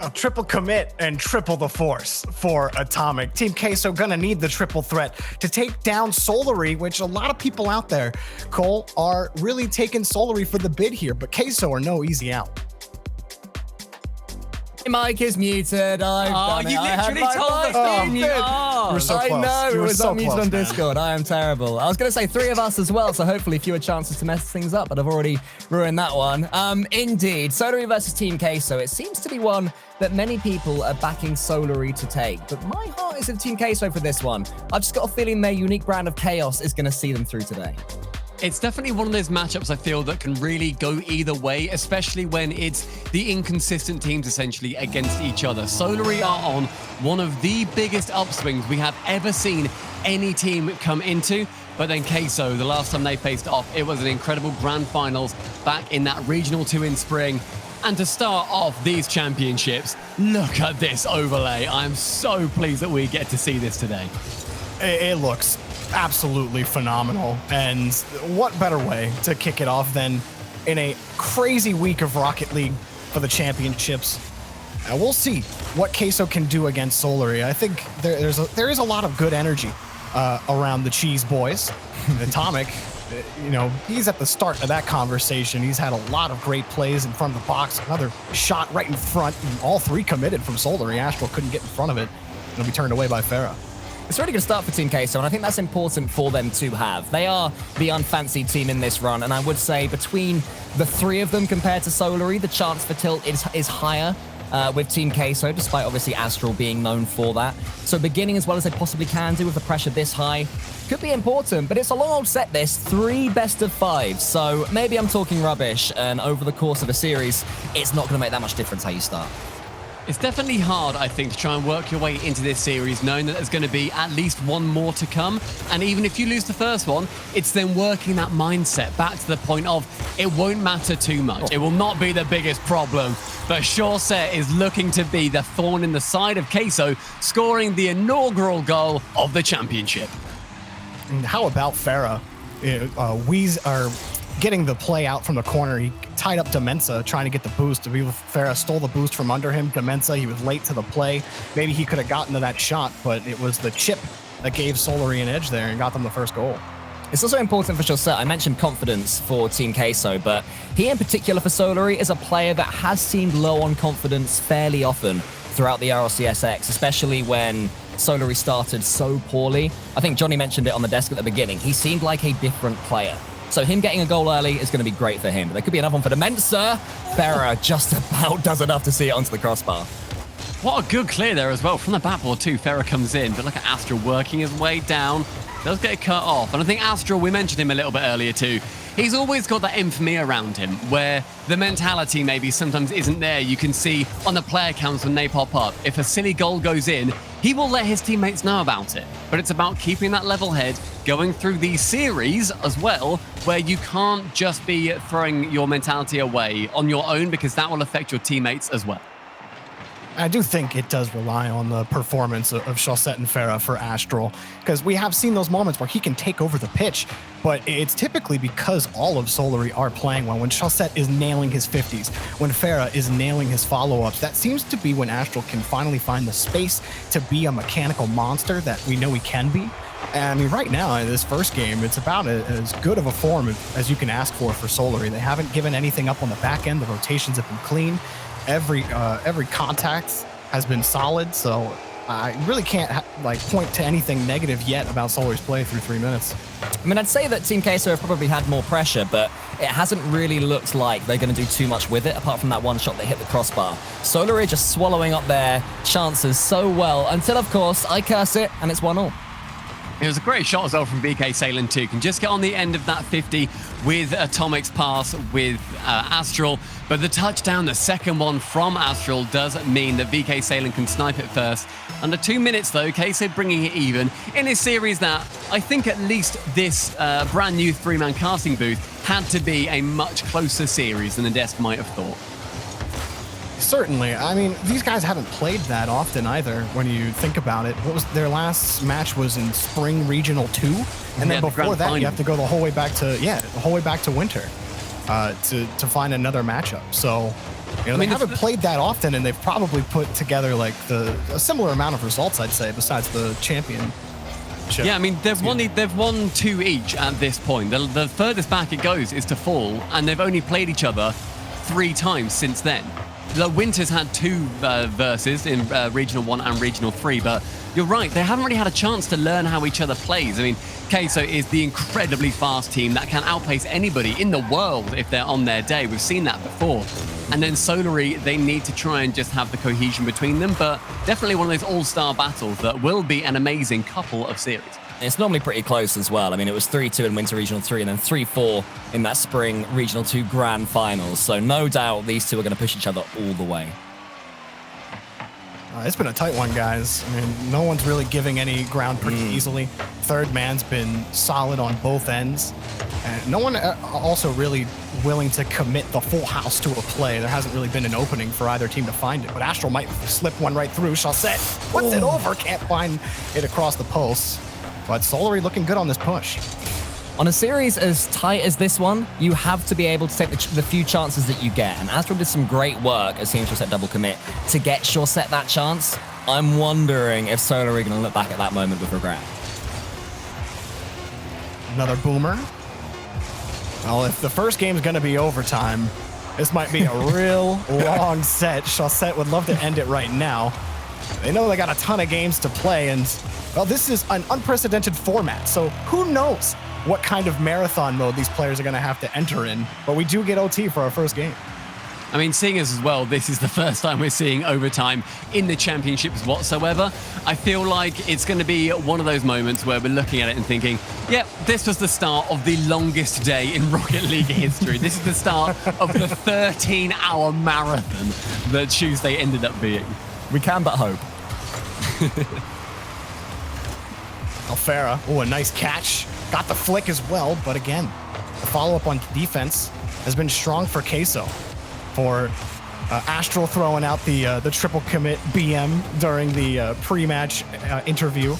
A triple commit and triple the force for Atomic. Team Queso gonna need the triple threat to take down Solary, which a lot of people out there, Cole, are really taking Solary for the bid here, but Queso are no easy out. Mic is muted. Oh, you literally told us that you We're so close. I know, You it were was so unmuted close, on man. Discord. I am terrible. I was going to say 3 of us as well, so hopefully fewer chances to mess things up, but I've already ruined that one. Indeed, Solary versus Team Queso. It seems to be one that many people are backing Solary to take, but my heart is with Team Queso for this one. I've just got a feeling their unique brand of chaos is going to see them through today. It's definitely one of those matchups I feel that can really go either way, especially when it's the inconsistent teams essentially against each other. Solary are on one of the biggest upswings we have ever seen any team come into. But then Queso, the last time they faced off, it was an incredible grand finals back in that Regional 2 in spring. And to start off these championships, look at this overlay. I'm so pleased that we get to see this today. It looks absolutely phenomenal, and what better way to kick it off than in a crazy week of Rocket League for the championships. We'll see what Queso can do against Solary. I think there is a lot of good energy around the Cheese Boys. Atomic, you know, he's at the start of that conversation. He's had a lot of great plays in front of the box. Another shot right in front, and all 3 committed from Solary. Astral couldn't get in front of it. It'll be turned away by Farah. It's a really good start for Team Queso, and I think that's important for them to have. They are the unfancied team in this run, and I would say between the 3 of them compared to Solary, the chance for tilt is higher with Team Queso, despite obviously Astral being known for that. So beginning as well as they possibly can do with the pressure this high could be important, but it's a long old set this, 3 best of 5. So maybe I'm talking rubbish, and over the course of a series, it's not going to make that much difference how you start. It's definitely hard, I think, to try and work your way into this series, knowing that there's going to be at least one more to come. And even if you lose the first one, it's then working that mindset back to the point of it won't matter too much. It will not be the biggest problem. But SureSet is looking to be the thorn in the side of Queso, scoring the inaugural goal of the championship. And how about Farah? Getting the play out from the corner. He tied up Demensa trying to get the boost. Farah stole the boost from under him. Demensa, he was late to the play. Maybe he could have gotten to that shot, but it was the chip that gave Solary an edge there and got them the first goal. It's also important for SureSet. I mentioned confidence for Team Queso, but he in particular for Solary is a player that has seemed low on confidence fairly often throughout the RLCSX, especially when Solary started so poorly. I think Johnny mentioned it on the desk at the beginning. He seemed like a different player. So him getting a goal early is going to be great for him. There could be another one for Demensa. Farah just about does enough to see it onto the crossbar. What a good clear there as well. From the backboard too, Farah comes in, but look at Astral working his way down. Does get cut off. And I think Astral, we mentioned him a little bit earlier too. He's always got that infamy around him where the mentality maybe sometimes isn't there. You can see on the player counts when they pop up, if a silly goal goes in, he will let his teammates know about it. But it's about keeping that level head, going through these series as well, where you can't just be throwing your mentality away on your own because that will affect your teammates as well. I do think it does rely on the performance of SureSet and Farah for Astral, because we have seen those moments where he can take over the pitch, but it's typically because all of Solary are playing well. When SureSet is nailing his 50s, when Farah is nailing his follow-ups, that seems to be when Astral can finally find the space to be a mechanical monster that we know he can be. And I mean, right now in this first game, it's about as good of a form as you can ask for Solary. They haven't given anything up on the back end. The rotations have been clean. Every contact has been solid, so I really can't point to anything negative yet about Solary's play through 3 minutes. I mean, I'd say that Team Queso have probably had more pressure, but it hasn't really looked like they're going to do too much with it, apart from that one shot that hit the crossbar. Solary just swallowing up their chances so well, until, of course, I curse it, and it's 1-1. It was a great shot as well from BK Salen too. Can just get on the end of that 50 with Atomic's pass with Astral. But the touchdown, the second one from Astral, does mean that BK Salen can snipe it first. Under 2 minutes though, Queso bringing it even in a series that I think at least this brand new 3-man casting booth had to be a much closer series than the desk might have thought. Certainly. I mean, these guys haven't played that often either when you think about it. What was their last match was in Spring Regional 2, and then before that you have to go the whole way back to winter to find another matchup. So You know, they haven't played that often, and they've probably put together like a similar amount of results, I'd say, besides the championship. Yeah, I mean, they've won 2 each at this point. The furthest back it goes is to fall, and they've only played each other 3 times since then. The Winters had 2 verses in Regional 1 and Regional 3, but you're right, they haven't really had a chance to learn how each other plays. I mean, Queso is the incredibly fast team that can outpace anybody in the world if they're on their day. We've seen that before. And then Solary, they need to try and just have the cohesion between them, but definitely one of those all-star battles that will be an amazing couple of series. It's normally pretty close as well. I mean, it was 3-2 in Winter Regional 3 and then 3-4 in that Spring Regional 2 Grand Finals. So no doubt these two are going to push each other all the way. It's been a tight one, guys. I mean, no one's really giving any ground pretty easily. Third man's been solid on both ends. And no one also really willing to commit the full house to a play. There hasn't really been an opening for either team to find it. But Astral might slip one right through. Chaussette puts it over. Can't find it across the post. But Solary looking good on this push. On a series as tight as this one, you have to be able to take the few chances that you get. And Astral did some great work as seeing Chaussette double commit to get Chaussette that chance. I'm wondering if Solary are going to look back at that moment with regret. Another boomer. Well, if the first game's going to be overtime, this might be a real long set. Chaussette would love to end it right now. They know they got a ton of games to play, and, well, this is an unprecedented format, so who knows what kind of marathon mode these players are going to have to enter in. But we do get OT for our first game. I mean, seeing as well, this is the first time we're seeing overtime in the championships whatsoever. I feel like it's going to be one of those moments where we're looking at it and thinking, yep, this was the start of the longest day in Rocket League history. This is the start of the 13-hour marathon that Tuesday ended up being. We can but hope. Alfera, oh, a nice catch. Got the flick as well, but again, the follow-up on defense has been strong for Queso. For Astral throwing out the triple commit BM during the pre-match interview.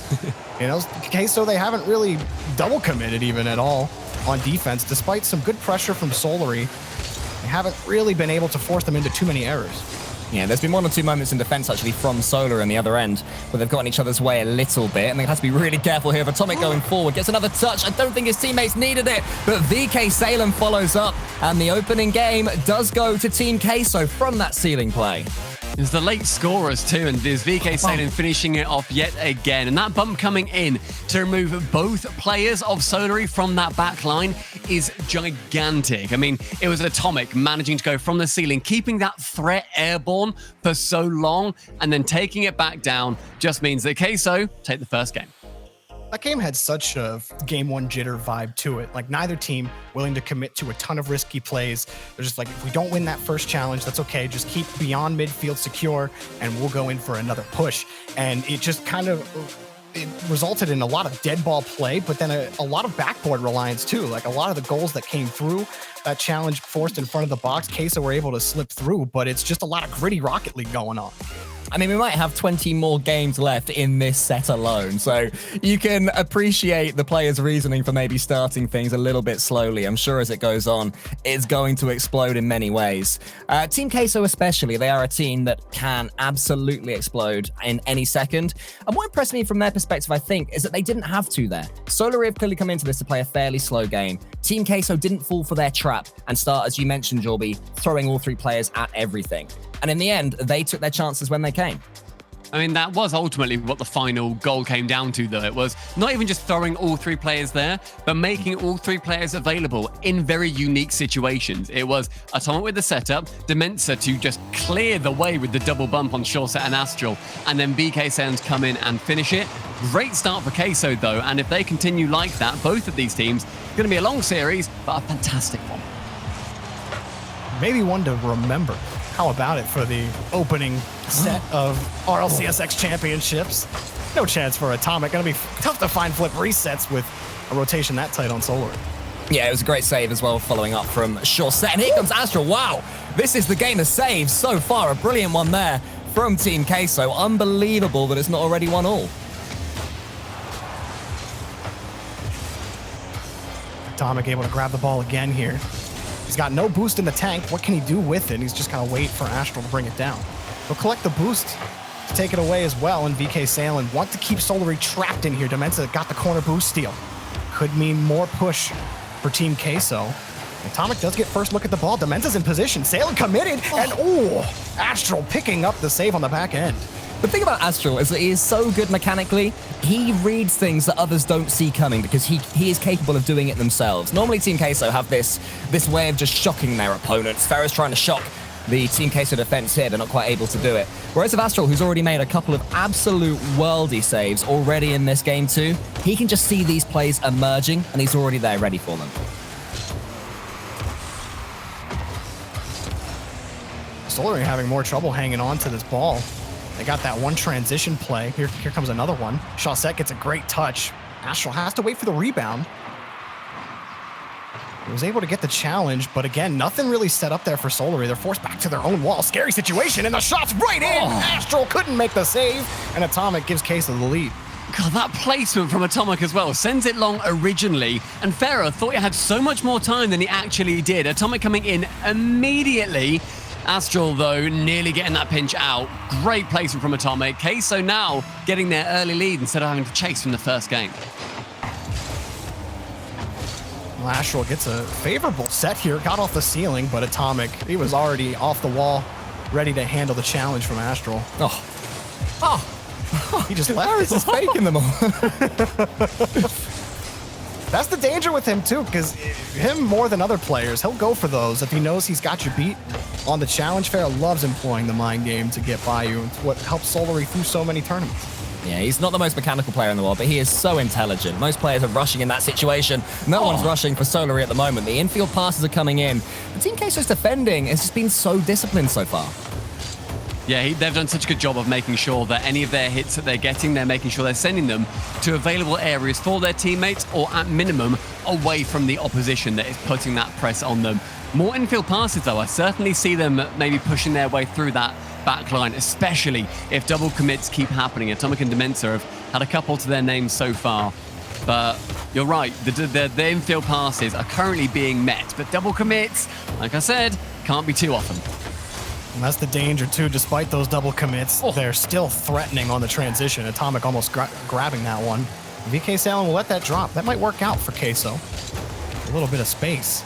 You know, Queso, they haven't really double committed even at all on defense, despite some good pressure from Solary. They haven't really been able to force them into too many errors. Yeah, there's been 1 or 2 moments in defense actually from Solar on the other end where they've gotten each other's way a little bit, and they have to be really careful here. Atomic going forward, gets another touch. I don't think his teammates needed it, but VK Salem follows up, and the opening game does go to Team Queso from that ceiling play. There's the late scorers too, and there's VK Salem finishing it off yet again. And that bump coming in to remove both players of Solary from that back line is gigantic. I mean, it was Atomic managing to go from the ceiling, keeping that threat airborne for so long, and then taking it back down just means that Queso take the first game. That game had such a game 1 jitter vibe to it. Like, neither team willing to commit to a ton of risky plays. They're just like, if we don't win that first challenge, that's okay. Just keep beyond midfield secure, and we'll go in for another push. And it just kind of it resulted in a lot of dead ball play, but then a lot of backboard reliance too. Like, a lot of the goals that came through that challenge forced in front of the box, Queso were able to slip through, but it's just a lot of gritty Rocket League going on. I mean, we might have 20 more games left in this set alone, so you can appreciate the players' reasoning for maybe starting things a little bit slowly. I'm sure as it goes on, it's going to explode in many ways. Team Queso especially, they are a team that can absolutely explode in any second. And what impressed me from their perspective, I think, is that they didn't have to there. Solary have clearly come into this to play a fairly slow game. Team Queso didn't fall for their trap and start, as you mentioned, Jorby, throwing all 3 players at everything. And in the end, they took their chances when they came. I mean, that was ultimately what the final goal came down to, though. It was not even just throwing all 3 players there, but making all 3 players available in very unique situations. It was Atomic with the setup, Demensa to just clear the way with the double bump on Chaussette and Astral, and then BK Sounds come in and finish it. Great start for Queso, though, and if they continue like that, both of these teams, it's going to be a long series, but a fantastic one. Maybe one to remember. How about it for the opening set of RLCS Championships? No chance for Atomic. Gonna be tough to find flip resets with a rotation that tight on Solary. Yeah, it was a great save as well, following up from Chaussette. And here comes Astral. Wow, this is the game of saves so far. A brilliant one there from Team Queso. Unbelievable that it's not already 1-1. Atomic able to grab the ball again here. He's got no boost in the tank. What can he do with it? He's just got to wait for Astral to bring it down. He'll collect the boost to take it away as well, and VK Salen want to keep Solary trapped in here. Demenza got the corner boost steal. Could mean more push for Team Queso. Atomic does get first look at the ball. Demenza's in position. Salen committed, and Astral picking up the save on the back end. The thing about Astral is that he is so good mechanically, he reads things that others don't see coming because he is capable of doing it themselves. Normally Team Queso have this way of just shocking their opponents. Ferra's trying to shock the Team Queso defense here, they're not quite able to do it. Whereas with Astral, who's already made a couple of absolute worldy saves already in this game too, he can just see these plays emerging and he's already there ready for them. Solary having more trouble hanging on to this ball. They got that one transition play. Here comes another one. Chaussette gets a great touch. Astral has to wait for the rebound. He was able to get the challenge, but again, nothing really set up there for Solary. They're forced back to their own wall. Scary situation, and the shot's right in! Astral couldn't make the save, and Atomic gives Queso the lead. God, that placement from Atomic as well. Sends it long originally, and Ferra thought he had so much more time than he actually did. Atomic coming in immediately. Astral, though, nearly getting that pinch out. Great placement from Atomic. Queso now getting their early lead instead of having to chase from the first game. Well, Astral gets a favorable set here. Got off the ceiling, but Atomic, he was already off the wall, ready to handle the challenge from Astral. He just left. Ferra's just faking them all. That's the danger with him, too, because him more than other players, he'll go for those if he knows he's got you beat on the challenge. Ferra loves employing the mind game to get by you. It's what helps Solary through so many tournaments. Yeah, he's not the most mechanical player in the world, but he is so intelligent. Most players are rushing in that situation. No one's rushing for Solary at the moment. The infield passes are coming in. The Team Queso's defending has just been so disciplined so far. Yeah, they've done such a good job of making sure that any of their hits that they're getting, they're making sure they're sending them to available areas for their teammates, or at minimum, away from the opposition that is putting that press on them. More infield passes, though. I certainly see them maybe pushing their way through that back line, especially if double commits keep happening. Atomic and Demenza have had a couple to their names so far. But you're right, the infield passes are currently being met, but double commits, like I said, can't be too often. And that's the danger, too. Despite those double commits, they're still threatening on the transition. Atomic almost grabbing that one. VK Salen will let that drop. That might work out for Queso. A little bit of space.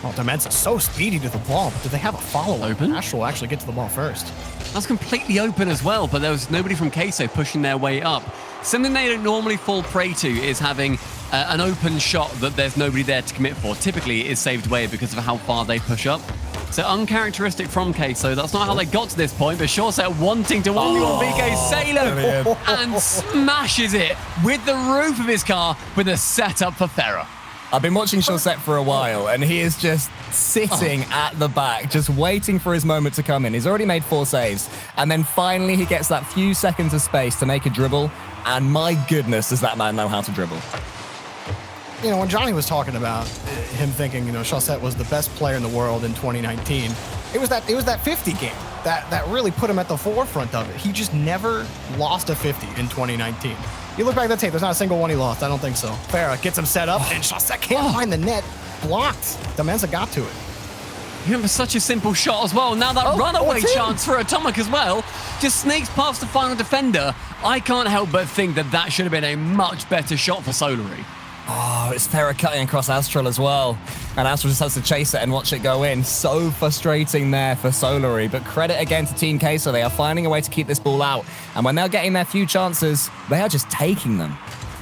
Oh, Demenza's so speedy to the ball, but do they have a follow-up? Open? Astral will actually get to the ball first. That's completely open as well, but there was nobody from Queso pushing their way up. Something they don't normally fall prey to is having an open shot that there's nobody there to commit for. Typically, it is saved away because of how far they push up. So uncharacteristic from Queso. That's not how they got to this point, but Chaussette wanting to one on VK Salen and smashes it with the roof of his car with a setup for Ferra. I've been watching Chaussette for a while, and he is just sitting at the back, just waiting for his moment to come in. He's already made 4 saves, and then finally he gets that few seconds of space to make a dribble, and my goodness, does that man know how to dribble. You know, when Johnny was talking about him thinking, Chaussette was the best player in the world in 2019, it was that 50 game that really put him at the forefront of it. He just never lost a 50 in 2019. You look back at the tape, there's not a single one he lost. I don't think so. Ferra gets him set up, and Chaussette can't find the net. Blocked. Demenza got to it. You have such a simple shot as well. Now that runaway chance for Atomic as well just sneaks past the final defender. I can't help but think that should have been a much better shot for Solary. Oh, it's Ferra cutting across Astral as well. And Astral just has to chase it and watch it go in. So frustrating there for Solary. But credit again to Team Queso. They are finding a way to keep this ball out. And when they're getting their few chances, they are just taking them.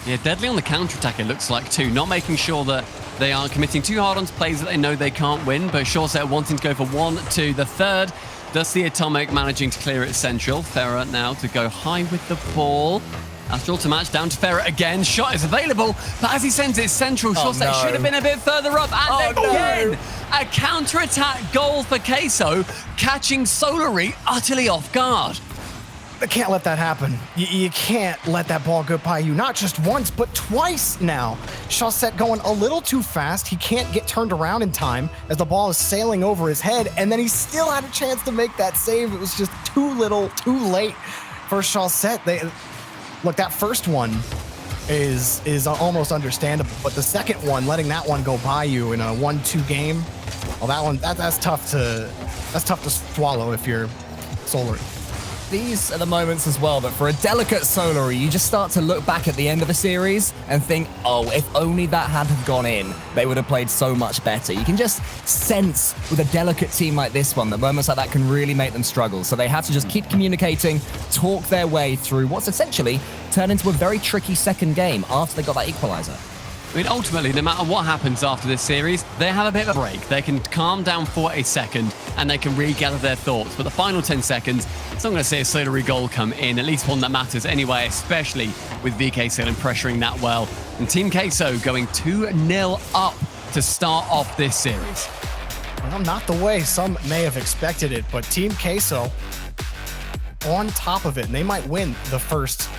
Yeah, deadly on the counter-attack, it looks like, too. Not making sure that they aren't committing too hard on plays that they know they can't win. But Chaussette wanting to go for 1, 2, the third. Does the Atomic managing to clear it central. Ferra now to go high with the ball. Astral to match, down to Ferra again. Shot is available, but as he sends it central, Chaussette should have been a bit further up. And again, a counter-attack goal for Queso, catching Solary utterly off guard. They can't let that happen. You can't let that ball go by you. Not just once, but twice now. Chaussette going a little too fast. He can't get turned around in time as the ball is sailing over his head, and then he still had a chance to make that save. It was just too little, too late for Chaussette. Look, that first one, is almost understandable. But the second one, letting that one go by you in a 1-2 game, well, that's tough to swallow if you're Solary. These are the moments as well, but for a delicate Solary, you just start to look back at the end of the series and think, oh, if only that had have gone in, they would have played so much better. You can just sense with a delicate team like this one that moments like that can really make them struggle. So they have to just keep communicating, talk their way through what's essentially turned into a very tricky second game after they got that equalizer. I mean, ultimately, no matter what happens after this series, they have a bit of a break. They can calm down for a second and they can regather their thoughts. But the final 10 seconds, it's not going to see a Solary goal come in, at least one that matters anyway, especially with VK Salem pressuring that well. And Team Queso going 2-0 up to start off this series. Well, not the way some may have expected it, but Team Queso on top of it, and they might win the first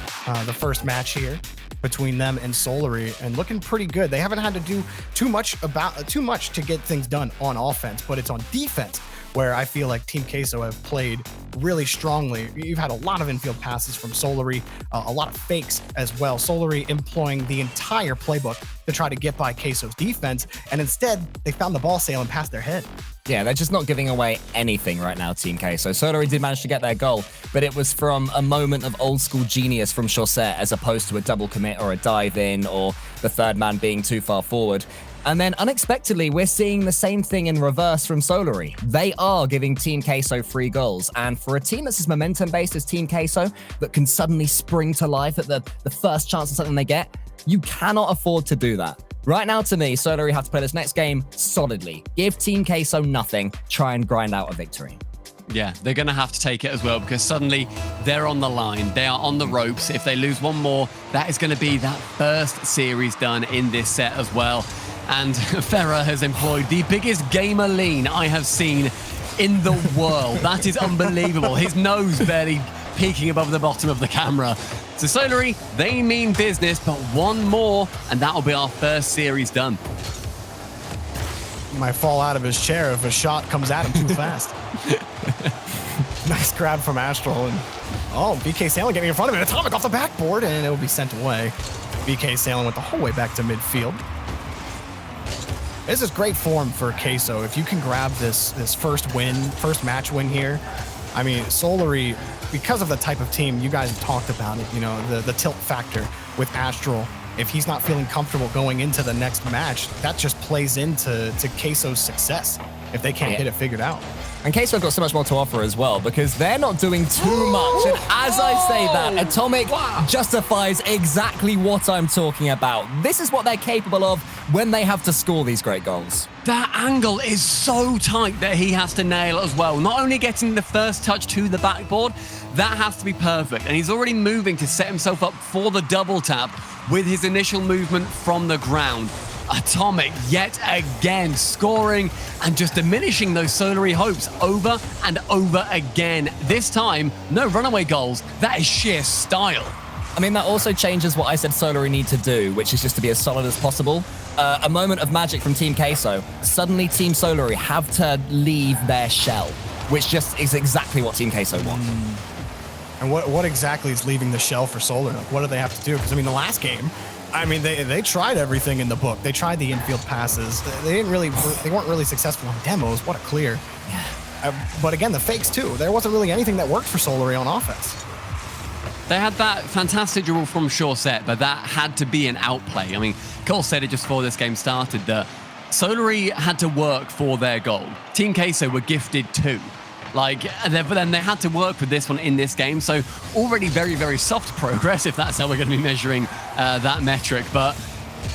match here between them and Solary, and looking pretty good. They haven't had to do too much to get things done on offense, but it's on defense where I feel like Team Queso have played really strongly. You've had a lot of infield passes from Solary, a lot of fakes as well. Solary employing the entire playbook to try to get by Queso's defense, and instead they found the ball sailing past their head. Yeah, they're just not giving away anything right now, Team Queso. Solary did manage to get their goal, but it was from a moment of old school genius from Chaussette as opposed to a double commit or a dive in or the third man being too far forward. And then unexpectedly, we're seeing the same thing in reverse from Solary. They are giving Team Queso free goals. And for a team that's as momentum-based as Team Queso that can suddenly spring to life at the first chance of something they get, you cannot afford to do that. Right now, to me, Solary have to play this next game solidly. Give Team Queso nothing. Try and grind out a victory. Yeah, they're going to have to take it as well because suddenly they're on the line. They are on the ropes. If they lose one more, that is going to be that first series done in this set as well. And Ferrer has employed the biggest gamer lean I have seen in the world. That is unbelievable. His nose barely peeking above the bottom of the camera. So Solary, they mean business, but one more, and that will be our first series done. He might fall out of his chair if a shot comes at him too fast. Nice grab from Astral, and VK Salem getting in front of it. Atomic off the backboard, and it will be sent away. VK Salem went the whole way back to midfield. This is great form for Queso. If you can grab this first match win here, I mean, Solary, because of the type of team you guys have talked about it, you know, the tilt factor with Astral, if he's not feeling comfortable going into the next match, that just plays into Queso's success if they can't get it figured out. And Queso have got so much more to offer as well because they're not doing too much. And as I say that, Atomic justifies exactly what I'm talking about. This is what they're capable of when they have to score these great goals. That angle is so tight that he has to nail as well. Not only getting the first touch to the backboard, that has to be perfect. And he's already moving to set himself up for the double tap with his initial movement from the ground. Atomic yet again scoring and just diminishing those Solary hopes over and over again. This time, no runaway goals. That is sheer style. I mean, that also changes what I said Solary need to do, which is just to be as solid as possible. A moment of magic from Team Queso. Suddenly, Team Solary have to leave their shell, which just is exactly what Team Queso want. And what exactly is leaving the shell for Solary? Like, what do they have to do? Because, I mean, the last game, I mean, they tried everything in the book. They tried the infield passes. They weren't really successful on demos. What a clear. But again, the fakes too. There wasn't really anything that worked for Solary on offense. They had that fantastic dribble from Chaussette, but that had to be an outplay. I mean, Cole said it just before this game started that Solary had to work for their goal. Team Queso were gifted too. But then they had to work with this one in this game. So already very, very soft progress, if that's how we're going to be measuring that metric. But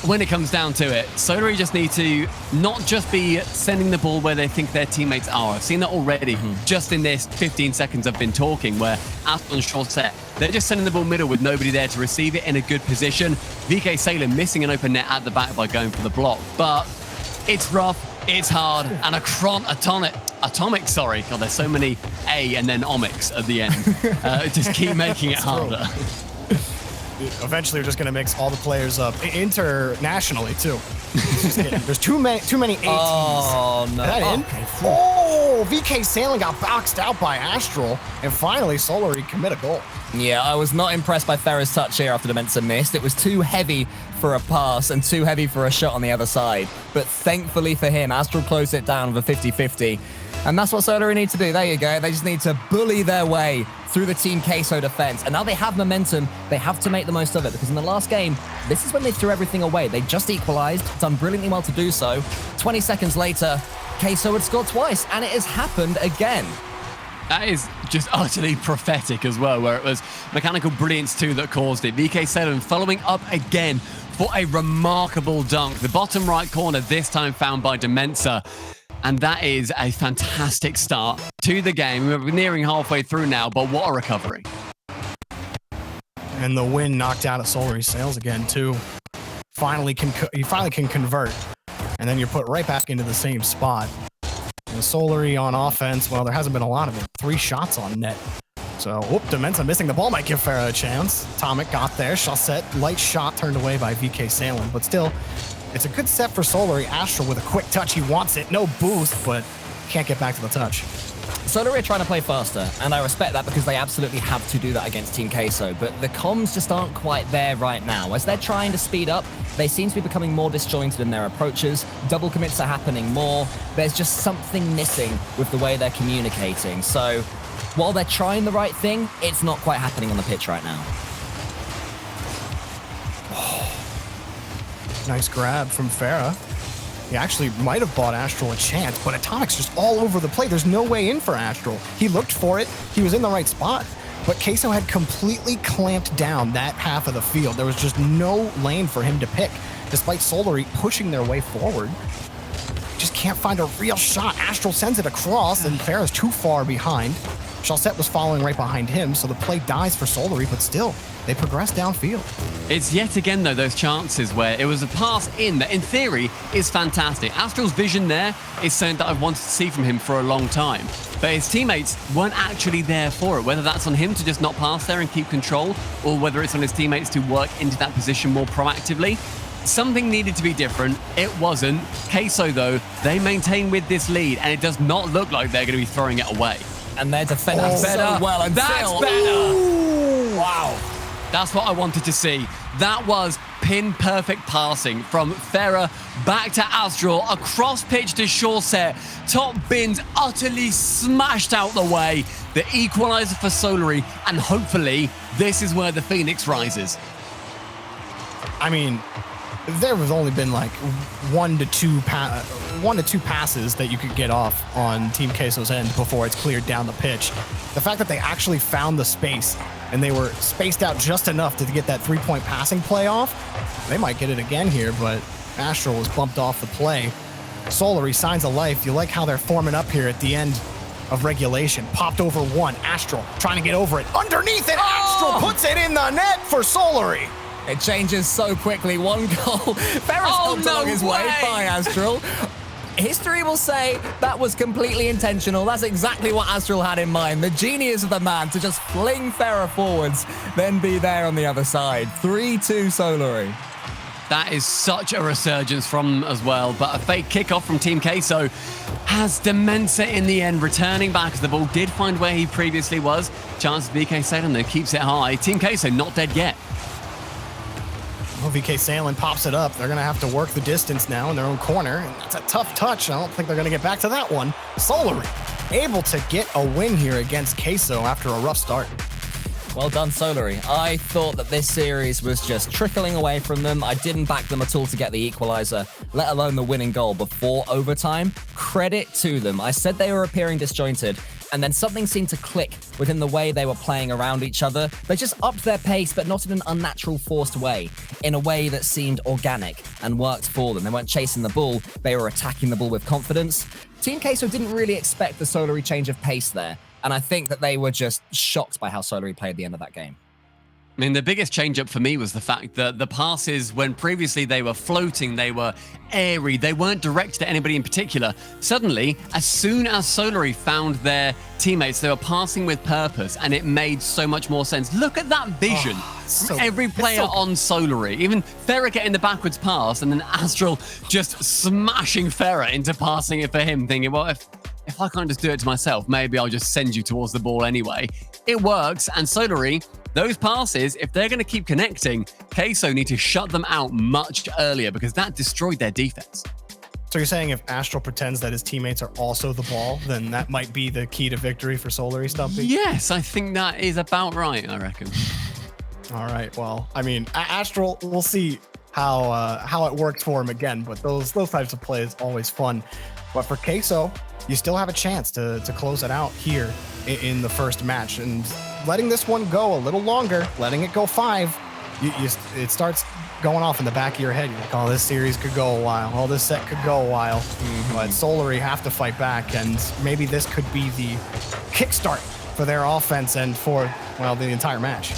when it comes down to it, Solary just need to not just be sending the ball where they think their teammates are. I've seen that already just in this 15 seconds I've been talking, where Aston and Chaussette, they're just sending the ball middle with nobody there to receive it in a good position. VK Salem missing an open net at the back by going for the block. But it's rough. It's hard, and Atomic, sorry. God, there's so many A and then omics at the end. Just keep making it harder. Eventually, we're just going to mix all the players up internationally, too. There's too many ATs. Oh, no. Is that in? Okay. Oh, VK Sailing got boxed out by Astral, and finally Solary commit a goal. Yeah, I was not impressed by Ferra's touch here after Demensa missed. It was too heavy for a pass and too heavy for a shot on the other side. But thankfully for him, Astral closed it down with a 50-50. And that's what Solary need to do. There you go. They just need to bully their way through the Team Queso defense. And now they have momentum. They have to make the most of it, because in the last game, this is when they threw everything away. They just equalized, done brilliantly well to do so. 20 seconds later, Queso had scored twice, and it has happened again. That is just utterly prophetic as well, where it was Mechanical Brilliance 2 that caused it. VK Sailing following up again for a remarkable dunk. The bottom right corner, this time found by Demensa. And that is a fantastic start to the game. We're nearing halfway through now, but what a recovery. And the wind knocked out of Solary Sails again, too. He finally can convert. And then you're put right back into the same spot. And Solary on offense, well, there hasn't been a lot of it. 3 shots on net. So, whoop, Demensa missing the ball might give Farah a chance. Tomic got there. Chaussette, light shot turned away by VK Sailing. But still, it's a good set for Solary. Astral with a quick touch. He wants it. No boost, but can't get back to the touch. Solary are trying to play faster, and I respect that because they absolutely have to do that against Team Queso, but the comms just aren't quite there right now. As they're trying to speed up, they seem to be becoming more disjointed in their approaches. Double commits are happening more. There's just something missing with the way they're communicating. So while they're trying the right thing, it's not quite happening on the pitch right now. Nice grab from Farah. He actually might have bought Astral a chance, but Atomic's just all over the play. There's no way in for Astral. He looked for it. He was in the right spot, but Queso had completely clamped down that half of the field. There was just no lane for him to pick, despite Solary pushing their way forward. Just can't find a real shot. Astral sends it across, and Farah's too far behind. Chaussette was following right behind him, so the play dies for Solary, but still, they progress downfield. It's yet again, though, those chances where it was a pass in that, in theory, is fantastic. Astral's vision there is something that I've wanted to see from him for a long time. But his teammates weren't actually there for it, whether that's on him to just not pass there and keep control, or whether it's on his teammates to work into that position more proactively. Something needed to be different. It wasn't. Queso, though, they maintain with this lead, and it does not look like they're going to be throwing it away. And they're defending so well. And that's better. Ooh. Wow. That's what I wanted to see. That was pin-perfect passing from Farah back to Astral, across pitch to Chaussette. Top bins utterly smashed out the way. The equalizer for Solary, and hopefully this is where the Phoenix rises. I mean, there has only been like one to two passes that you could get off on Team Queso's end before it's cleared down the pitch. The fact that they actually found the space and they were spaced out just enough to get that 3-point passing play off, they might get it again here, but Astral was bumped off the play. Solary, signs of life. You like how they're forming up here at the end of regulation. Popped over one. Astral trying to get over it. Underneath it, Astral puts it in the net for Solary. It changes so quickly. One goal. Ferris helped along his way by Astral. History will say that was completely intentional. That's exactly what Astral had in mind. The genius of the man to just fling Farah forwards, then be there on the other side. 3-2 Solary. That is such a resurgence from them as well, but a fake kickoff from Team Queso has Demensa in the end, returning back as the ball did find where he previously was. Chance VK Sailing though keeps it high. Team Queso not dead yet. Well, VK Sailing pops it up. They're going to have to work the distance now in their own corner. And that's a tough touch. I don't think they're going to get back to that one. Solary able to get a win here against Queso after a rough start. Well done, Solary. I thought that this series was just trickling away from them. I didn't back them at all to get the equalizer, let alone the winning goal before overtime. Credit to them. I said they were appearing disjointed, and then something seemed to click within the way they were playing around each other. They just upped their pace, but not in an unnatural, forced way, in a way that seemed organic and worked for them. They weren't chasing the ball, they were attacking the ball with confidence. Team Queso didn't really expect the Solary change of pace there, and I think that they were just shocked by how Solary played the end of that game. I mean, the biggest change-up for me was the fact that the passes, when previously they were floating, they were airy, they weren't directed at anybody in particular. Suddenly, as soon as Solary found their teammates, they were passing with purpose, and it made so much more sense. Look at that vision. Every player on Solary, even Farah getting the backwards pass, and then Astral just smashing Farah into passing it for him, thinking, well, if I can't just do it to myself, maybe I'll just send you towards the ball anyway. It works, and Solary, those passes, if they're going to keep connecting, Queso need to shut them out much earlier because that destroyed their defense. So you're saying if Astral pretends that his teammates are also the ball, then that might be the key to victory for Solary, Stumpy? Yes, I think that is about right, I reckon. All right, well, I mean, Astral, we'll see how it works for him again, but those types of plays always fun. But for Queso, you still have a chance to close it out here in the first match, and letting this one go a little longer, letting it go 5, it starts going off in the back of your head. You're like, oh, this series could go a while. Oh, this set could go a while. But Solary have to fight back, and maybe this could be the kickstart for their offense and for, well, the entire match.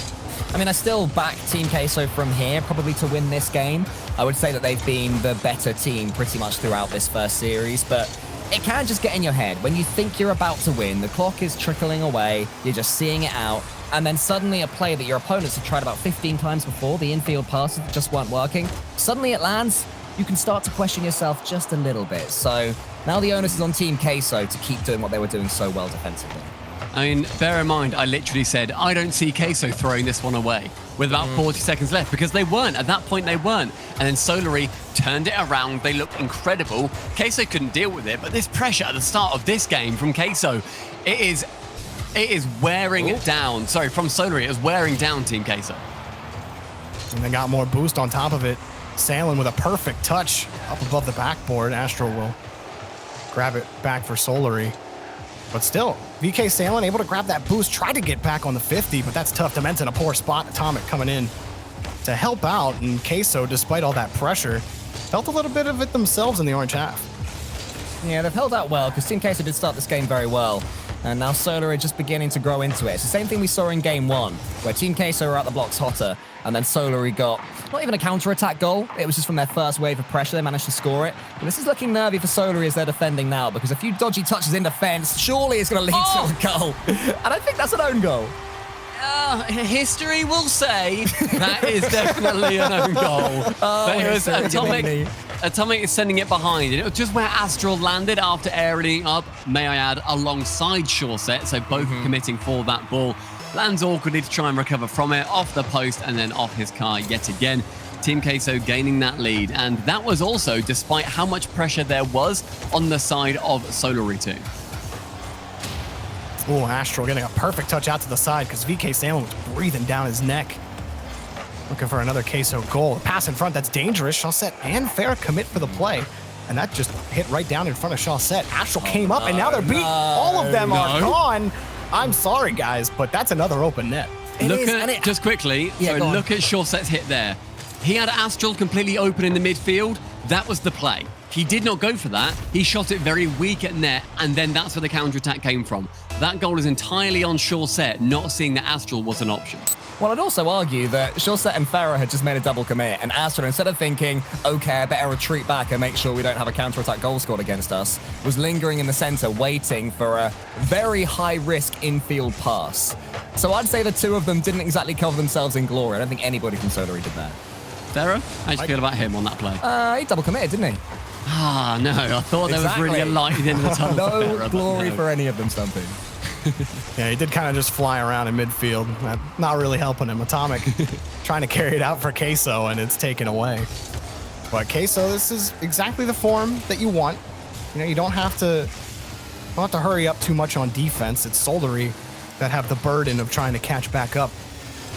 I mean, I still back Team Queso from here, probably to win this game. I would say that they've been the better team pretty much throughout this first series, but it can just get in your head. When you think you're about to win, the clock is trickling away, you're just seeing it out, and then suddenly a play that your opponents have tried about 15 times before, the infield passes that just weren't working, suddenly it lands, you can start to question yourself just a little bit. So now the onus is on Team Queso to keep doing what they were doing so well defensively. I mean, bear in mind, I literally said, I don't see Queso throwing this one away with about 40 seconds left, because they weren't. At that point, they weren't. And then Solary turned it around. They looked incredible. Queso couldn't deal with it, but this pressure at the start of this game from Queso, it is wearing it down. Sorry, from Solary, it is wearing down Team Queso. And they got more boost on top of it. Sailing with a perfect touch up above the backboard. Astral will grab it back for Solary. But still, VK Sailing able to grab that boost, try to get back on the 50, but that's tough. Dementa in a poor spot. Atomic coming in to help out, and Queso, despite all that pressure, felt a little bit of it themselves in the orange half. Yeah, they've held out well, because Team Queso did start this game very well. And now Solary just beginning to grow into it. It's the same thing we saw in game 1, where Team Queso were out the blocks hotter, and then Solary got not even a counter-attack goal. It was just from their first wave of pressure, they managed to score it. But this is looking nervy for Solary as they're defending now, because a few dodgy touches in defense, surely it's going to lead to a goal. And I think that's an own goal. History will say that is definitely an own goal. But it was Atomic is sending it behind, and it was just where Astral landed after aerialing up, may I add, alongside Shore Set, so both committing for that ball. Lands awkwardly to try and recover from it, off the post and then off his car yet again. Team Queso gaining that lead, and that was also despite how much pressure there was on the side of Solary too. Oh, Astral getting a perfect touch out to the side because VK Sailing was breathing down his neck. Looking for another Queso goal. A pass in front, that's dangerous. Shawset and Farah commit for the play. And that just hit right down in front of Shawset. Astral came up, and now they're beat. All of them are gone. I'm sorry, guys, but that's another open net. Just quickly, look at Shawset's hit there. He had Astral completely open in the midfield. That was the play. He did not go for that. He shot it very weak at net, and then that's where the counter-attack came from. That goal is entirely on Shawset, not seeing that Astral was an option. Well, I'd also argue that Shawset and Farah had just made a double commit, and Astral, instead of thinking, okay, I better retreat back and make sure we don't have a counter-attack goal scored against us, was lingering in the center, waiting for a very high-risk infield pass. So I'd say the two of them didn't exactly cover themselves in glory. I don't think anybody from Solary did that. Farah, how do you feel about him on that play? He double committed, didn't he? Ah, no, I thought there was really a light at the end of the tunnel. No glory for any of them, Stumpy. Yeah, he did kind of just fly around in midfield. Not really helping him. Atomic trying to carry it out for Queso, and it's taken away. But Queso, this is exactly the form that you want. You know, you don't have to hurry up too much on defense. It's Solary that have the burden of trying to catch back up.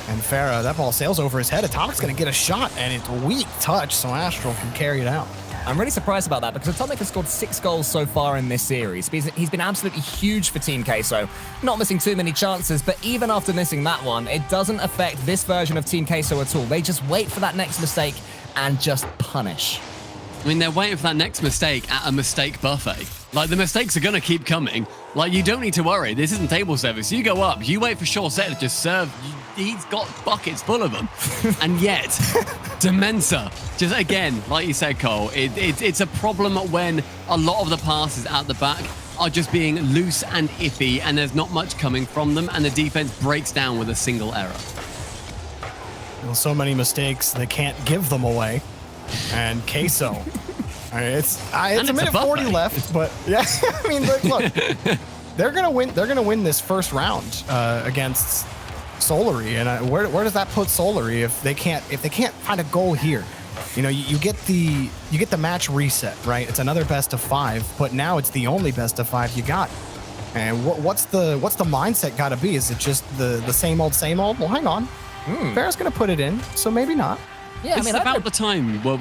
And Farah, that ball sails over his head. Atomic's going to get a shot, and it's a weak touch, so Astral can carry it out. I'm really surprised about that because Atomic has scored 6 goals so far in this series. He's been absolutely huge for Team Queso, not missing too many chances, but even after missing that one, it doesn't affect this version of Team Queso at all. They just wait for that next mistake and just punish. I mean, they're waiting for that next mistake at a mistake buffet. Like, the mistakes are going to keep coming. Like, you don't need to worry. This isn't table service. You go up, you wait for Shore Set to just serve. He's got buckets full of them. And yet, Dementa, just again, like you said, Cole, it's a problem when a lot of the passes at the back are just being loose and iffy, and there's not much coming from them, and the defense breaks down with a single error. Well, so many mistakes, they can't give them away. And Queso I mean, it's a it's a minute 40 buffet. left, but yeah, I mean, look, they're gonna win. They're gonna win this first round against Solary, and where does that put Solary if they can't find a goal here? You know, you get the match reset, right? It's another best of 5, but now it's the only best of 5 you got. And what's the mindset got to be? Is it just the same old, same old? Well, hang on. Farah's gonna put it in, so maybe not. Yeah, It's about the time where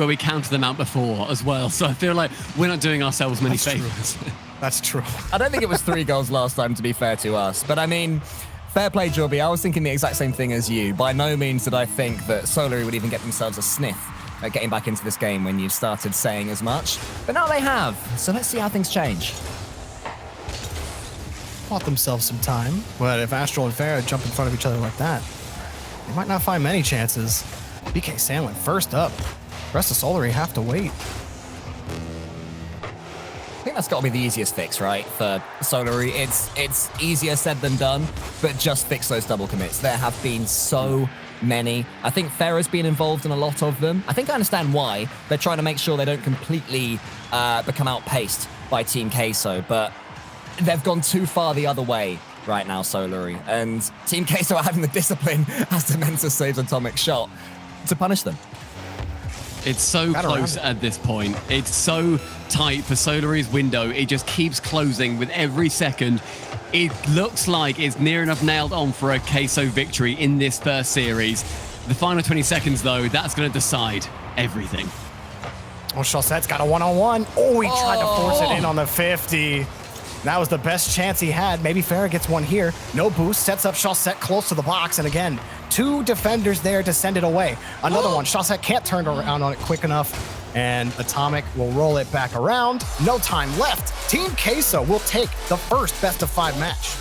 we counted them out before as well. So I feel like we're not doing ourselves many favors. That's true. I don't think it was 3 goals last time, to be fair to us. But I mean, fair play, Jorby. I was thinking the exact same thing as you. By no means did I think that Solary would even get themselves a sniff at getting back into this game when you started saying as much. But now they have. So let's see how things change. Bought themselves some time, but if Astral and Farah jump in front of each other like that, they might not find many chances. BK Sandlin first up. The rest of Solary have to wait. I think that's got to be the easiest fix, right, for Solary. It's easier said than done, but just fix those double commits. There have been so many. I think Farah's been involved in a lot of them. I think I understand why. They're trying to make sure they don't completely become outpaced by Team Queso, but they've gone too far the other way right now, Solary. And Team Queso are having the discipline as Dementor saves Atomic Shot to punish them. It's so close at this point. It's so tight for Solary's window. It just keeps closing with every second. It looks like it's near enough nailed on for a Queso victory in this first series. The final 20 seconds, though, that's going to decide everything. Oh, Chaussette's got a one-on-one. Oh, he tried to force it in on the 50. That was the best chance he had. Maybe Farah gets one here. No boost, sets up Chaussette close to the box. And again, 2 defenders there to send it away. Another one. Chaussette can't turn around on it quick enough. And Atomic will roll it back around. No time left. Team Queso will take the first best of 5 match.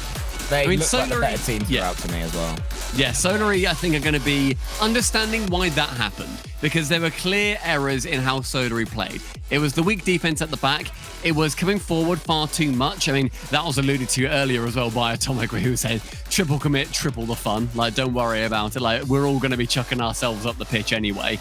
They look like the better team throughout to me as well. Yeah, Solary, I think, are going to be understanding why that happened, because there were clear errors in how Solary played. It was the weak defense at the back. It was coming forward far too much. I mean, that was alluded to earlier as well by Atomic, where he was saying, triple commit, triple the fun. Like, don't worry about it. Like, we're all going to be chucking ourselves up the pitch anyway.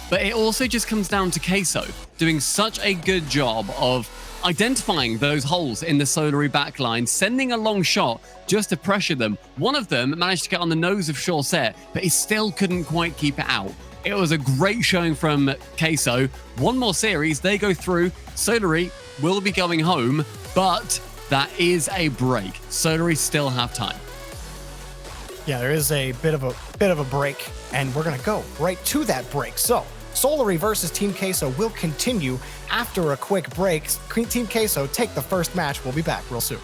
But it also just comes down to Queso doing such a good job of identifying those holes in the Solary backline, sending a long shot just to pressure them. One of them managed to get on the nose of Chaussette, but he still couldn't quite keep it out. It was a great showing from Queso. One more series, they go through. Solary will be going home, but that is a break. Solary still have time. Yeah, there is a bit of a break, and we're gonna go right to that break. So, Solary versus Team Queso will continue after a quick break. Team Queso take the first match. We'll be back real soon.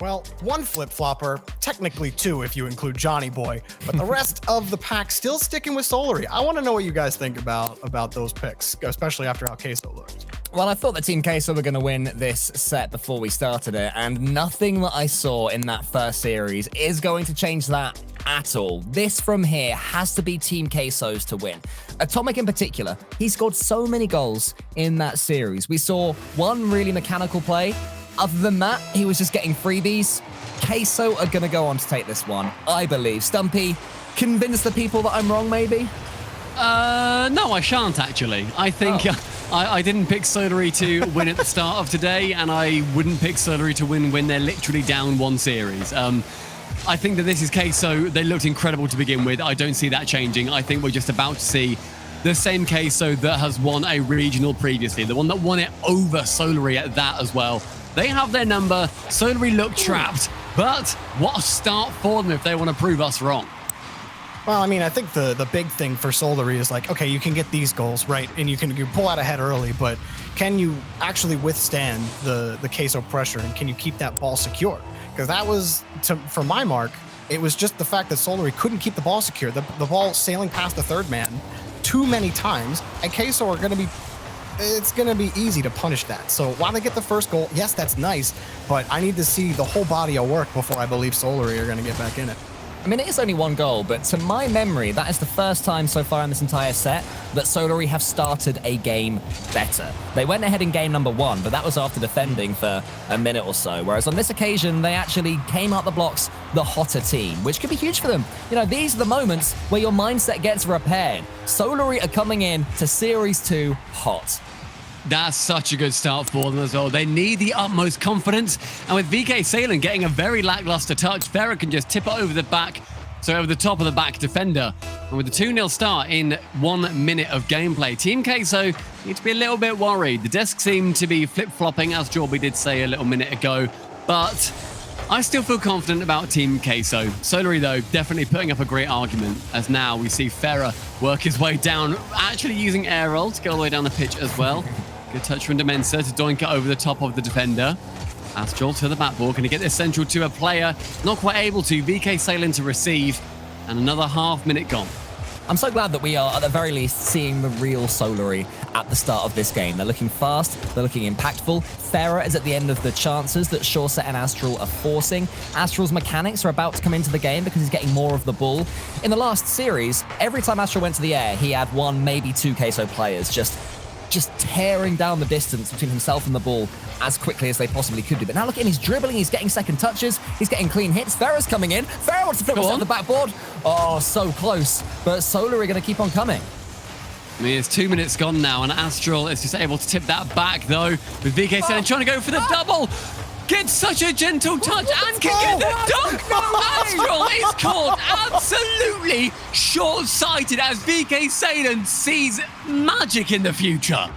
Well, 1 flip-flopper, technically 2 if you include Johnny Boy, but the rest of the pack still sticking with Solary. I want to know what you guys think about those picks, especially after how Queso looked. Well, I thought that Team Queso were going to win this set before we started it, and nothing that I saw in that first series is going to change that at all. This from here has to be Team Queso's to win. Atomic in particular, he scored so many goals in that series. We saw one really mechanical play. Other than that, he was just getting freebies. Queso are going to go on to take this one, I believe. Stumpy, convince the people that I'm wrong, maybe? No, I shan't, actually. I think I didn't pick Solary to win at the start of today, and I wouldn't pick Solary to win when they're literally down 1 series. I think that this is Queso. They looked incredible to begin with. I don't see that changing. I think we're just about to see the same Queso that has won a regional previously, the one that won it over Solary at that as well. They have their number. Solary look trapped, but what a start for them if they want to prove us wrong. Well, I mean, I think the big thing for Solary is like, okay, you can get these goals, right? And you pull out ahead early, but can you actually withstand the Queso pressure, and can you keep that ball secure? Because that was, for my mark, it was just the fact that Solary couldn't keep the ball secure. The ball sailing past the third man too many times, and Queso are going to be, it's going to be easy to punish that. So while they get the first goal, yes, that's nice, but I need to see the whole body of work before I believe Solary are going to get back in it. I mean, it is only one goal, but to my memory, that is the first time so far in this entire set that Solary have started a game better. They went ahead in game number 1, but that was after defending for a minute or so, whereas on this occasion, they actually came out the blocks the hotter team, which could be huge for them. You know, these are the moments where your mindset gets repaired. Solary are coming in to Series 2 hot. That's such a good start for them as well. They need the utmost confidence. And with VK Salen getting a very lackluster touch, Farah can just tip it over the back, so over the top of the back defender. And with the 2-0 start in 1 minute of gameplay, Team Queso need to be a little bit worried. The disc seemed to be flip-flopping, as Jorby did say a little minute ago. But I still feel confident about Team Queso. Solary, though, definitely putting up a great argument, as now we see Farah work his way down, actually using air roll to get all the way down the pitch as well. Good touch from Demensa to doink it over the top of the defender. Astral to the backboard. Can he get this central to a player? Not quite able to. VK Salen to receive. And another half minute gone. I'm so glad that we are, at the very least, seeing the real Solary at the start of this game. They're looking fast, they're looking impactful. Farah is at the end of the chances that Shawset and Astral are forcing. Astral's mechanics are about to come into the game because he's getting more of the ball. In the last series, every time Astral went to the air, he had 1, maybe 2 Queso players just tearing down the distance between himself and the ball as quickly as they possibly could do. But now look at him, he's dribbling, he's getting second touches, he's getting clean hits. Farah's coming in. Farah wants to flip on the backboard. Oh, so close. But Solary are going to keep on coming. I mean, it's 2 minutes gone now, and Astral is just able to tip that back, though, with VK Salen trying to go for the double. Gets such a gentle touch and can get the dunk. Astral is caught absolutely short-sighted as VK Salen sees magic in the future.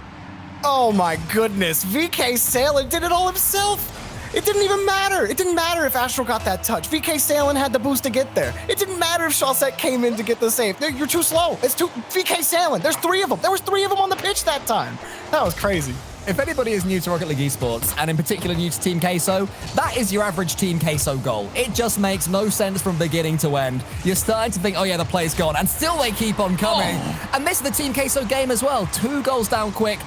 Oh my goodness, VK Salen did it all himself. It didn't even matter. It didn't matter if Astral got that touch. VK Salen had the boost to get there. It didn't matter if Shawset came in to get the save. You're too slow. It's too VK Salen. There's 3 of them. There was 3 of them on the pitch that time. That was crazy. If anybody is new to Rocket League Esports, and in particular new to Team Queso, that is your average Team Queso goal. It just makes no sense from beginning to end. You're starting to think, oh yeah, the play's gone, and still they keep on coming. Oh. And this is the Team Queso game as well. 2 goals down quick,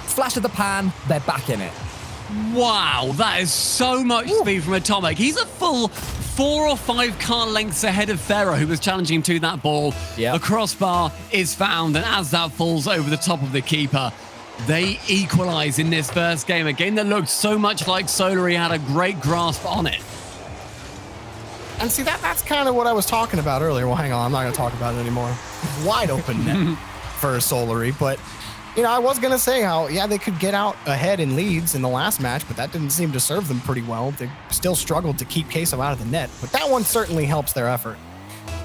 flash of the pan, they're back in it. Wow, that is so much speed from Atomic. He's a full 4 or 5 car lengths ahead of Farah, who was challenging him to that ball. Yep. The crossbar is found, and as that falls over the top of the keeper, they equalize in this first game. A game that looked so much like Solary had a great grasp on it. And see, that's kind of what I was talking about earlier. Well, hang on, I'm not going to talk about it anymore. Wide open net for Solary, but you know, I was going to say how, yeah, they could get out ahead in leads in the last match, but that didn't seem to serve them pretty well. They still struggled to keep Queso out of the net, but that one certainly helps their effort.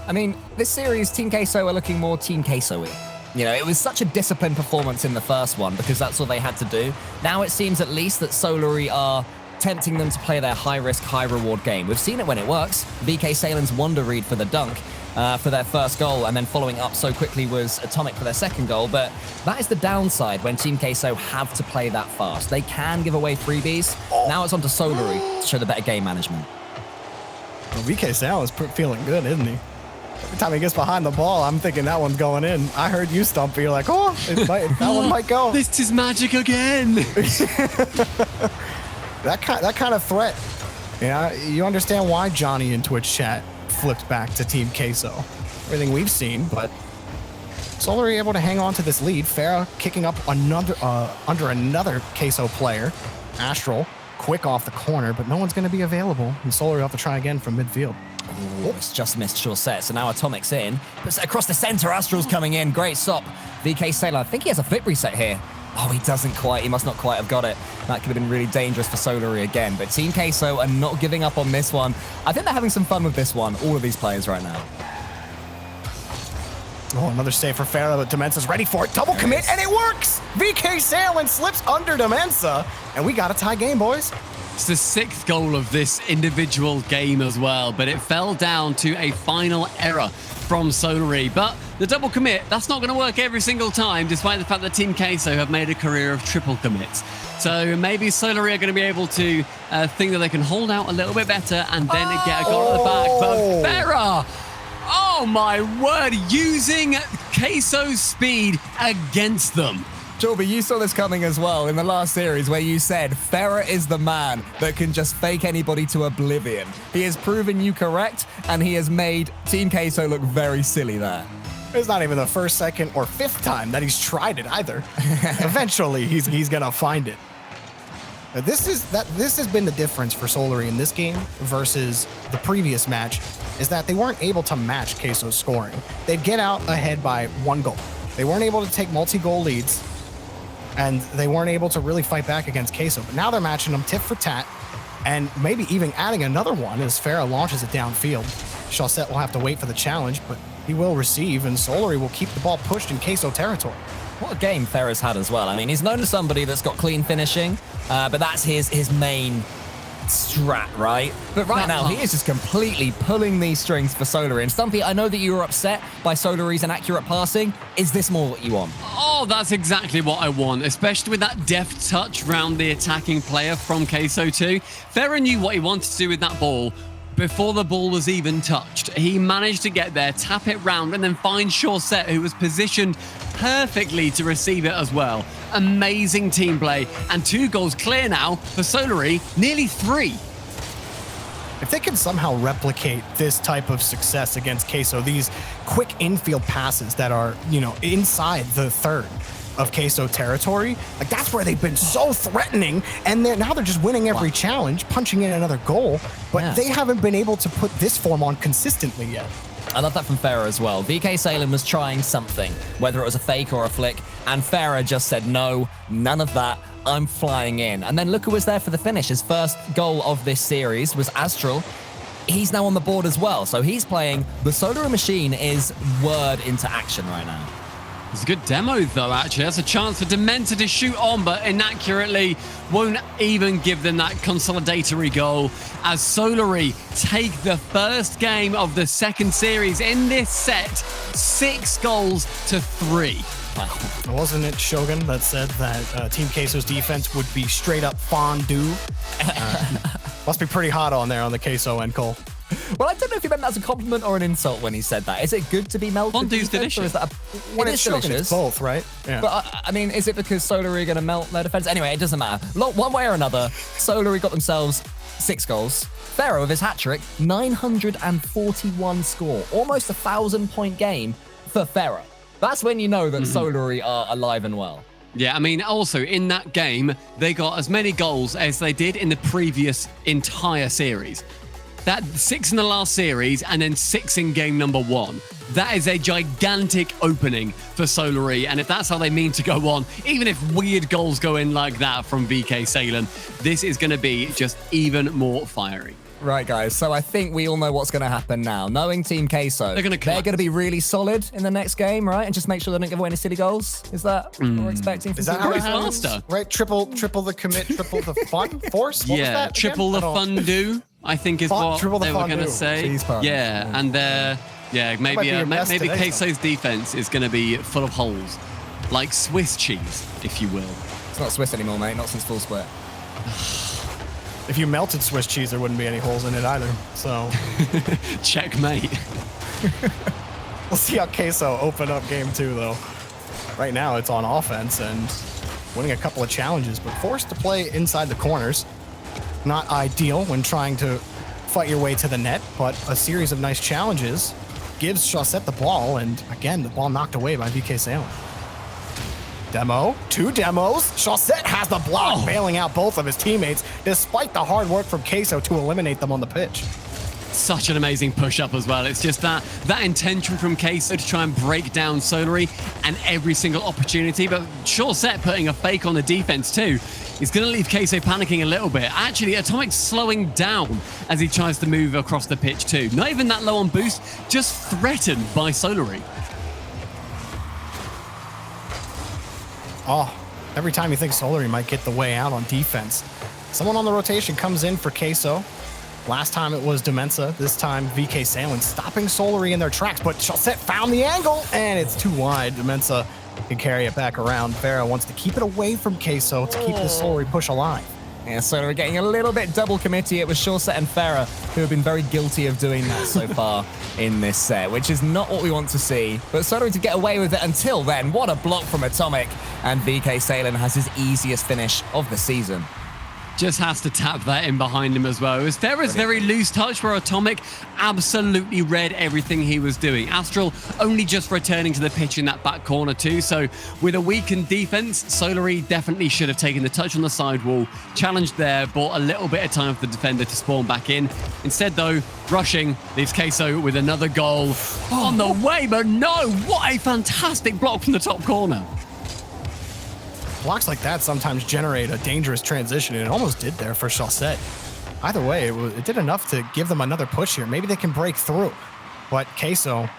I mean, this series, Team Queso are looking more Team Queso-y. You know, it was such a disciplined performance in the first one because that's all they had to do. Now it seems at least that Solary are tempting them to play their high-risk, high-reward game. We've seen it when it works. VK Salen's wonder read for the dunk for their first goal, and then following up so quickly was Atomic for their second goal. But that is the downside when Team Queso have to play that fast. They can give away freebies. Now it's on to Solary to show the better game management. Well, VK Salen is feeling good, isn't he? Every time he gets behind the ball, I'm thinking that one's going in. I heard you stump, you're like, oh, that one might go. This is magic again. that kind of threat. Yeah, you understand why Johnny in Twitch chat flipped back to Team Queso. Everything we've seen, but Solary able to hang on to this lead. Farah kicking up another under another Queso player. Astral, quick off the corner, but no one's going to be available. And Solary will have to try again from midfield. Oops, just missed Shawset, so now Atomic's in. But across the center, Astral's coming in. Great stop. VK Salen, I think he has a flip reset here. Oh, he doesn't quite. He must not quite have got it. That could have been really dangerous for Solary again. But Team Queso are not giving up on this one. I think they're having some fun with this one, all of these players right now. Oh, another save for Farah, but Demensa's ready for it. Double commit, and it works! VK Salen slips under Demensa, and we got a tie game, boys. It's the 6th goal of this individual game as well, but it fell down to a final error from Solary. But the double commit, that's not going to work every single time, despite the fact that Team Queso have made a career of triple commits. So maybe Solary are going to be able to think that they can hold out a little bit better and then get a goal at the back. But Farah, oh my word, using Queso's speed against them. Jorby, you saw this coming as well in the last series where you said Farah is the man that can just fake anybody to oblivion. He has proven you correct, and he has made Team Queso look very silly there. It's not even the first, second, or fifth time that he's tried it either. Eventually, he's gonna find it. This has been the difference for Solary in this game versus the previous match, is that they weren't able to match Queso's scoring. They'd get out ahead by 1 goal. They weren't able to take multi-goal leads, and they weren't able to really fight back against Queso. But now they're matching them tit for tat, and maybe even adding another one as Farah launches it downfield. Chaussette will have to wait for the challenge, but he will receive, and Solary will keep the ball pushed in Queso territory. What a game Farah's had as well. I mean, he's known as somebody that's got clean finishing, but that's his main strat, right? But right now, he is just completely pulling these strings for Solary. And Stumpy, I know that you were upset by Solary's inaccurate passing. Is this more what you want? Oh, that's exactly what I want, especially with that deft touch round the attacking player from Queso too. Farah knew what he wanted to do with that ball before the ball was even touched. He managed to get there, tap it round, and then find Chaussette, who was positioned perfectly to receive it as well. Amazing team play, and 2 goals clear now for Solary, nearly 3. If they can somehow replicate this type of success against Queso, these quick infield passes that are, inside the third of Queso territory, like that's where they've been so threatening, and now they're just winning every challenge, punching in another goal, but they haven't been able to put this form on consistently yet. I love that from Farah as well. VK Salem was trying something, whether it was a fake or a flick, and Farah just said, no, none of that, I'm flying in. And then look who was there for the finish. His first goal of this series was Astral. He's now on the board as well, so he's playing. The Solary machine is word into action right now. It's a good demo, though, actually. That's a chance for Dementor to shoot on, but inaccurately won't even give them that consolidatory goal as Solary take the first game of the second series in this set, 6 goals to 3. Wasn't it Shogun that said that Team Queso's defense would be straight up fondue? Must be pretty hot on there on the Queso end, Cole. Well, I don't know if he meant that as a compliment or an insult when he said that. Is it good to be melted? Fondue's delicious. Or is that When it's Shogun, it's both, right? Yeah. But I mean, is it because Solary are going to melt their defense? Anyway, it doesn't matter. One way or another, Solary got themselves 6 goals. Farah with his hat-trick, 941 score. Almost a 1,000-point game for Farah. That's when you know that Solary are alive and well. Yeah, I mean, also in that game, they got as many goals as they did in the previous entire series. That 6 in the last series and then 6 in game number 1. That is a gigantic opening for Solary, and if that's how they mean to go on, even if weird goals go in like that from VK Salem, this is going to be just even more fiery. Right, guys, so I think we all know what's going to happen now. Knowing Team Queso, they're going to be really solid in the next game, right? And just make sure they don't give away any silly goals. Is that what we're expecting from Is that how it happens? Right, triple the commit, triple the fun force? What was that again? Triple the fun-do, I think is what they were going to say. Yeah, and maybe Queso's defense is going to be full of holes, like Swiss cheese, if you will. It's not Swiss anymore, mate, not since full split. If you melted Swiss cheese, there wouldn't be any holes in it either, so. Checkmate. We'll see how Queso open up game 2, though. Right now, it's on offense and winning a couple of challenges, but forced to play inside the corners. Not ideal when trying to fight your way to the net, but a series of nice challenges gives Chaussette the ball, and again, the ball knocked away by VK Salem. Demo, 2 demos. Chaussette has the block, bailing out both of his teammates, despite the hard work from Queso to eliminate them on the pitch. Such an amazing push-up as well. It's just that intention from Queso to try and break down Solary and every single opportunity, but Chaussette putting a fake on the defense too is going to leave Queso panicking a little bit. Actually, Atomic slowing down as he tries to move across the pitch too. Not even that low on boost, just threatened by Solary. Oh, every time you think Solary might get the way out on defense, someone on the rotation comes in for Queso. Last time it was Dementor, this time VK Salem stopping Solary in their tracks, but Chaussette found the angle, and it's too wide. Dementor can carry it back around. Farah wants to keep it away from Queso to keep the Solary push alive. Yeah, so we're getting a little bit double committee. It was SureSet and Farah who have been very guilty of doing that so far in this set, which is not what we want to see. But Solary to get away with it until then. What a block from Atomic. And VK Salen has his easiest finish of the season. Just has to tap that in behind him as well. It was Farah's very loose touch where Atomic absolutely read everything he was doing. Astral only just returning to the pitch in that back corner too. So with a weakened defense, Solary definitely should have taken the touch on the sidewall, challenged there, bought a little bit of time for the defender to spawn back in. Instead though, rushing leaves Queso with another goal on the way. But no, what a fantastic block from the top corner. Blocks like that sometimes generate a dangerous transition, and it almost did there for SLY. Either way, it did enough to give them another push here. Maybe they can break through. But Queso,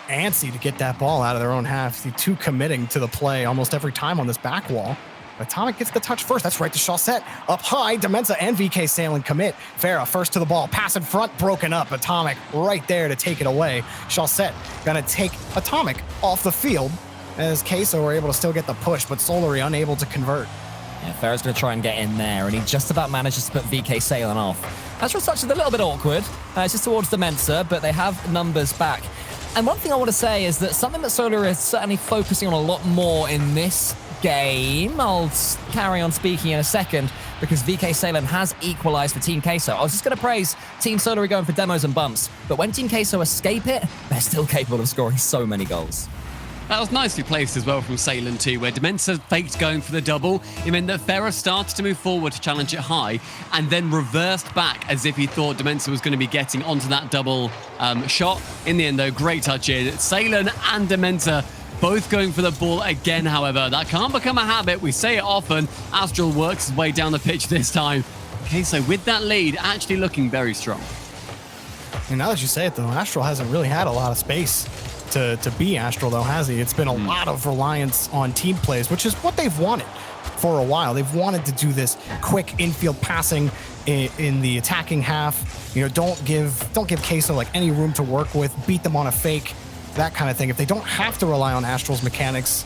antsy to get that ball out of their own half. The two committing to the play almost every time on this back wall. Atomic gets the touch first. That's right to SLY. Up high, Demenza and VK Salen commit. Farah first to the ball. Pass in front, broken up. Atomic right there to take it away. SLY gonna take Atomic off the field, as Queso were able to still get the push, but Solary unable to convert. Yeah, Farah's going to try and get in there, and he just about manages to put VK Salen off. Astral touch is a little bit awkward. It's just towards Demenza, but they have numbers back. And one thing I want to say is that something that Solary is certainly focusing on a lot more in this game, I'll carry on speaking in a second, because VK Salen has equalized for Team Queso. I was just going to praise Team Solary going for demos and bumps, but when Team Queso escape it, they're still capable of scoring so many goals. That was nicely placed as well from Salen too, where Demenza faked going for the double. It meant that Farah started to move forward to challenge it high and then reversed back as if he thought Demenza was going to be getting onto that double shot. In the end though, great touch in. Salen and Demenza both going for the ball again, however. That can't become a habit. We say it often. Astral works his way down the pitch this time. Okay, so with that lead, actually looking very strong. And now that you say it though, Astral hasn't really had a lot of space to be Astral, though, has he? It's been a lot of reliance on team plays, which is what they've wanted for a while. They've wanted to do this quick infield passing in the attacking half. You know, don't give Queso like any room to work with, beat them on a fake, that kind of thing. If they don't have to rely on Astral's mechanics,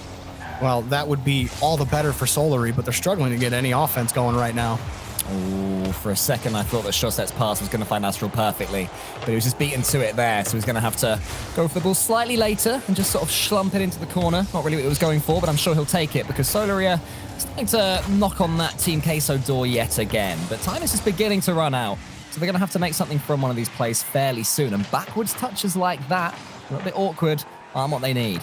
well, that would be all the better for Solary, but they're struggling to get any offense going right now. Oh, for a second I thought that SureSet's pass was going to find Astral perfectly, but he was just beaten to it there, so he's going to have to go for the ball slightly later and just sort of slump it into the corner. Not really what he was going for, but I'm sure he'll take it because Solary is starting to knock on that Team Queso door yet again. But time is just beginning to run out, so they're going to have to make something from one of these plays fairly soon, and backwards touches like that, a little bit awkward, aren't what they need.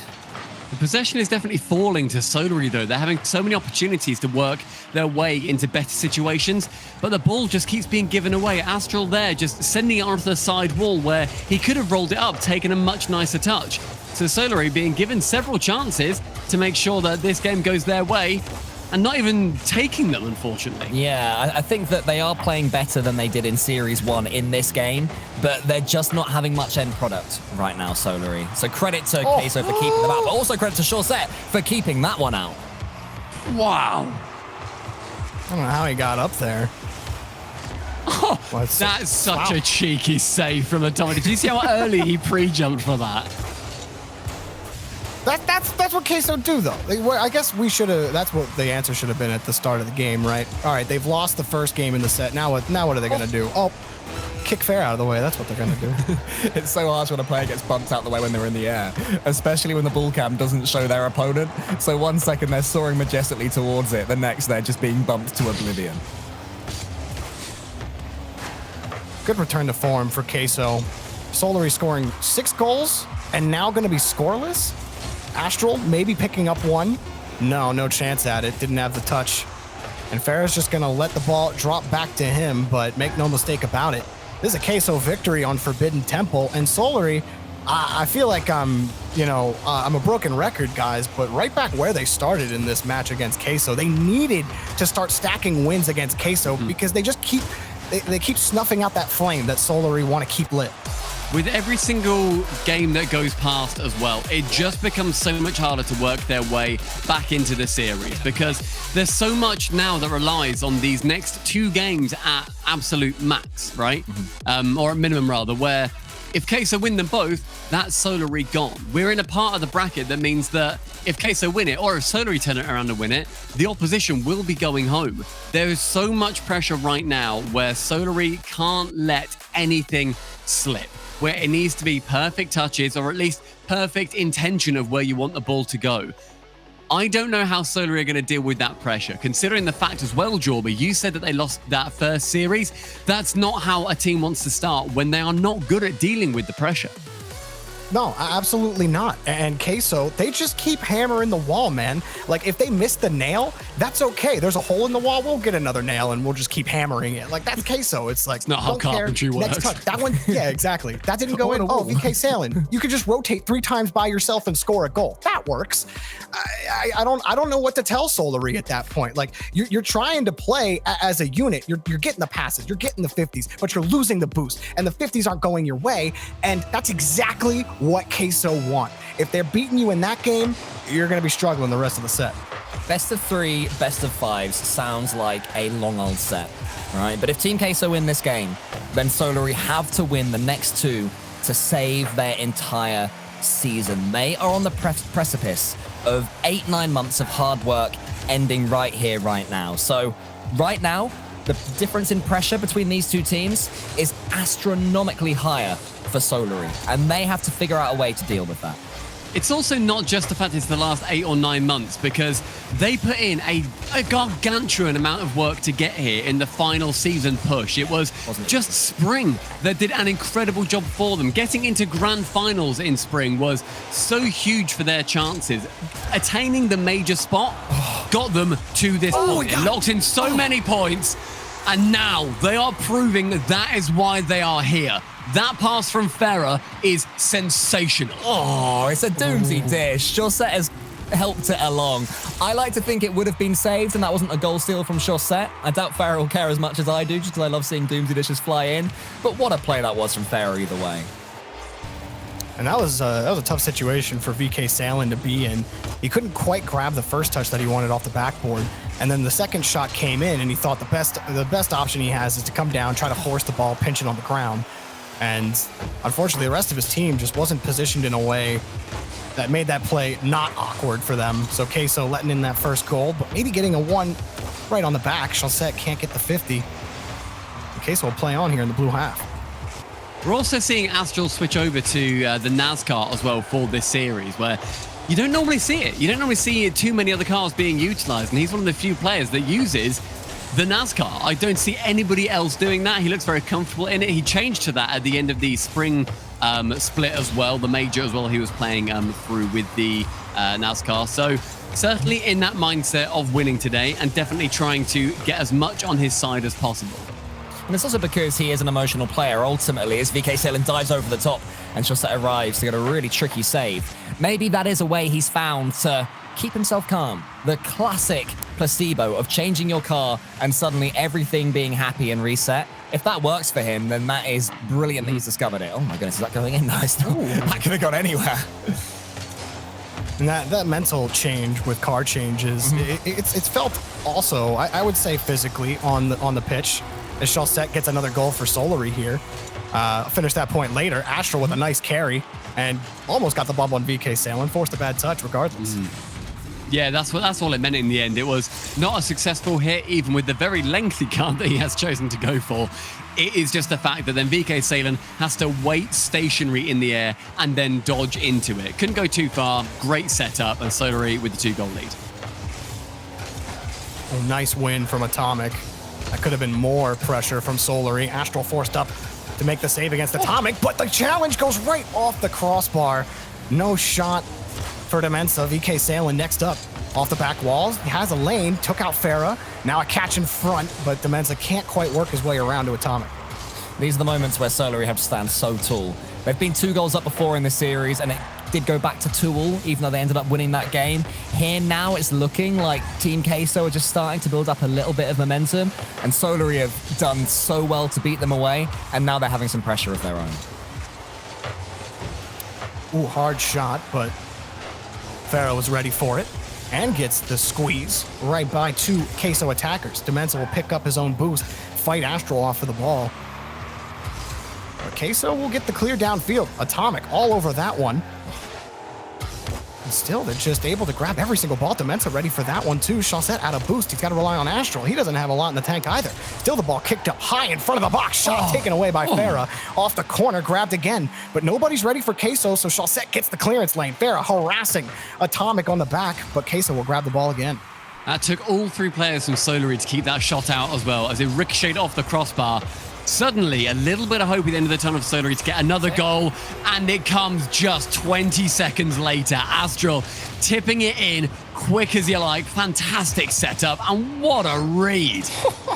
The possession is definitely falling to Solary, though. They're having so many opportunities to work their way into better situations, but the ball just keeps being given away. Astral there just sending it onto the side wall where he could have rolled it up, taken a much nicer touch. So Solary being given several chances to make sure that this game goes their way, and not even taking them, unfortunately. Yeah, I think that they are playing better than they did in Series 1 in this game, but they're just not having much end product right now, Solary. So credit to Queso for keeping them out, but also credit to SureSet for keeping that one out. Wow. I don't know how he got up there. Oh, that's such a cheeky save from Atomic. Did you see how early he pre-jumped for that? That's what Queso do, though. I guess we should have. That's what the answer should have been at the start of the game, right? All right, they've lost the first game in the set. Now what are they going to do? Oh, kick Farah out of the way. That's what they're going to do. It's so harsh when a player gets bumped out the way when they're in the air, especially when the ball cam doesn't show their opponent. So 1 second they're soaring majestically towards it, the next they're just being bumped to oblivion. Good return to form for Queso. Solary scoring 6 goals and now going to be scoreless. Astral maybe picking up one. No chance at it. Didn't have the touch. And Farah's just going to let the ball drop back to him, but make no mistake about it. This is a Queso victory on Forbidden Temple. And Solary, I feel like I'm a broken record, guys, but right back where they started in this match against Queso, they needed to start stacking wins against Queso because they just keep snuffing out that flame that Solary want to keep lit. With every single game that goes past as well, it just becomes so much harder to work their way back into the series because there's so much now that relies on these next 2 games at absolute max, right? Or at minimum rather, where If Queso win them both, that's Solary gone. We're in a part of the bracket that means that if Queso win it, or if Solary turn it around and win it, the opposition will be going home. There is so much pressure right now where Solary can't let anything slip, where it needs to be perfect touches, or at least perfect intention of where you want the ball to go. I don't know how Solary are going to deal with that pressure, considering the fact as well, Jorby, you said that they lost that first series. That's not how a team wants to start when they are not good at dealing with the pressure. No, absolutely not. And Queso, they just keep hammering the wall, man. Like, if they miss the nail, that's okay. There's a hole in the wall, we'll get another nail and we'll just keep hammering it. Like, that's Queso. It's like, not how carpentry works. Next touch. That one, yeah, exactly. That didn't go in. Oh, VK Salen. You could just rotate 3 times by yourself and score a goal. That works. I don't know what to tell Solary at that point. Like, you're trying to play as a unit. You're getting the passes, you're getting the 50s, but you're losing the boost, and the 50s aren't going your way. And that's exactly what Queso want. If they're beating you in that game, you're going to be struggling the rest of the set. Best of 3, best of 5s sounds like a long old set, right? But if Team Queso win this game, then Solary have to win the next 2 to save their entire season. They are on the precipice of 8-9 months of hard work ending right here, right now. So right now, the difference in pressure between these 2 teams is astronomically higher for Solary, and they have to figure out a way to deal with that. It's also not just the fact it's the last 8 or 9 months, because they put in a gargantuan amount of work to get here in the final season push. It was just spring that did an incredible job for them. Getting into grand finals in spring was so huge for their chances. Attaining the major spot got them to this point. It locked in so many points, and now they are proving that is why they are here. That pass from Farah is sensational. Oh, it's a doomsy dish. Chaussette has helped it along. I like to think it would have been saved and that wasn't a goal steal from Chaussette. I doubt Farah will care as much as I do, just because I love seeing doomsy dishes fly in. But what a play that was from Farah either way. And that was a tough situation for VK Salen to be in. He couldn't quite grab the first touch that he wanted off the backboard. And then the second shot came in and he thought the best option he has is to come down, try to force the ball, pinch it on the ground. And unfortunately, the rest of his team just wasn't positioned in a way that made that play not awkward for them. So Queso letting in that first goal, but maybe getting a 1 right on the back. Chaussette can't get the 50. And Queso will play on here in the blue half. We're also seeing Astral switch over to the NASCAR as well for this series, where you don't normally see it. You don't normally see too many other cars being utilized, and he's one of the few players that uses the NASCAR. I don't see anybody else doing that. He looks very comfortable in it. He changed to that at the end of the spring split as well, the major as well. He was playing through with the NASCAR. So certainly in that mindset of winning today and definitely trying to get as much on his side as possible. And it's also because he is an emotional player, ultimately, as VK Salen dives over the top and Chaussette arrives to get a really tricky save. Maybe that is a way he's found to keep himself calm. The classic placebo of changing your car and suddenly everything being happy and reset. If that works for him, then that is brilliant that he's discovered it. Oh my goodness, is that going in? Nice. That could have gone anywhere. And that mental change with car changes, it's felt also, I would say physically on the pitch, as Chaussette gets another goal for Solary here. Finish that point later. Astral with a nice carry and almost got the bump on VK Salen, forced a bad touch regardless. Yeah, that's all it meant in the end. It was not a successful hit, even with the very lengthy cut that he has chosen to go for. It is just the fact that then VK Salen has to wait stationary in the air and then dodge into it. Couldn't go too far. Great setup, and Solary with the 2-goal lead. A nice win from Atomic. That could have been more pressure from Solary. Astral forced up to make the save against Atomic, but the challenge goes right off the crossbar. No shot for Demensa. VK Salen next up off the back walls. He has a lane, took out Farah. Now a catch in front, but Demensa can't quite work his way around to Atomic. These are the moments where Solary have to stand so tall. They've been 2 goals up before in this series, and it did go back to 2-2, even though they ended up winning that game. Here now it's looking like Team Queso are just starting to build up a little bit of momentum, and Solary have done so well to beat them away, and now they're having some pressure of their own. Ooh, hard shot, but Farah was ready for it and gets the squeeze right by 2 Queso attackers. Demensa will pick up his own boost, fight Astral off for the ball. But Queso will get the clear downfield. Atomic all over that one. And still, they're just able to grab every single ball. Dementa ready for that one too. Chaussette out of boost. He's got to rely on Astral. He doesn't have a lot in the tank either. Still the ball kicked up high in front of the box. Shot taken away by Farah. Off the corner, grabbed again. But nobody's ready for Queso, so Chaussette gets the clearance lane. Farah harassing Atomic on the back, but Queso will grab the ball again. That took all 3 players from Solary to keep that shot out as well, as it ricocheted off the crossbar. Suddenly, a little bit of hope at the end of the tunnel for Solary to get another goal, and it comes just 20 seconds later. Astral tipping it in quick as you like. Fantastic setup, and what a read.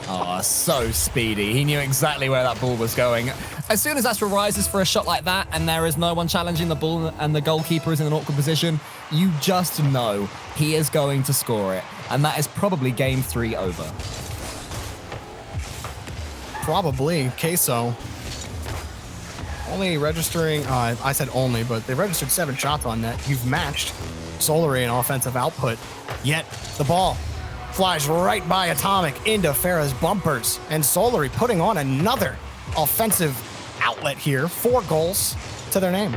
Oh, so speedy. He knew exactly where that ball was going. As soon as Astral rises for a shot like that, and there is no one challenging the ball, and the goalkeeper is in an awkward position, you just know he is going to score it. And that is probably game 3 over. Probably. Queso only registering, I said only, but they registered 7 shots on net. You've matched Solary in offensive output, yet the ball flies right by Atomic into Farah's bumpers, and Solary putting on another offensive outlet here. 4 goals to their name.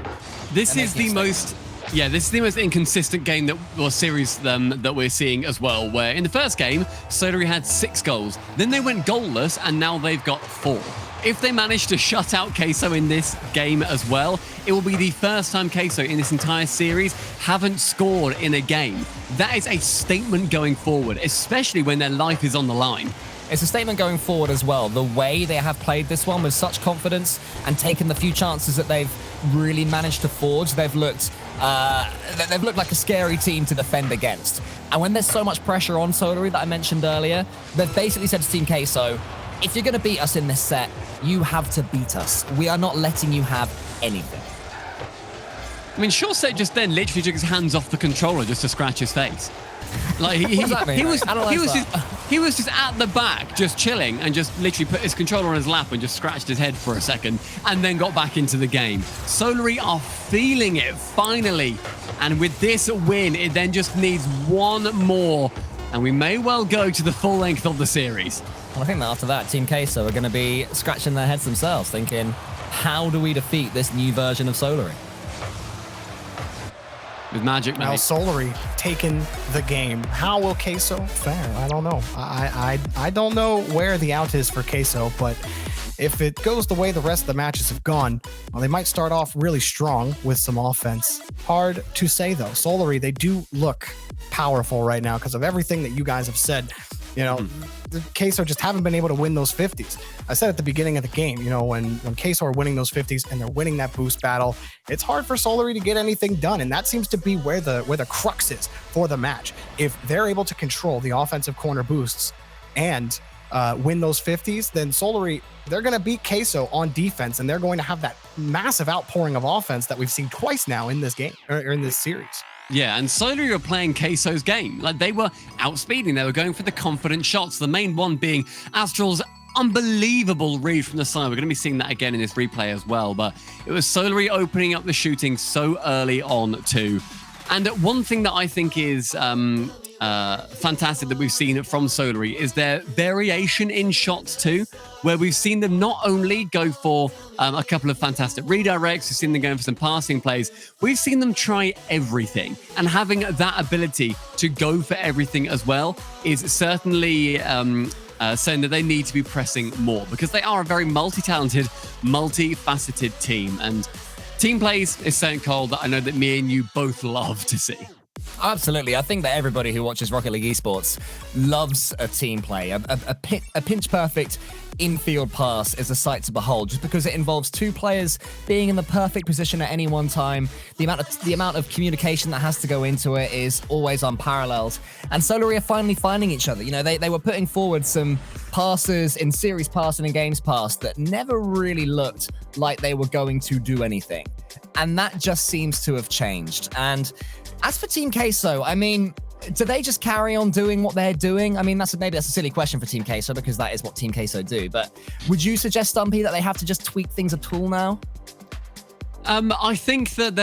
This is the most inconsistent game series that we're seeing as well, where in the first game, Solary had 6 goals. Then they went goalless, and now they've got 4. If they manage to shut out Queso in this game as well, it will be the first time Queso in this entire series haven't scored in a game. That is a statement going forward, especially when their life is on the line. It's a statement going forward as well. The way they have played this one with such confidence and taken the few chances that they've really managed to forge, they've looked like a scary team to defend against. And when there's so much pressure on Solary that I mentioned earlier, they've basically said to Team Queso, if you're going to beat us in this set, you have to beat us. We are not letting you have anything. I mean, Chaussette just then literally took his hands off the controller just to scratch his face. Like he was just at the back, just chilling, and just literally put his controller on his lap and just scratched his head for a second, and then got back into the game. Solary are feeling it finally, and with this win, it then just needs 1 more, and we may well go to the full length of the series. Well, I think that after that, Team Queso are going to be scratching their heads themselves, thinking, how do we defeat this new version of Solary? With magic, now mate. Solary taking the game. How will Queso fare? I don't know. I don't know where the out is for Queso, but if it goes the way the rest of the matches have gone, well, they might start off really strong with some offense. Hard to say, though. Solary, they do look powerful right now because of everything that you guys have said. You know, the Queso just haven't been able to win those 50s. I said at the beginning of the game, you know, when Queso are winning those 50s and they're winning that boost battle, it's hard for Solary to get anything done. And that seems to be where the crux is for the match. If they're able to control the offensive corner boosts and win those 50s, then Solary, they're going to beat Queso on defense, and they're going to have that massive outpouring of offense that we've seen twice now in this game, or in this series. Yeah, and Solary were playing Queso's game. Like, they were outspeeding. They were going for the confident shots. The main one being Astral's unbelievable read from the side. We're going to be seeing that again in this replay as well. But it was Solary opening up the shooting so early on too. And one thing that I think is fantastic that we've seen from Solary is their variation in shots too, where we've seen them not only go for a couple of fantastic redirects, we've seen them going for some passing plays, we've seen them try everything. And having that ability to go for everything as well is certainly saying that they need to be pressing more, because they are a very multi-talented, multi-faceted team. And team plays is something, Cole, that I know that me and you both love to see. Absolutely. I think that everybody who watches Rocket League Esports loves a team play. A pinch-perfect infield pass is a sight to behold, just because it involves 2 players being in the perfect position at any one time. The amount of communication that has to go into it is always unparalleled. And Solary are finally finding each other. You know, they were putting forward some passes in series past and in games past that never really looked like they were going to do anything. And that just seems to have changed. And as for Team Queso, I mean, do they just carry on doing what they're doing? I mean, maybe that's a silly question for Team Queso, because that is what Team Queso do. But would you suggest, Stumpy, that they have to just tweak things a tool now? I think that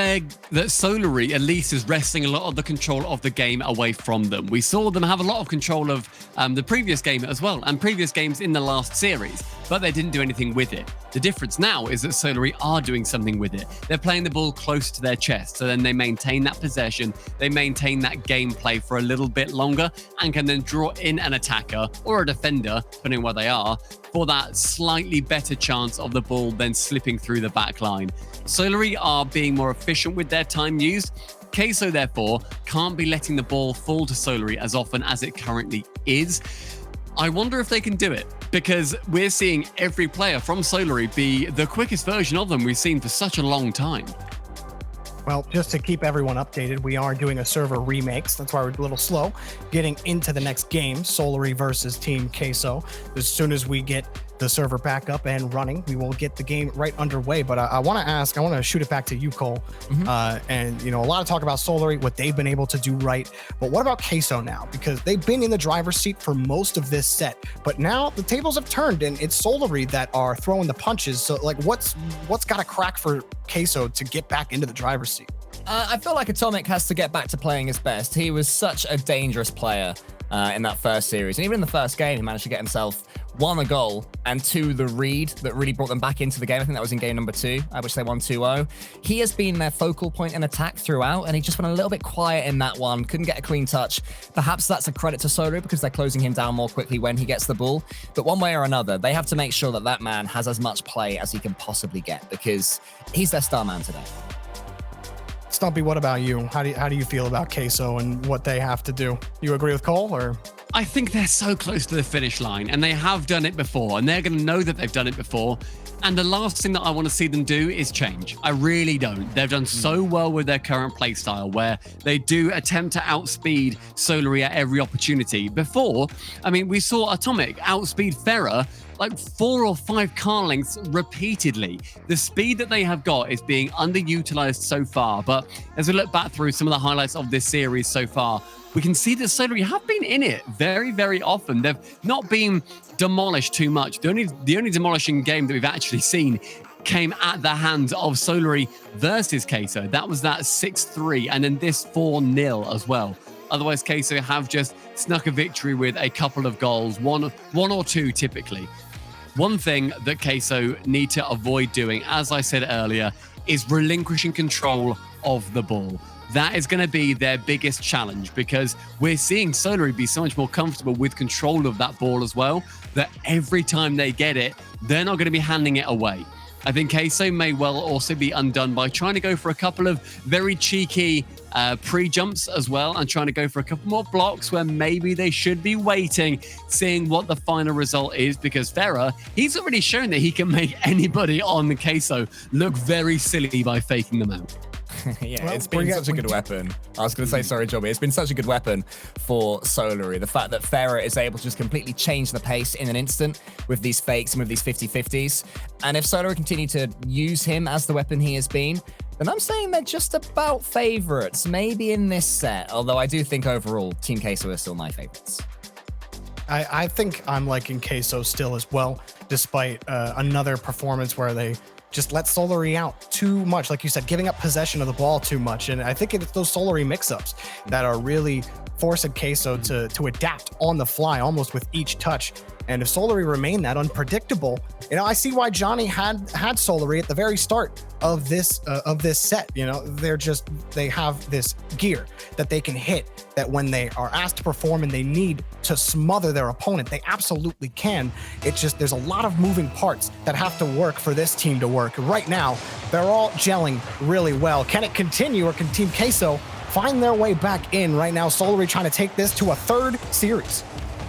Solary at least is wresting a lot of the control of the game away from them. We saw them have a lot of control of the previous game as well, and previous games in the last series. but they didn't do anything with it. The difference now is that Solary are doing something with it. They're playing the ball close to their chest, so then they maintain that possession, they maintain that gameplay for a little bit longer, and can then draw in an attacker or a defender, depending on where they are, for that slightly better chance of the ball then slipping through the back line. Solary are being more efficient with their time used. Queso, therefore, can't be letting the ball fall to Solary as often as it currently is. I wonder if they can do it, because we're seeing every player from Solary be the quickest version of them we've seen for such a long time. Well, just to keep everyone updated, we are doing a server remakes. That's why we're a little slow getting into the next game, Solary versus Team Queso. As soon as we get the server back up and running, we will get the game right underway. But I want to shoot it back to you, Cole. And, a lot of talk about Solary, what they've been able to do right. But what about Queso now? Because they've been in the driver's seat for most of this set. But now the tables have turned and it's Solary that are throwing the punches. So, what's got to crack for Queso to get back into the driver's seat? I feel like Atomic has to get back to playing his best. He was such a dangerous player in that first series. And even in the first game, he managed to get himself 1 a goal and 2 the read that really brought them back into the game. I think that was in game number 2, which they won 2-0. He has been their focal point in attack throughout, and he just went a little bit quiet in that one. Couldn't get a clean touch. Perhaps that's a credit to Solary because they're closing him down more quickly when he gets the ball. But one way or another, they have to make sure that that man has as much play as he can possibly get because he's their star man today. Stumpy, what about you? How do you feel about Queso and what they have to do? You agree with Cole, or? I think they're so close to the finish line, and they have done it before, and they're going to know that they've done it before. And the last thing that I want to see them do is change. I really don't. They've done so well with their current playstyle, where they do attempt to outspeed Solary at every opportunity. Before, we saw Atomic outspeed Ferrer like 4 or 5 car lengths repeatedly. The speed that they have got is being underutilized so far, but as we look back through some of the highlights of this series so far, we can see that Solary have been in it very, very often. They've not been demolished too much. The only demolishing game that we've actually seen came at the hands of Solary versus Queso. That was that 6-3, and then this 4-0 as well. Otherwise, Queso have just snuck a victory with a couple of goals, one or two typically. One thing that Queso need to avoid doing, as I said earlier, is relinquishing control of the ball. That is going to be their biggest challenge because we're seeing Solary be so much more comfortable with control of that ball as well, that every time they get it, they're not going to be handing it away. I think Queso may well also be undone by trying to go for a couple of very cheeky pre-jumps as well and trying to go for a couple more blocks where maybe they should be waiting, seeing what the final result is, because Ferrer, he's already shown that he can make anybody on the Queso look very silly by faking them out. Yeah, well, it's been such a good weapon. I was going to say, sorry, Jobby. It's been such a good weapon for Solary. The fact that Ferrer is able to just completely change the pace in an instant with these fakes and with these 50-50s. And if Solary continue to use him as the weapon he has been, then I'm saying they're just about favorites, maybe in this set. Although I do think overall, Team Queso are still my favorites. I think I'm liking Queso still as well, despite another performance where they just let Solary out too much. Like you said, giving up possession of the ball too much. And I think it's those Solary mix-ups that are really forcing Queso to adapt on the fly, almost with each touch. And if Solary remain that unpredictable, I see why Johnny had Solary at the very start of this set. They have this gear that they can hit, that when they are asked to perform and they need to smother their opponent, they absolutely can. It's just there's a lot of moving parts that have to work for this team to work. Right now, they're all gelling really well. Can it continue, or can Team Queso find their way back in? Right now, Solary trying to take this to a 3rd series.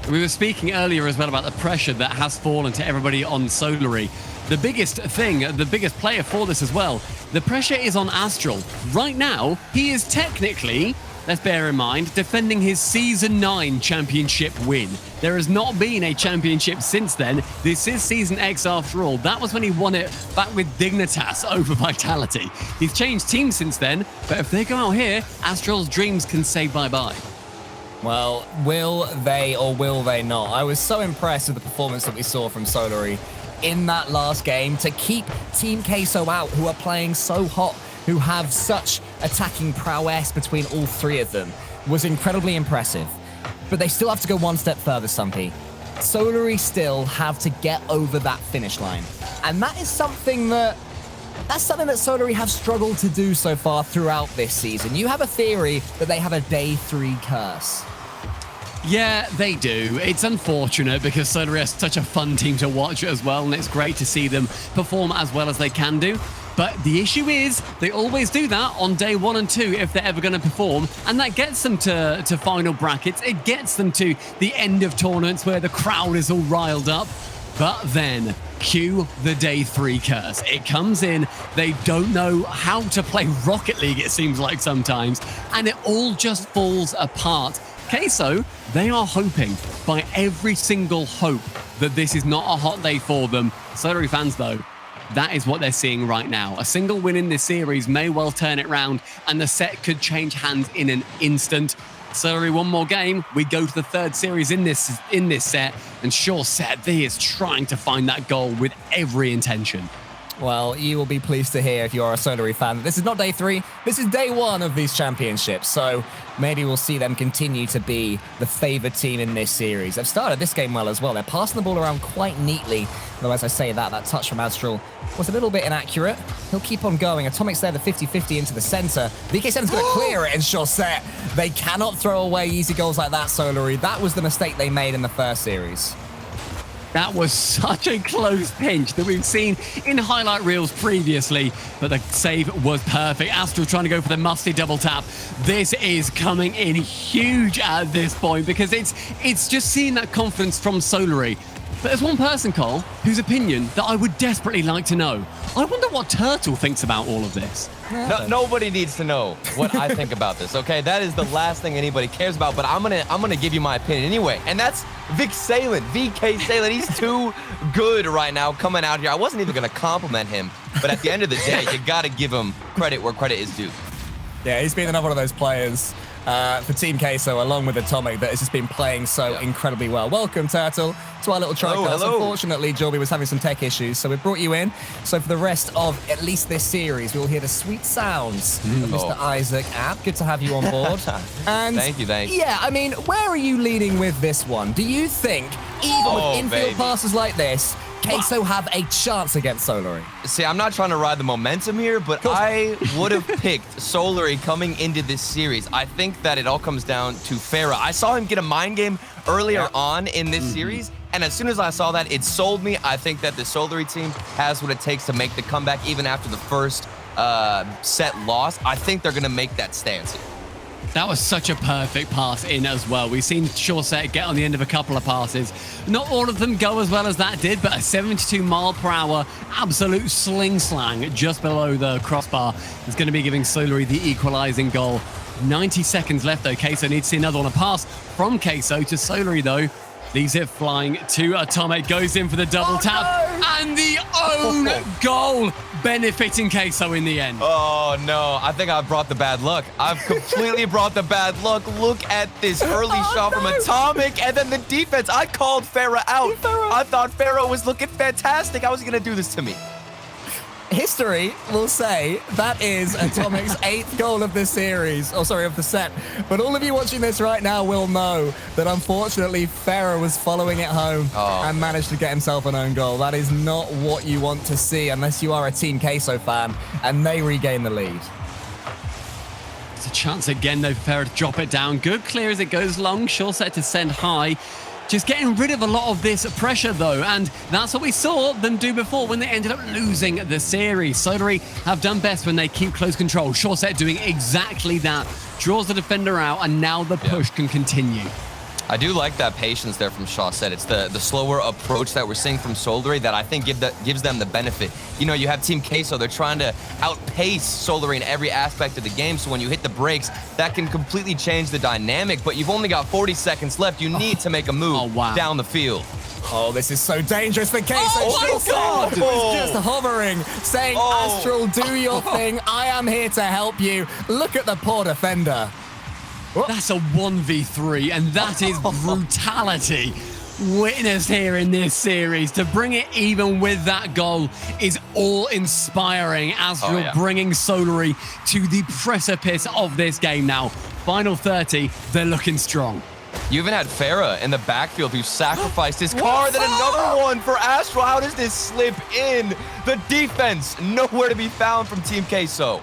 We were speaking earlier as well about the pressure that has fallen to everybody on Solary. The biggest player for this as well, the pressure is on Astral. Right now, he is technically, let's bear in mind, defending his Season 9 championship win. There has not been a championship since then. This is Season X after all. That was when he won it back with Dignitas over Vitality. He's changed teams since then, but if they go out here, Astral's dreams can say bye-bye. Well, will they or will they not? I was so impressed with the performance that we saw from Solary in that last game to keep Team Queso out, who are playing so hot, who have such attacking prowess between all 3 of them, was incredibly impressive. But they still have to go one step further, Stumpy. Solary still have to get over that finish line. And that is something that Solary have struggled to do so far throughout this season. You have a theory that they have a day 3 curse. Yeah, they do. It's unfortunate because Solary is such a fun team to watch as well, and it's great to see them perform as well as they can do. But the issue is they always do that on day 1 and 2 if they're ever going to perform, and that gets them to final brackets. It gets them to the end of tournaments where the crowd is all riled up. But then, cue the day 3 curse. It comes in, they don't know how to play Rocket League, it seems like sometimes, and it all just falls apart. Queso, they are hoping by every single hope that this is not a hot day for them. Solary fans, though, that is what they're seeing right now. A single win in this series may well turn it round, and the set could change hands in an instant. Solary, one more game, we go to the 3rd series in this set, and SureSet is trying to find that goal with every intention. Well, you will be pleased to hear if you are a Solary fan that this is not day 3, this is day 1 of these championships. So maybe we'll see them continue to be the favoured team in this series. They've started this game well as well. They're passing the ball around quite neatly. Though as I say that touch from Astral was a little bit inaccurate. He'll keep on going. Atomic's there, the 50-50 into the centre. VK7's going to clear it in SureSet. They cannot throw away easy goals like that, Solary. That was the mistake they made in the first series. That was such a close pinch that we've seen in highlight reels previously, but the save was perfect. Astral trying to go for the musty double tap. This is coming in huge at this point because it's just seeing that confidence from Solary. But there's one person, Cole, whose opinion that I would desperately like to know. I wonder what Turtle thinks about all of this. No, nobody needs to know what I think about this, okay? That is the last thing anybody cares about, but I'm gonna give you my opinion anyway. And that's VK Salin. He's too good right now coming out here. I wasn't even gonna compliment him, but at the end of the day, you gotta give him credit where credit is due. Yeah, he's been another one of those players for Team Queso, along with Atomic, that has just been playing so incredibly well. Welcome, Turtle, to our little tricast. Unfortunately, Jorby was having some tech issues, so we brought you in. So for the rest of at least this series, we'll hear the sweet sounds of Mr. Isaac App. Good to have you on board. And thank you. Yeah, I mean, where are you leaning with this one? Do you think, even with infield passes like this, Queso have a chance against Solary? See, I'm not trying to ride the momentum here, but I would have picked Solary coming into this series. I think that it all comes down to Farah. I saw him get a mind game earlier on in this series, and as soon as I saw that, it sold me. I think that the Solary team has what it takes to make the comeback even after the first set loss. I think they're going to make that stance here. That was such a perfect pass in as well. We've seen SureSet get on the end of a couple of passes. Not all of them go as well as that did, but a 72 mile per hour absolute sling slang just below the crossbar is going to be giving Solary the equalizing goal. 90 seconds left though. Queso needs to see another one. A pass from Queso to Solary though. Leaves it flying to Atomic, goes in for the double tap, and the own goal benefiting Queso in the end. Oh no, I think I've brought the bad luck. I've completely brought the bad luck. Look at this early shot from Atomic, and then the defense. I called Farah out. I thought Farah was looking fantastic. How was he gonna do this to me? History will say that is Atomic's 8th goal of this series, of the set. But all of you watching this right now will know that unfortunately Farah was following it home and managed to get himself an own goal. That is not what you want to see unless you are a Team Queso fan and they regain the lead. It's a chance again though for Farah to drop it down. Good clear as it goes long. SureSet to send high. Just getting rid of a lot of this pressure, though, and that's what we saw them do before when they ended up losing the series. Solary have done best when they keep close control. SureSet doing exactly that. Draws the defender out, and now the push can continue. I do like that patience there from SureSet. It's the slower approach that we're seeing from Solary that I think gives them the benefit. You know, you have Team Queso, they're trying to outpace Solary in every aspect of the game, so when you hit the brakes, that can completely change the dynamic, but you've only got 40 seconds left. You need to make a move down the field. Oh, this is so dangerous for Queso. Oh my God! Was just hovering, saying, Astral, do your thing. I am here to help you. Look at the poor defender. That's a 1v3, and that is brutality witnessed here in this series. To bring it even with that goal is awe-inspiring. Astral bringing Solary to the precipice of this game now. Final 30, they're looking strong. You even had Farah in the backfield who sacrificed his car. Then another one for Astral. How does this slip in? The defense nowhere to be found from Team Queso.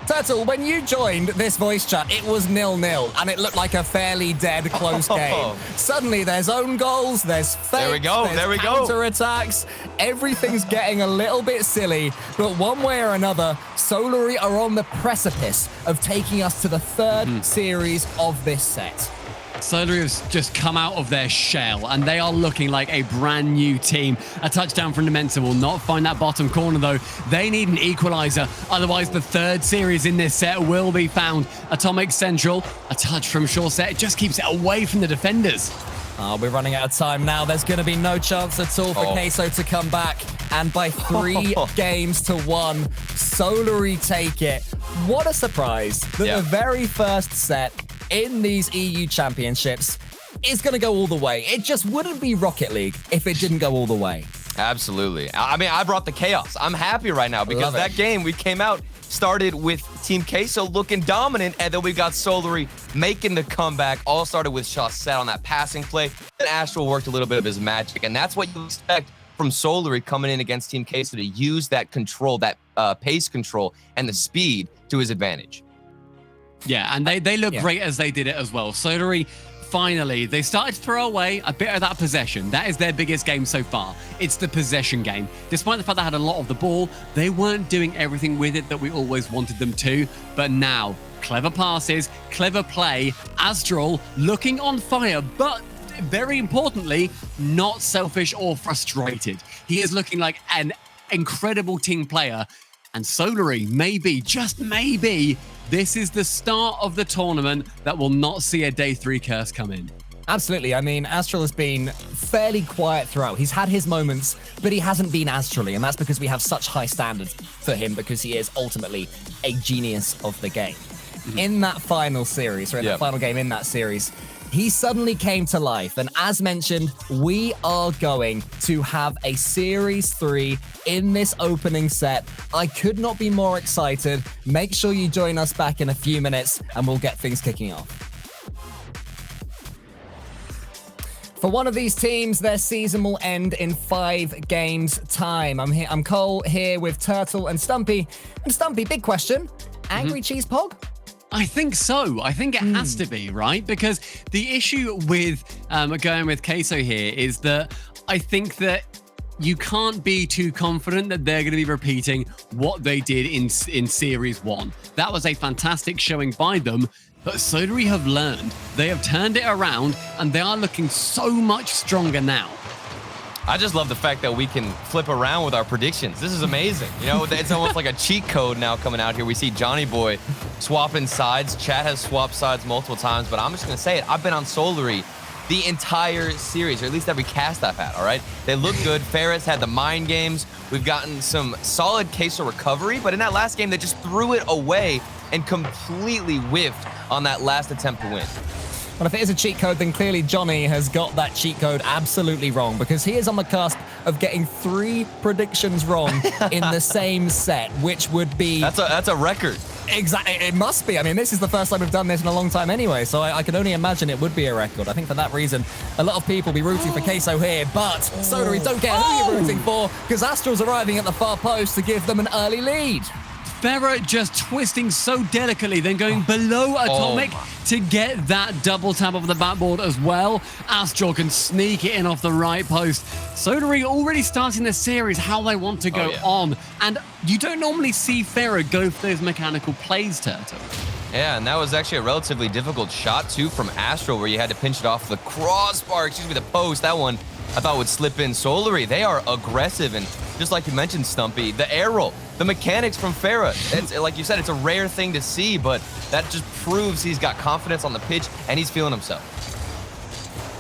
Turtle, when you joined this voice chat, it was 0-0, and it looked like a fairly dead close game. Suddenly, there's own goals, there's fakes, there's counter-attacks. Everything's getting a little bit silly, but one way or another, Solary are on the precipice of taking us to the third series of this set. Solary has just come out of their shell, and they are looking like a brand new team. A touchdown from Dementor will not find that bottom corner, though. They need an equalizer. Otherwise, the third series in this set will be found. Atomic Central, a touch from Shawset, just keeps it away from the defenders. We're running out of time now. There's going to be no chance at all for Queso to come back. And by 3 games to 1, Solary take it. What a surprise that the very first set in these EU championships is going to go all the way. It just wouldn't be Rocket League if it didn't go all the way. Absolutely. I mean, I brought the chaos. I'm happy right now because that game we came out started with Team Queso looking dominant, and then we got Solary making the comeback. All started with Shawset on that passing play. Then Astral worked a little bit of his magic, and that's what you expect from Solary coming in against Team Queso, to use that control, that pace control, and the speed to his advantage. Yeah, and they look great as they did it as well. Solary, finally, they started to throw away a bit of that possession. That is their biggest game so far. It's the possession game. Despite the fact they had a lot of the ball, they weren't doing everything with it that we always wanted them to. But now, clever passes, clever play, Astral looking on fire, but very importantly, not selfish or frustrated. He is looking like an incredible team player. And Solary, maybe, just maybe, this is the start of the tournament that will not see a day 3 curse come in. Absolutely. I mean, Astral has been fairly quiet throughout. He's had his moments, but he hasn't been Astrally, and that's because we have such high standards for him, because he is ultimately a genius of the game. In that final series, or in the final game in that series, he suddenly came to life. And as mentioned, we are going to have a Series 3 in this opening set. I could not be more excited. Make sure you join us back in a few minutes and we'll get things kicking off. For one of these teams, their season will end in 5 games time. I'm Cole here with Turtle and Stumpy. And Stumpy, big question. Angry Cheese Pog? I think so. I think it has to be, right? Because the issue with going with Queso here is that I think that you can't be too confident that they're going to be repeating what they did in Series 1. That was a fantastic showing by them, but Solary have learned. They have turned it around, and they are looking so much stronger now. I just love the fact that we can flip around with our predictions. This is amazing. You know, it's almost like a cheat code now coming out here. We see Johnny Boy swapping sides. Chat has swapped sides multiple times, but I'm just going to say it. I've been on Solary the entire series, or at least every cast I've had, all right? They look good. Ferris had the mind games. We've gotten some solid Queso recovery, but in that last game, they just threw it away and completely whiffed on that last attempt to win. Well, if it is a cheat code, then clearly Johnny has got that cheat code absolutely wrong, because he is on the cusp of getting 3 predictions wrong in the same set, which would be... That's a record. Exactly. It must be. I mean, this is the first time we've done this in a long time anyway, so I can only imagine it would be a record. I think for that reason, a lot of people will be rooting for Queso here, but Solary, don't care who you're rooting for, because Astral's arriving at the far post to give them an early lead. Farah just twisting so delicately, then going below Atomic to get that double tap off the backboard as well. Astral can sneak it in off the right post. Solary already starting the series how they want to go on. And you don't normally see Farah go for those mechanical plays, Turtle. Yeah, and that was actually a relatively difficult shot, too, from Astral, where you had to pinch it off the crossbar, the post. That one I thought would slip in. Solary, they are aggressive, and just like you mentioned, Stumpy, the air roll, the mechanics from Farah. It's, like you said, it's a rare thing to see, but that just proves he's got confidence on the pitch and he's feeling himself.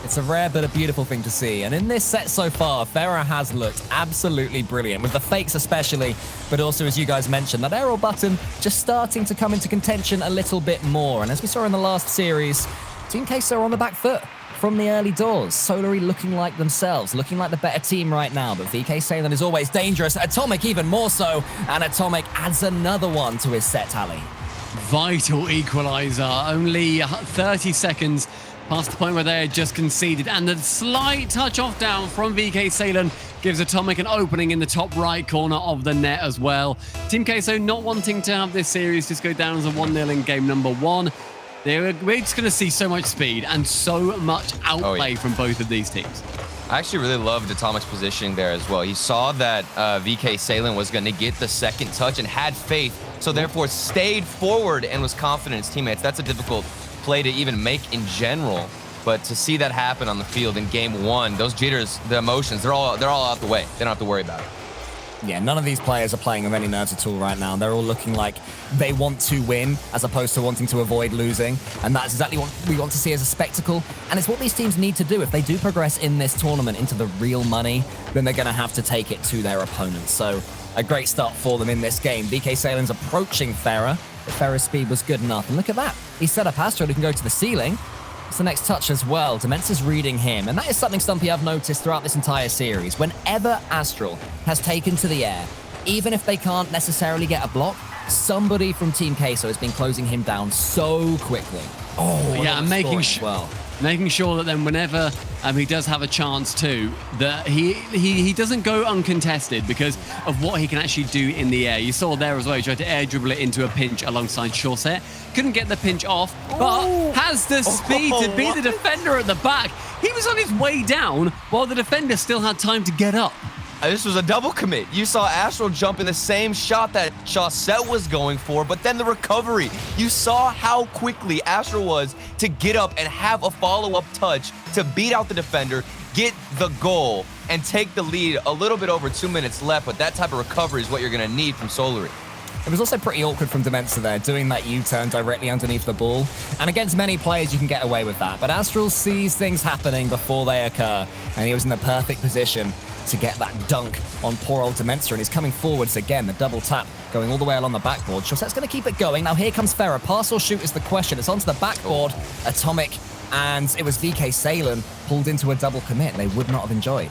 It's a rare but a beautiful thing to see. And in this set so far, Farah has looked absolutely brilliant, with the fakes especially, but also, as you guys mentioned, that arrow button just starting to come into contention a little bit more. And as we saw in the last series, Team Queso are on the back foot from the early doors. Solary looking like themselves, looking like the better team right now, but VK saying that is always dangerous. Atomic even more so, and Atomic adds another one to his set tally. Vital equalizer, only 30 seconds past the point where they had just conceded. And the slight touch off down from VK Salem gives Atomic an opening in the top right corner of the net as well. Team Queso not wanting to have this series just go down as a 1-0 in game number 1. We're just going to see so much speed and so much outplay from both of these teams. I actually really loved Atomic's positioning there as well. He saw that VK Salem was going to get the second touch and had faith, so therefore stayed forward and was confident in his teammates. That's a difficult play to even make in general, but to see that happen on the field in game 1, those jitters, the emotions, they're all out the way. They don't have to worry about it. Yeah, none of these players are playing with any nerves at all right now. They're all looking like they want to win as opposed to wanting to avoid losing. And that's exactly what we want to see as a spectacle. And it's what these teams need to do. If they do progress in this tournament into the real money, then they're going to have to take it to their opponents. So a great start for them in this game. VK Salem's approaching Farah, but Farah's speed was good enough. And look at that. He set up Astro who can go to the ceiling. It's the next touch as well. Dementor's reading him. And that is something, Stumpy, I've noticed throughout this entire series. Whenever Astral has taken to the air, even if they can't necessarily get a block, somebody from Team Queso has been closing him down so quickly. Oh, yeah, and making sure that then whenever he does have a chance to, that he doesn't go uncontested because of what he can actually do in the air. You saw there as well, he tried to air dribble it into a pinch alongside Shorset. Couldn't get the pinch off, but has the speed to be the defender at the back. He was on his way down while the defender still had time to get up. This was a double commit. You saw Astral jump in the same shot that Shawset was going for, but then the recovery. You saw how quickly Astral was to get up and have a follow-up touch to beat out the defender, get the goal, and take the lead. A little bit over 2 minutes left, but that type of recovery is what you're going to need from Solary. It was also pretty awkward from Dementor there, doing that U-turn directly underneath the ball. And against many players, you can get away with that. But Astral sees things happening before they occur, and he was in the perfect position to get that dunk on poor old Dementor, and he's coming forwards again. The double tap going all the way along the backboard. Shorset's going to keep it going. Now here comes Farah. Pass or shoot is the question. It's onto the backboard. Atomic, and it was VK Salem pulled into a double commit they would not have enjoyed.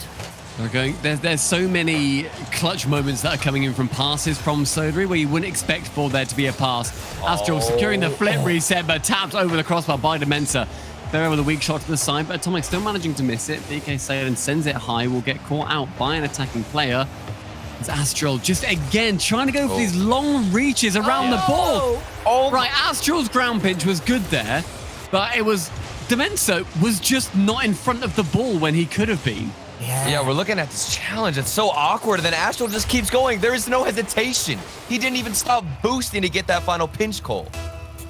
There's so many clutch moments that are coming in from passes from Solary where you wouldn't expect for there to be a pass. Astral securing the flip reset, but tapped over the crossbar by Dementor. They're with a weak shot to the side, but Atomic still managing to miss it. VK Salem sends it high, will get caught out by an attacking player. It's Astral just again trying to go for these long reaches around the ball. Right, Astral's ground pinch was good there, but it was Dementor was just not in front of the ball when he could have been. Yeah, we're looking at this challenge. It's so awkward, and then Astral just keeps going. There is no hesitation. He didn't even stop boosting to get that final pinch call.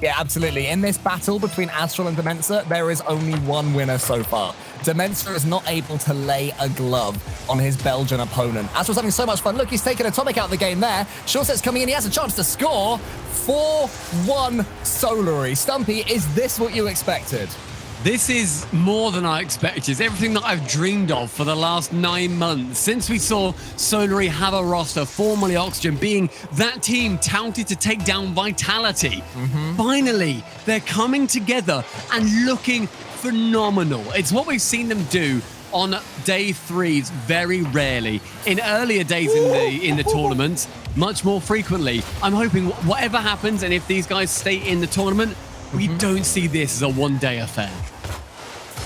Yeah, absolutely. In this battle between Astral and Dementor, there is only one winner so far. Dementor is not able to lay a glove on his Belgian opponent. Astral's having so much fun. Look, he's taken Atomic out of the game there. Shorset's coming in. He has a chance to score. 4-1 Solary. Stumpy, is this what you expected? This is more than I expected. It's everything that I've dreamed of for the last 9 months. Since we saw Solary have a roster, formerly Oxygen, being that team touted to take down Vitality. Finally, they're coming together and looking phenomenal. It's what we've seen them do on day 3s very rarely. In earlier days in the tournament, much more frequently. I'm hoping whatever happens, and if these guys stay in the tournament, we don't see this as a one-day affair.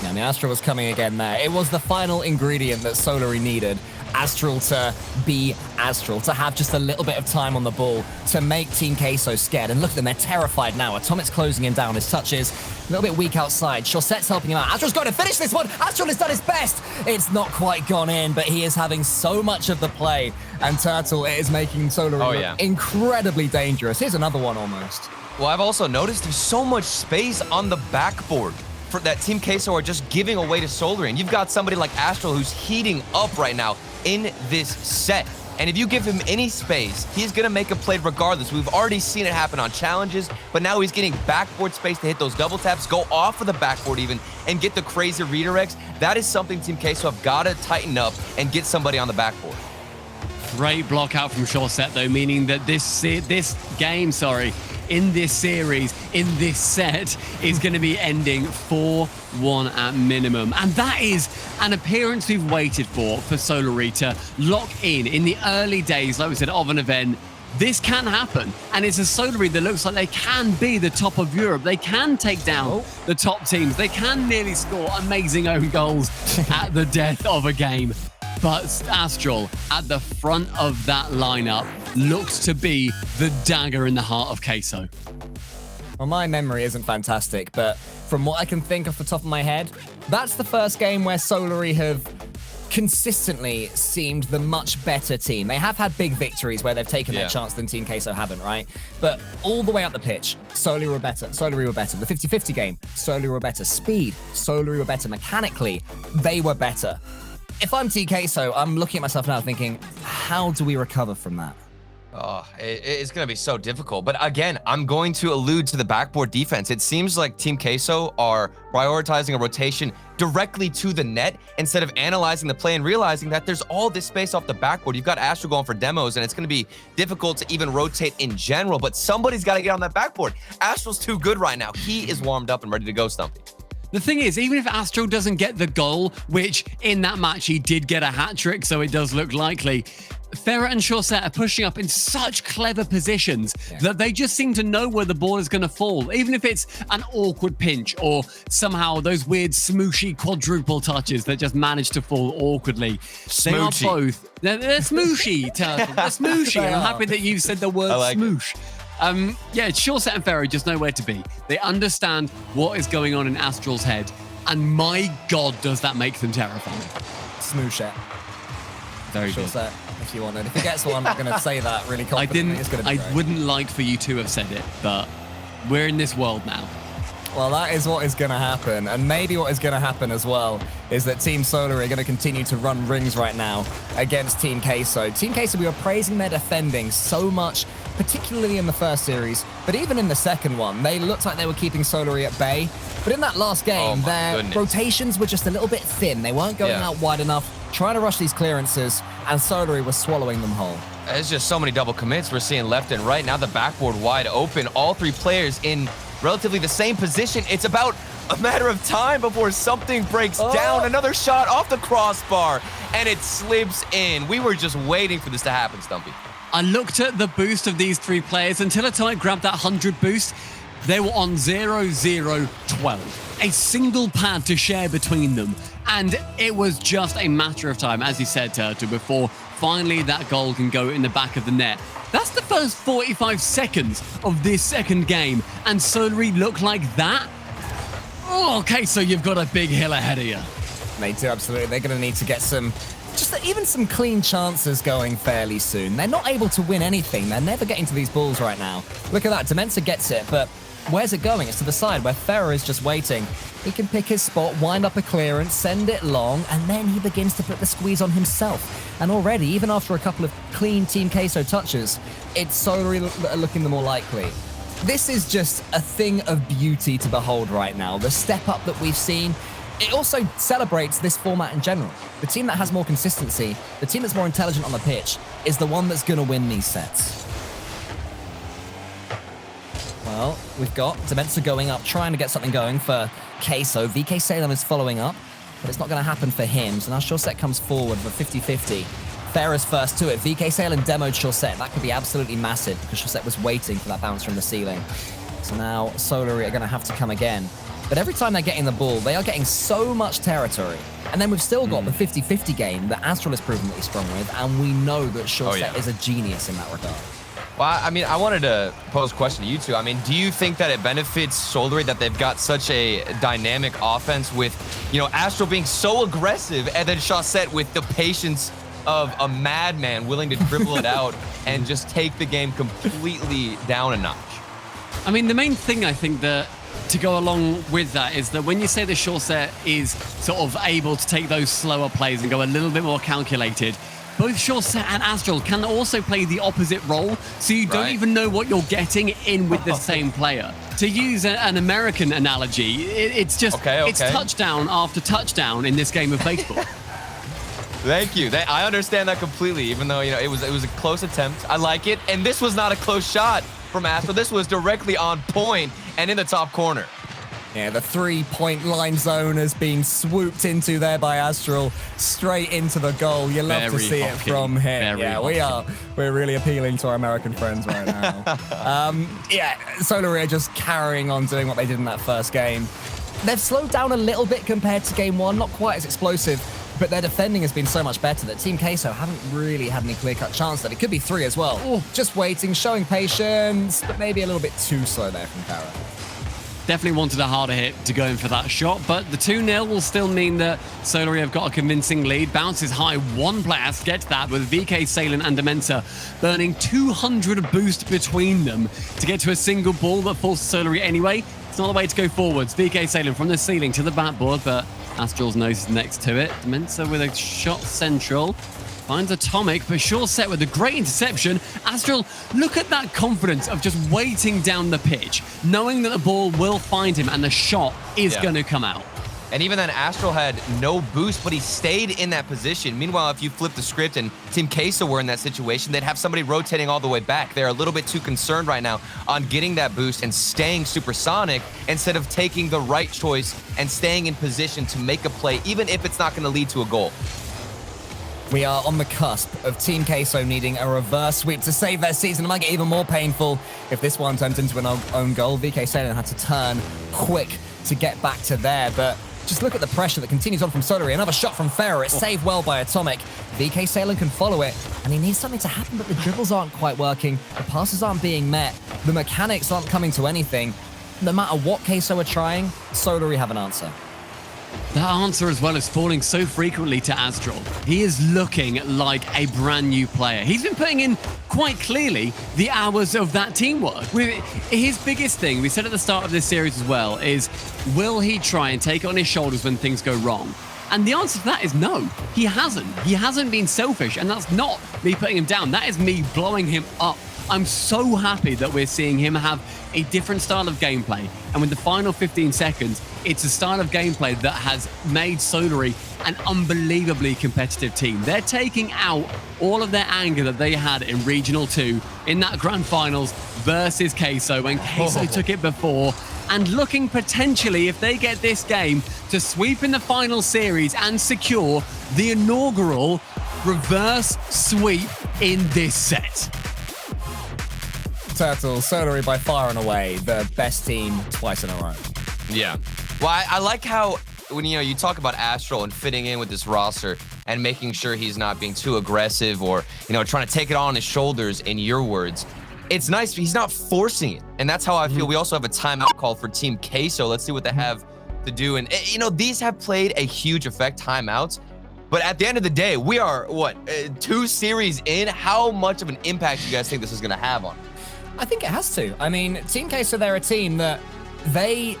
Yeah, and the Astral was coming again there. It was the final ingredient that Solary needed. Astral to be Astral, to have just a little bit of time on the ball, to make Team Queso scared. And look at them, they're terrified now. Atomic's closing him down. His touch is a little bit weak outside. Shorset's helping him out. Astral's got to finish this one. Astral has done his best. It's not quite gone in, but he is having so much of the play. And Turtle, it is making Solary look incredibly dangerous. Here's another one almost. Well, I've also noticed there's so much space on the backboard for that Team Queso are just giving away to Solary. And you've got somebody like Astral who's heating up right now in this set. And if you give him any space, he's going to make a play regardless. We've already seen it happen on challenges, but now he's getting backboard space to hit those double taps, go off of the backboard even, and get the crazy redirects. That is something Team Queso have got to tighten up and get somebody on the backboard. Great block out from Shorset, though, meaning that this game, in this series, in this set, is going to be ending 4-1 at minimum. And that is an appearance we've waited for Solary to lock in the early days, like we said, of an event. this can happen. And it's a Solary that looks like they can be the top of Europe. They can take down the top teams. They can nearly score amazing own goals at the death of a game. But Astral at the front of that lineup looks to be the dagger in the heart of Queso. Well, my memory isn't fantastic, but from what I can think off the top of my head, that's the first game where Solary have consistently seemed the much better team. They have had big victories where they've taken their chance than Team Queso haven't, right? But all the way up the pitch, Solary were better. Solary were better. The 50-50 game, Solary were better. Speed, Solary were better. Mechanically, they were better. If I'm Team Queso, I'm looking at myself now thinking, how do we recover from that? Oh, it's going to be so difficult. But again, I'm going to allude to the backboard defense. It seems like Team Queso are prioritizing a rotation directly to the net instead of analyzing the play and realizing that there's all this space off the backboard. You've got Astral going for demos, and it's going to be difficult to even rotate in general, but somebody's got to get on that backboard. Astral's too good right now. He is warmed up and ready to go, Stumpy. The thing is, even if Astral doesn't get the goal, which in that match he did get a hat trick, so it does look likely, Ferret and Chaussette are pushing up in such clever positions that they just seem to know where the ball is going to fall, even if it's an awkward pinch or somehow those weird smooshy quadruple touches that just manage to fall awkwardly. Smoochy. They are both. They're smooshy, Turtle. They're smooshy. I'm happy that you said the word smoosh. Yeah, Chaussette and Ferret just know where to be. They understand what is going on in Astral's head, and my God, does that make them terrifying. Smooshette. Very good. Chaussette, if you want it. If he gets one, I'm going to say that really confidently. I wouldn't like for you to have said it, but we're in this world now. Well, that is what is going to happen. And maybe what is going to happen as well is that Team Solary are going to continue to run rings right now against Team Queso. Team Queso, we were praising their defending so much, particularly in the first series, but even in the second one, they looked like they were keeping Solary at bay. But in that last game, their rotations were just a little bit thin. They weren't going out wide enough, trying to rush these clearances, and Solary was swallowing them whole. There's just so many double commits we're seeing left and right. Now the backboard wide open. All three players in relatively the same position. It's about a matter of time before something breaks down. Another shot off the crossbar, and it slips in. We were just waiting for this to happen, Stumpy. I looked at the boost of these three players until Atomic grabbed that 100 boost. They were on 0-0-12. A single pad to share between them. And it was just a matter of time, as you said, Turtle, before finally that goal can go in the back of the net. That's the first 45 seconds of this second game, and Solary look like that? Oh, okay, so you've got a big hill ahead of you. They do, absolutely. They're going to need to get even some clean chances going fairly soon. They're not able to win anything. They're never getting to these balls right now. Look at that. Dementor gets it, but where's it going? It's to the side where Ferrer is just waiting. He can pick his spot, wind up a clearance, send it long, and then he begins to put the squeeze on himself. And already, even after a couple of clean Team Queso touches, it's Solary looking the more likely. This is just a thing of beauty to behold right now. The step up that we've seen, it also celebrates this format in general. The team that has more consistency, the team that's more intelligent on the pitch, is the one that's going to win these sets. Well, we've got Dementor going up, trying to get something going for Queso. VK Salem is following up, but it's not going to happen for him. So now Chaussette comes forward for 50-50. Ferrer's first to it. VK Salem demoed Chaussette. That could be absolutely massive because Chaussette was waiting for that bounce from the ceiling. So now Solary are going to have to come again. But every time they're getting the ball, they are getting so much territory. And then we've still got the 50-50 game that Astral is proven that he's strong with, and we know that Chaussette is a genius in that regard. Well, I mean, I wanted to pose a question to you two. I mean, do you think that it benefits Solary that they've got such a dynamic offense with, you know, Astral being so aggressive and then Chaussette with the patience of a madman willing to dribble it out and just take the game completely down a notch? I mean, the main thing I think that to go along with that is that when you say that Chaussette is sort of able to take those slower plays and go a little bit more calculated, both Chaussette and Astral can also play the opposite role, so you don't even know what you're getting in with the same player. To use an American analogy, it's just it's touchdown after touchdown in this game of baseball. Thank you. I understand that completely, even though, you know, it was a close attempt. I like it, and this was not a close shot from Astral. This was directly on point and in the top corner. Yeah, the 3-point line zone has been swooped into there by Astral, straight into the goal. You love to see it from him. Yeah, we're really appealing to our American friends right now. Yeah, Solary are just carrying on doing what they did in that first game. They've slowed down a little bit compared to game one, not quite as explosive, but their defending has been so much better that Team Queso haven't really had any clear-cut chance that it could be 3 as well. Ooh. Just waiting, showing patience, but maybe a little bit too slow there from Para. Definitely wanted a harder hit to go in for that shot, but the 2-0 will still mean that Solary have got a convincing lead. Bounces high, one player has to get to that with VK, Salen, and Dementa burning 200 boost between them to get to a single ball that forces Solary anyway. It's not the way to go forwards. VK Salen from the ceiling to the backboard, but Astral's nose is next to it. Dementa with a shot central. Finds Atomic, but sure set with a great interception. Astral, look at that confidence of just waiting down the pitch, knowing that the ball will find him and the shot is going to come out. And even then, Astral had no boost, but he stayed in that position. Meanwhile, if you flip the script and Team Queso were in that situation, they'd have somebody rotating all the way back. They're a little bit too concerned right now on getting that boost and staying supersonic instead of taking the right choice and staying in position to make a play, even if it's not going to lead to a goal. We are on the cusp of Team Queso needing a reverse sweep to save their season. It might get even more painful if this one turns into an own goal. VK Salen had to turn quick to get back to there, but just look at the pressure that continues on from Solary. Another shot from Ferrer. It's saved well by Atomic. VK Salen can follow it, and he needs something to happen, but the dribbles aren't quite working. The passes aren't being met. The mechanics aren't coming to anything. No matter what Queso are trying, Solary have an answer. That answer as well is falling so frequently to Astral. He is looking like a brand new player. He's been putting in quite clearly the hours of that teamwork. His biggest thing, we said at the start of this series as well, is will he try and take it on his shoulders when things go wrong? And the answer to that is no, he hasn't. He hasn't been selfish, and that's not me putting him down. That is me blowing him up. I'm so happy that we're seeing him have a different style of gameplay. And with the final 15 seconds, it's a style of gameplay that has made Solary an unbelievably competitive team. They're taking out all of their anger that they had in Regional 2 in that grand finals versus Queso when Queso took it before. And looking potentially, if they get this game, to sweep in the final series and secure the inaugural reverse sweep in this set. Turtle, Solary by far and away the best team twice in a row. Yeah. Well, I like how when you talk about Astral and fitting in with this roster and making sure he's not being too aggressive or trying to take it all on his shoulders, in your words. It's nice he's not forcing it, and that's how I feel. We also have a timeout call for Team Queso. Let's see what they have to do. And these have played a huge effect, timeouts. But at the end of the day, we are 2 series in. How much of an impact do you guys think this is going to have on? I think it has to. I mean, Team Queso, they're a team that they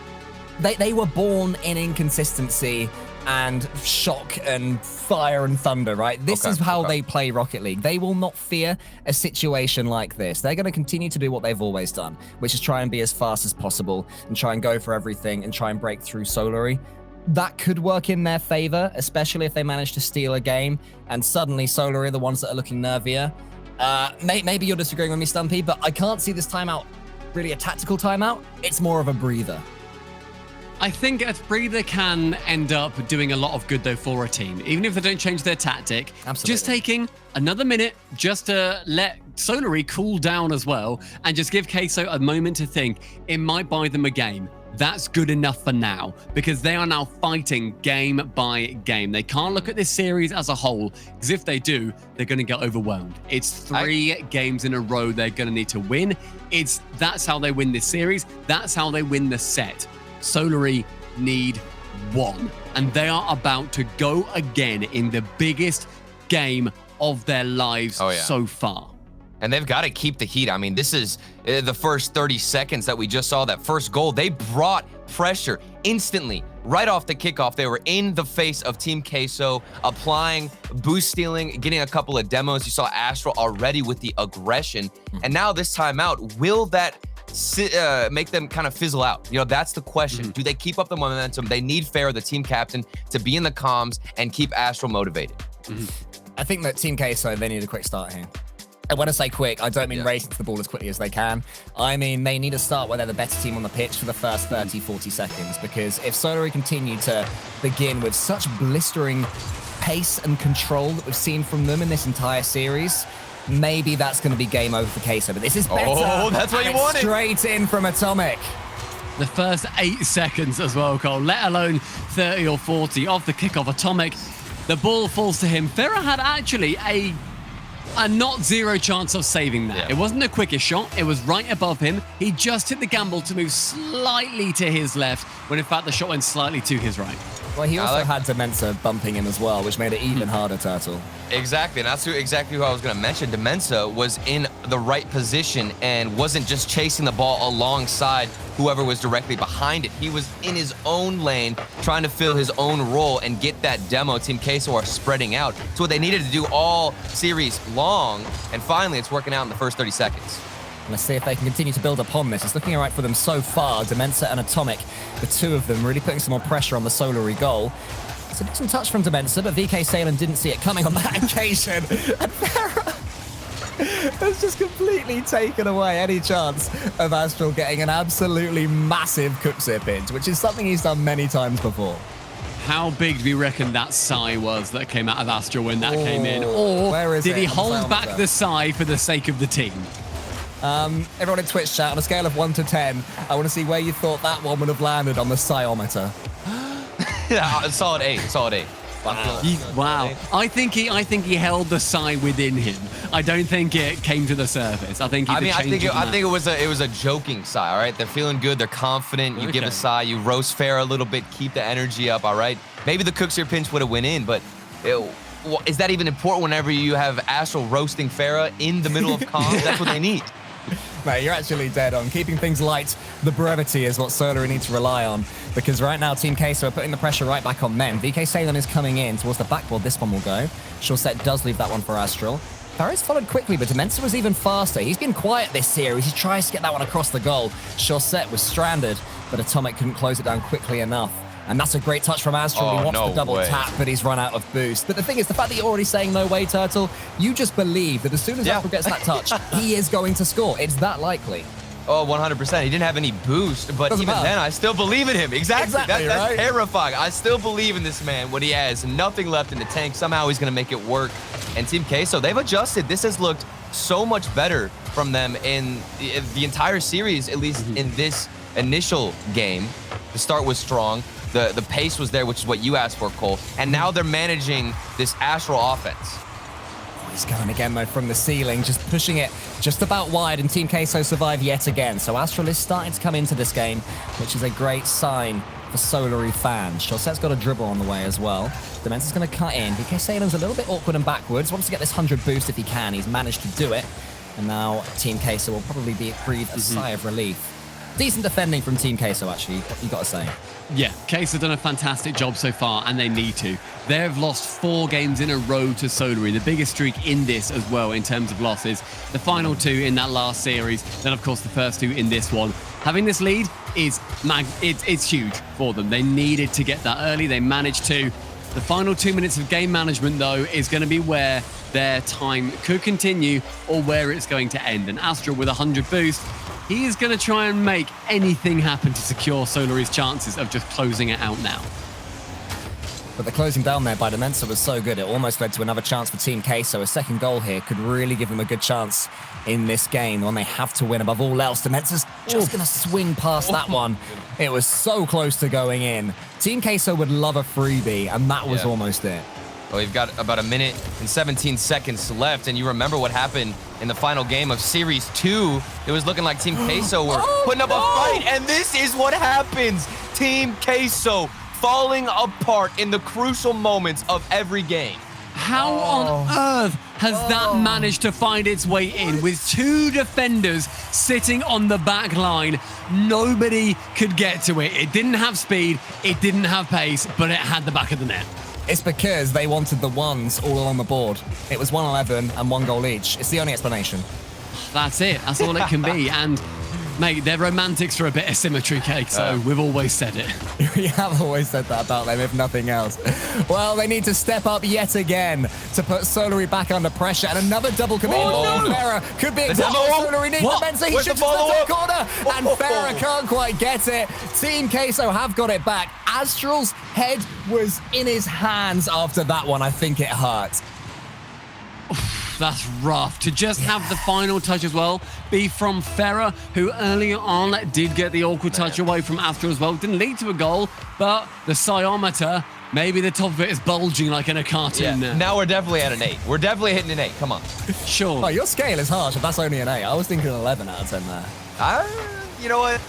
were born in inconsistency and shock and fire and thunder, right? This is how they play Rocket League. They will not fear a situation like this. They're going to continue to do what they've always done, which is try and be as fast as possible and try and go for everything and try and break through Solary. That could work in their favor, especially if they manage to steal a game and suddenly Solary are the ones that are looking nervier. Maybe you're disagreeing with me, Stumpy, but I can't see this timeout really a tactical timeout. It's more of a breather. I think a breather can end up doing a lot of good, though, for a team, even if they don't change their tactic. Absolutely. Just taking another minute just to let Solary cool down as well and just give Queso a moment to think. It might buy them a game. That's good enough for now because they are now fighting game by game. They can't look at this series as a whole because if they do, they're going to get overwhelmed. It's 3 games in a row they're going to need to win. That's how they win this series. That's how they win the set. Solary need 1, and they are about to go again in the biggest game of their lives so far. And they've got to keep the heat. I mean, this is the first 30 seconds that we just saw that first goal. They brought pressure instantly. Right off the kickoff, they were in the face of Team Queso, applying, boost stealing, getting a couple of demos. You saw Astral already with the aggression. And now this timeout, will that make them kind of fizzle out? That's the question. Do they keep up the momentum? They need Farrah, the team captain, to be in the comms and keep Astral motivated. I think that Team Queso, they need a quick start here. And when I say quick, I don't mean racing to the ball as quickly as they can. I mean, they need to start where they're the better team on the pitch for the first 30, 40 seconds. Because if Solary continue to begin with such blistering pace and control that we've seen from them in this entire series, maybe that's going to be game over for Queso. But this is better. Oh, that's what you wanted. Straight in from Atomic. The first 8 seconds as well, Cole, let alone 30 or 40 of the kickoff. Atomic, the ball falls to him. Ferra had actually a not zero chance of saving that. It wasn't the quickest shot. It was right above him. He just hit the gamble to move slightly to his left, when in fact the shot went slightly to his right. Well, he also had Demensa bumping him as well, which made it even harder, Turtle. Exactly, and that's exactly who I was going to mention. Demensa was in the right position and wasn't just chasing the ball alongside whoever was directly behind it. He was in his own lane, trying to fill his own role and get that demo. Team Queso are spreading out. It's what they needed to do all series long, and finally it's working out in the first 30 seconds. Let's see if they can continue to build upon this. It's looking all right for them so far. Demensa and Atomic, the two of them, really putting some more pressure on the Solary goal. It's a decent touch from Demensa, but VK Salem didn't see it coming on that occasion. And Ferra has just completely taken away any chance of Astral getting an absolutely massive Cooksit pinch, which is something he's done many times before. How big do we reckon that sigh was that came out of Astral when that came in? Or where is did he it? hold back the sigh for the sake of the team? Everyone in Twitch chat, on a scale of 1 to 10, I want to see where you thought that one would have landed on the Psyometer. Solid 8, solid 8. Wow. I think he held the sigh within him. I don't think it came to the surface. I think I think it was a joking sigh, all right? They're feeling good, they're confident, you give a sigh, you roast Ferra a little bit, keep the energy up, all right? Maybe the Cooksit pinch would have went in, but is that even important whenever you have Astral roasting Ferra in the middle of comms? That's what they need. Mate, you're actually dead on. Keeping things light, the brevity is what Solary needs to rely on, because right now Team Queso are putting the pressure right back on them. VK Salem is coming in towards the backboard. This one will go. Shorset does leave that one for Astral. Ferra's followed quickly, but Demensa was even faster. He's been quiet this series. He tries to get that one across the goal. Shorset was stranded, but Atomic couldn't close it down quickly enough. And that's a great touch from Astral. He wants the double tap, but he's run out of boost. But the thing is, the fact that you're already saying no way, Turtle, you just believe that as soon as Astral gets that touch, he is going to score. It's that likely. Oh, 100%. He didn't have any boost, but even then, I still believe in him. Exactly. That's right? Terrifying. I still believe in this man. What he has, nothing left in the tank. Somehow he's going to make it work. And Team Queso, they've adjusted. This has looked so much better from them in the entire series, at least in this initial game. The start was strong. The pace was there, which is what you asked for, Cole. And now they're managing this Astral offense. Oh, he's going again, though, from the ceiling, just pushing it just about wide, and Team Queso survive yet again. So Astral is starting to come into this game, which is a great sign for Solary fans. Shorset's got a dribble on the way as well. Demensa's going to cut in. VK Salem's a little bit awkward and backwards. Wants to get this 100 boost if he can. He's managed to do it. And now Team Queso will probably breathe a sigh of relief. Decent defending from Team Queso, actually, you got to say. Yeah, Queso have done a fantastic job so far, and they need to. They have lost 4 games in a row to Solary, the biggest streak in this as well in terms of losses. The final 2 in that last series, then of course the first 2 in this one. Having this lead is it's huge for them. They needed to get that early. They managed to. The final 2 minutes of game management, though, is going to be where their time could continue or where it's going to end. And Astral with 100 boost, he is going to try and make anything happen to secure Solary's chances of just closing it out now. But the closing down there by Demensa was so good, it almost led to another chance for Team Queso. A second goal here could really give them a good chance in this game, the one they have to win above all else. Demensa's just going to swing past that one. It was so close to going in. Team Queso would love a freebie, and that was almost it. Well, we've got about 1 minute and 17 seconds left, and you remember what happened in the final game of Series 2. It was looking like Team Queso were putting up a fight, and this is what happens. Team Queso falling apart in the crucial moments of every game. How on earth has that managed to find its way in with 2 defenders sitting on the back line? Nobody could get to it. It didn't have speed, it didn't have pace, but it had the back of the net. It's because they wanted the ones all along the board. It was 1-11 and 1 goal each. It's the only explanation. That's it. That's all it can be. And Mate, they're romantics for a bit of symmetry, cake, so we've always said it. We have always said that about them, if nothing else. Well, they need to step up yet again to put Solary back under pressure, and another double commit from Farah could be exactly what Solary needs. Mensa, he shoots into the corner, and Farah can't quite get it. Team Queso have got it back. Astral's head was in his hands after that one. I think it hurt. That's rough. To just have the final touch as well be from Farah, who earlier on did get the awkward touch away from Astral as well. Didn't lead to a goal, but the psiometer, maybe the top of it is bulging like in a cartoon now. Now we're definitely at an 8. We're definitely hitting an 8. Come on. Sure. Oh, your scale is harsh, if that's only an 8. I was thinking 11 out of 10 there. You know what?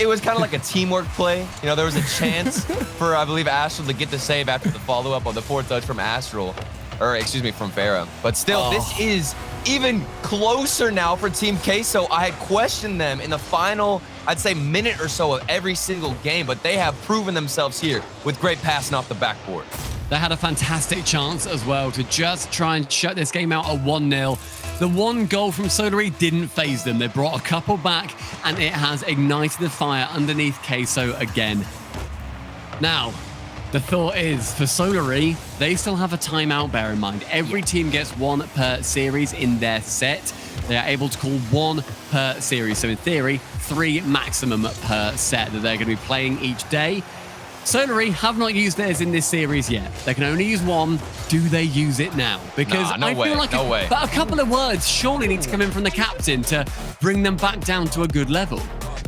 It was kind of like a teamwork play. You know, there was a chance for, I believe, Astral to get the save after the follow-up on the 4th touch from Astral. Or, excuse me, from Farah. But still, this is even closer now for Team Queso. I had questioned them in the final, I'd say, minute or so of every single game, but they have proven themselves here with great passing off the backboard. They had a fantastic chance as well to just try and shut this game out at 1-0. The one goal from Solary didn't phase them. They brought a couple back, and it has ignited the fire underneath Queso again. Now, the thought is, for Solary, they still have a timeout, bear in mind. Every team gets one per series in their set. They are able to call one per series. So in theory, 3 maximum per set that they're going to be playing each day. Solary have not used theirs in this series yet. They can only use one. Do they use it now? Because I feel like a couple of words surely need to come in from the captain to bring them back down to a good level.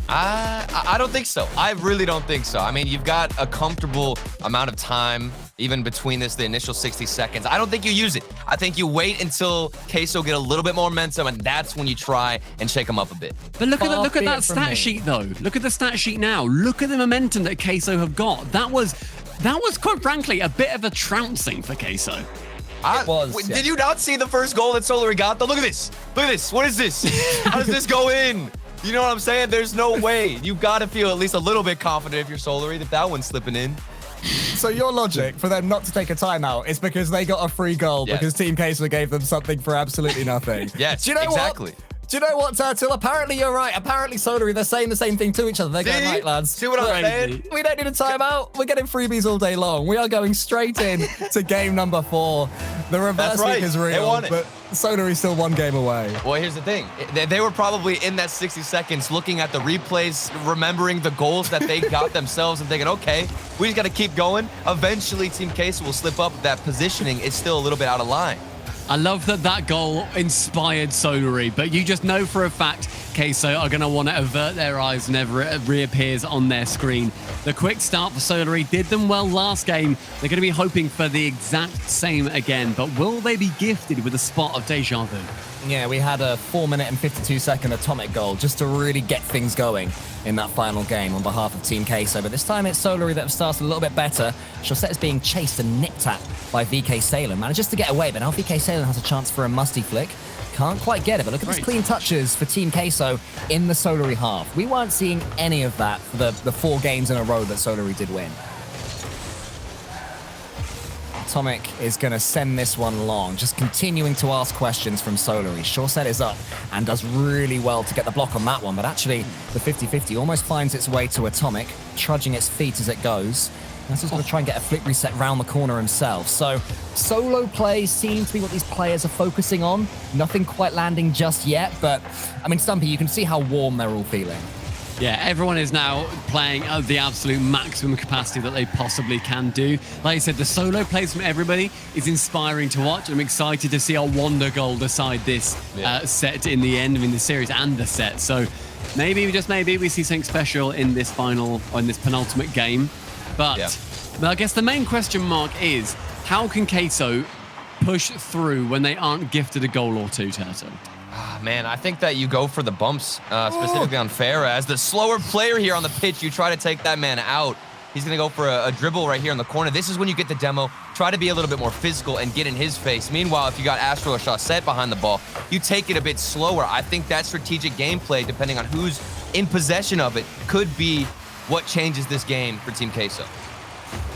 I don't think so. I really don't think so. I mean, you've got a comfortable amount of time, even between the initial 60 seconds. I don't think you use it. I think you wait until Queso get a little bit more momentum, and that's when you try and shake them up a bit. But look at that stat sheet, though. Look at the stat sheet now. Look at the momentum that Queso have got. That was quite frankly a bit of a trouncing for Queso. Did you not see the first goal that Solary got, though? Look at this. Look at this. What is this? How does this go in? You know what I'm saying? There's no way. You've got to feel at least a little bit confident if you're Solary that one's slipping in. So your logic for them not to take a timeout is because they got a free goal because Team Queso gave them something for absolutely nothing. Yes, do you know exactly. Do you know what, Turtle? Apparently you're right. Apparently Solary, they're saying the same thing to each other. They're going, right, lads. See what I'm saying? We don't need a timeout. We're getting freebies all day long. We are going straight in to game number 4. The reverse week is real, but Solary's still 1 game away. Well, here's the thing. They were probably in that 60 seconds looking at the replays, remembering the goals that they got themselves and thinking, okay, we just got to keep going. Eventually, Team Queso will slip up. That positioning is still a little bit out of line. I love that goal inspired Solary, but you just know for a fact Queso are going to want to avert their eyes whenever it reappears on their screen. The quick start for Solary did them well last game. They're going to be hoping for the exact same again, but will they be gifted with a spot of deja vu? Yeah, we had a 4-minute and 52-second atomic goal just to really get things going in that final game on behalf of Team Queso. But this time it's Solary that have started a little bit better. Chaussette is being chased and nicked at by VK Salem. Manages to get away, but now VK Salem has a chance for a musty flick. Can't quite get it, but look at these clean touches for Team Queso in the Solary half. We weren't seeing any of that for the 4 games in a row that Solary did win. Atomic is going to send this one long, just continuing to ask questions from Solary. Chaussette is up and does really well to get the block on that one, but actually the 50-50 almost finds its way to Atomic, trudging its feet as it goes. That's just going to try and get a flick reset round the corner himself. So solo plays seem to be what these players are focusing on. Nothing quite landing just yet, but I mean, Stumpy, you can see how warm they're all feeling. Yeah, everyone is now playing at the absolute maximum capacity that they possibly can do. Like I said, the solo plays from everybody is inspiring to watch. I'm excited to see our wonder goal decide this set in the end, the series and the set. So maybe, just maybe, we see something special in this final, or in this penultimate game. But I guess the main question mark is, how can Queso push through when they aren't gifted a goal or two, Turtle? Man, I think that you go for the bumps, specifically on Farah. As the slower player here on the pitch, you try to take that man out. He's going to go for a dribble right here in the corner. This is when you get the demo. Try to be a little bit more physical and get in his face. Meanwhile, if you got Astral or Chaussette behind the ball, you take it a bit slower. I think that strategic gameplay, depending on who's in possession of it, could be what changes this game for Team Queso.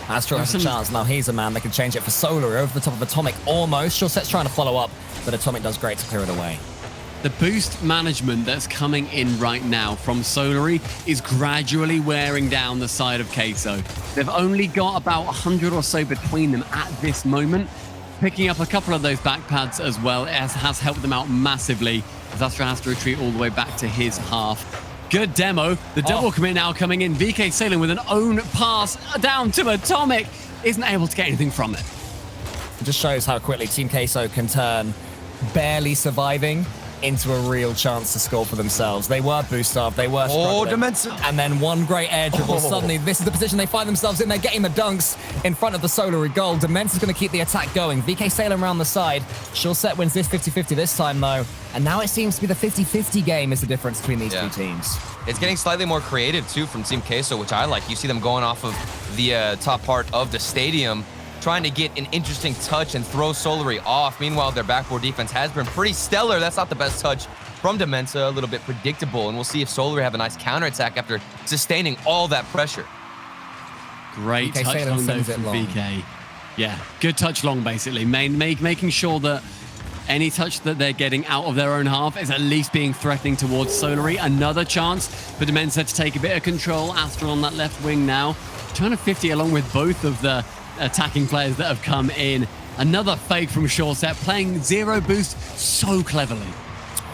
Astral has a chance. Now he's a man that can change it for Solary over the top of Atomic almost. Chaussette's trying to follow up, but Atomic does great to clear it away. The boost management that's coming in right now from Solary is gradually wearing down the side of Queso. They've only got about 100 or so between them at this moment. Picking up a couple of those back pads as well has helped them out massively, as Astra has to retreat all the way back to his half. Good demo. The double commit now coming in. VK Salem with an own pass down to Atomic. Isn't able to get anything from it. It just shows how quickly Team Queso can turn barely surviving into a real chance to score for themselves. They were boost starved, they were struggling. Dimension. And then one great air dribble. Suddenly, this is the position they find themselves in. They're getting the dunks in front of the Solary goal. Dementor's going to keep the attack going. VK Salem around the side. Set wins this 50-50 this time, though. And now it seems to be the 50-50 game is the difference between these two teams. It's getting slightly more creative, too, from Team Queso, which I like. You see them going off of the top part of the stadium, trying to get an interesting touch and throw Solary off. Meanwhile, their backboard defense has been pretty stellar. That's not the best touch from Demensa, a little bit predictable. And we'll see if Solary have a nice counterattack after sustaining all that pressure. Great touch long though from VK. Yeah, good touch long, basically. Making sure that any touch that they're getting out of their own half is at least being threatening towards Solary. Another chance for Demensa to take a bit of control. Astra on that left wing now, trying to 50 along with both of the attacking players that have come in. Another fake from Shawset, playing zero boost so cleverly.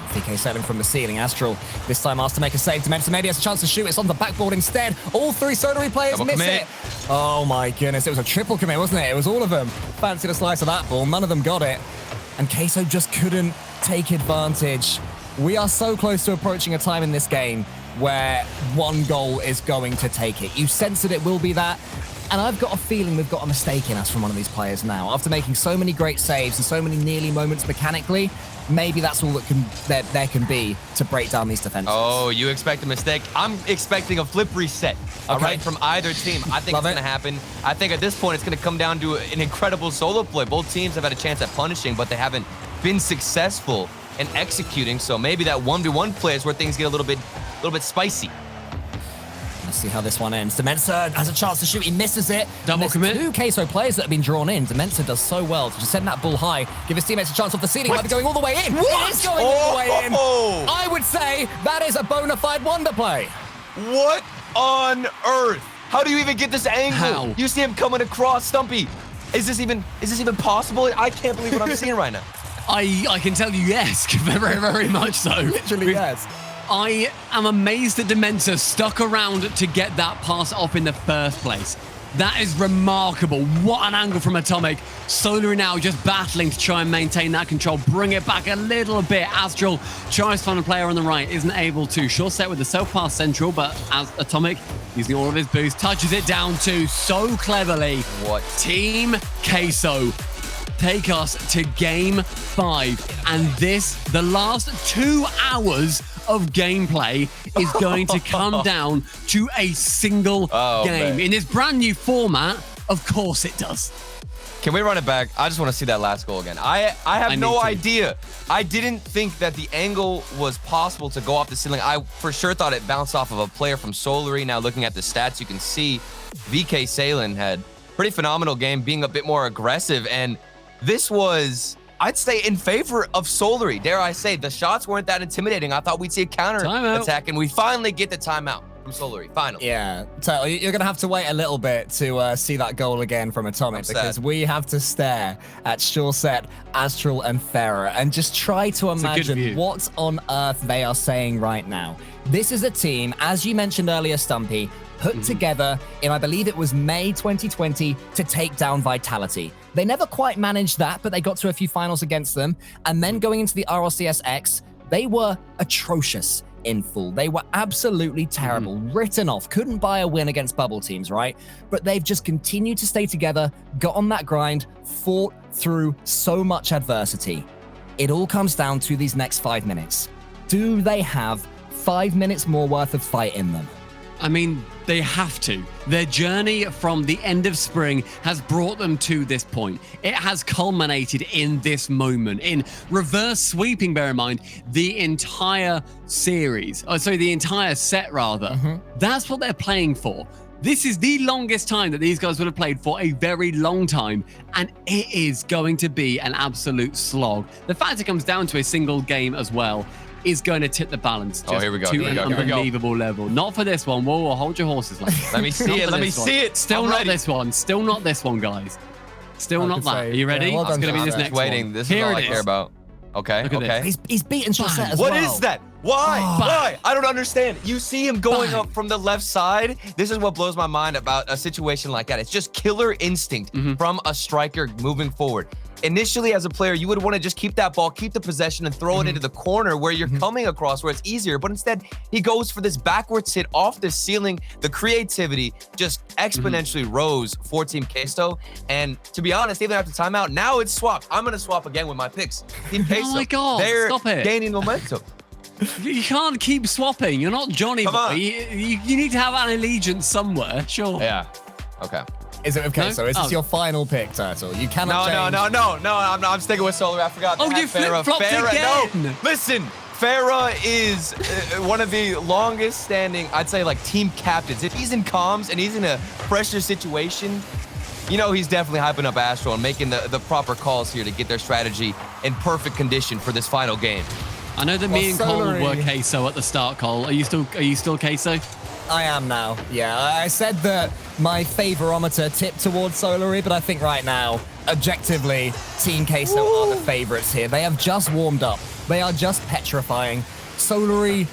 VK Salem from the ceiling. Astral this time asked to make a save. Dementor maybe has a chance to shoot. It's on the backboard instead. All three Solary players miss it. Oh my goodness, it was a triple commit, wasn't it? It was all of them. Fancied a slice of that ball. None of them got it. And Queso just couldn't take advantage. We are so close to approaching a time in this game where one goal is going to take it. You sense that it will be that. And I've got a feeling we've got a mistake in us from one of these players now. After making so many great saves and so many nearly moments mechanically, maybe that's all that there can be to break down these defenses. Oh, you expect a mistake? I'm expecting a flip reset, all right, from either team. I think it's going to happen. I think at this point, it's going to come down to an incredible solo play. Both teams have had a chance at punishing, but they haven't been successful in executing. So maybe that 1v1 play is where things get a little bit spicy. Let's see how this one ends. Dementor has a chance to shoot. He misses it. Double commit. Two Queso players that have been drawn in. Dementor does so well to just send that ball high, give his teammates a chance off the ceiling. Might be going all the way in. It is going all the way in. I would say that is a bona fide wonder play. What on earth? How do you even get this angle? How? You see him coming across, Stumpy. Is this even possible? I can't believe what I'm seeing right now. I can tell you yes, very, very much so. Literally, yes. I am amazed that Dementor stuck around to get that pass off in the first place. That is remarkable. What an angle from Atomic. Solary now just battling to try and maintain that control, bring it back a little bit. Astral tries to find a player on the right, isn't able to. Short set with the self-pass central, but as Atomic, using all of his boost, touches it down to so cleverly. What? Team Queso take us to game 5. And this, the last 2 hours of gameplay, is going to come down to a single game. Man. In this brand new format, of course it does. Can we run it back? I just want to see that last goal again. I have no idea. I didn't think that the angle was possible to go off the ceiling. I for sure thought it bounced off of a player from Solary. Now looking at the stats, you can see VK Salem had pretty phenomenal game, being a bit more aggressive, and this was, I'd say, in favor of Solary. Dare I say, the shots weren't that intimidating. I thought we'd see a counter attack, and we finally get the timeout from Solary. Finally. Yeah, so you're going to have to wait a little bit to see that goal again from Atomic, because we have to stare at Shawset, Astral, and Farah and just try to imagine what on earth they are saying right now. This is a team, as you mentioned earlier, Stumpy, put together in, I believe it was May 2020, to take down Vitality. They never quite managed that, but they got to a few finals against them. And then going into the RLCS X, they were atrocious in full. They were absolutely terrible, written off, couldn't buy a win against bubble teams, right? But they've just continued to stay together, got on that grind, fought through so much adversity. It all comes down to these next 5 minutes. Do they have 5 minutes more worth of fight in them? I mean, they have to. Their journey from the end of spring has brought them to this point. It has culminated in this moment, in reverse sweeping, bear in mind, the entire series. Oh, sorry, the entire set, rather. That's what they're playing for. This is the longest time that these guys would have played for a very long time, and it is going to be an absolute slog. The fact it comes down to a single game as well is going to tip the balance just here we go, to here we an go, here we go. unbelievable level. Not for this one. Whoa, hold your horses. Let me see it. Let me see it. Still I'm not ready. this one. Still not this one, guys. Still I not could that. say, Are you ready? yeah, well It's done, going to be this Josh. next waiting. one. This is Here all it I care about. Okay, Look at okay. this. He's beaten Chaussette as What well. is that? Why? Bang. Why? I don't understand. You see him going Bang. up from the left side. This is what blows my mind about a situation like that. It's just killer instinct from a striker moving forward. Initially, as a player, you would want to just keep that ball, keep the possession, and throw it into the corner where you're coming across, where it's easier. But instead, he goes for this backwards hit off the ceiling. The creativity just exponentially rose for Team Queso. And to be honest, even after timeout, now it's swapped. I'm going to swap again with my picks. Team Queso, my God, they're stop it. gaining momentum. You can't keep swapping. You're not Johnny Come Boy. on. You need to have an allegiance somewhere. Sure. Yeah. Okay. Is it with Queso? No? Is this Oh. your final pick, Turtle? You cannot change. No. I'm sticking with Solary. I forgot. Oh, to you add Farah. flip-flopped Farah, again. No, listen. Farah is one of the longest standing, I'd say, like team captains. If he's in comms and he's in a pressure situation, you know he's definitely hyping up Astro and making the proper calls here to get their strategy in perfect condition for this final game. I know that me and Cole Solary- were Queso at the start, Cole. Are you still Queso? I am now. Yeah, I said that my favorometer tipped towards Solary, but I think right now, objectively, Team Queso are the favorites here. They have just warmed up. They are just petrifying. Solary,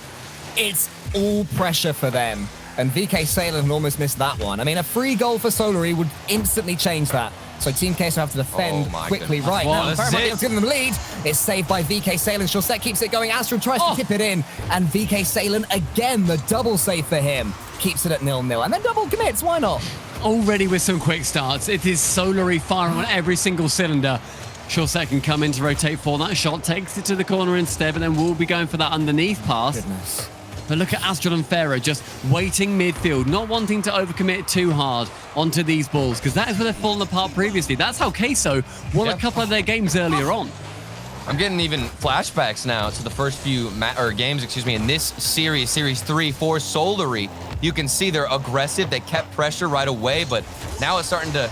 it's all pressure for them. And VK Salem almost missed that one. I mean, a free goal for Solary would instantly change that. So Team Queso have to defend Oh my quickly goodness. right Well, now. this is Paramount it. Eagles giving them the lead. It's saved by VK Salem. Chaussette keeps it going. Astro tries to tip it in. And VK Salem, again, the double save for him. Keeps it at 0-0. And then double commits. Why not? Already with some quick starts. It is Solary firing on every single cylinder. Chaussette can come in to rotate for that shot. Takes it to the corner instead, but then we'll be going for that underneath pass. Goodness. But look at Astral and Farah just waiting midfield, not wanting to overcommit too hard onto these balls, because that is where they've fallen apart previously. That's how Queso won a couple of their games earlier on. I'm getting even flashbacks now to the first few games, in this series, Series 3 for Solary. You can see they're aggressive. They kept pressure right away, but now it's starting to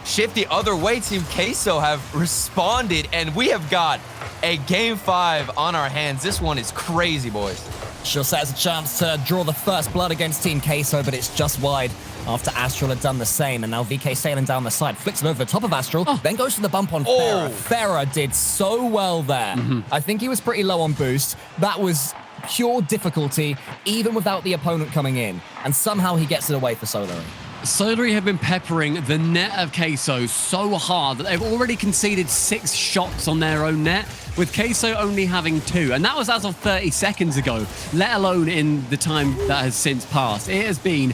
shift the other way. Team Queso have responded, and we have got a Game 5 on our hands. This one is crazy, boys. Chaussette has a chance to draw the first blood against Team Queso, but it's just wide after Astral had done the same. And now VK sailing down the side, flicks it over the top of Astral, then goes for the bump on Farah. Farah did so well there. I think he was pretty low on boost. That was pure difficulty, even without the opponent coming in. And somehow he gets it away for Solary. Solary have been peppering the net of Queso so hard that they've already conceded 6 shots on their own net, with Queso only having 2. And that was as of 30 seconds ago, let alone in the time that has since passed. It has been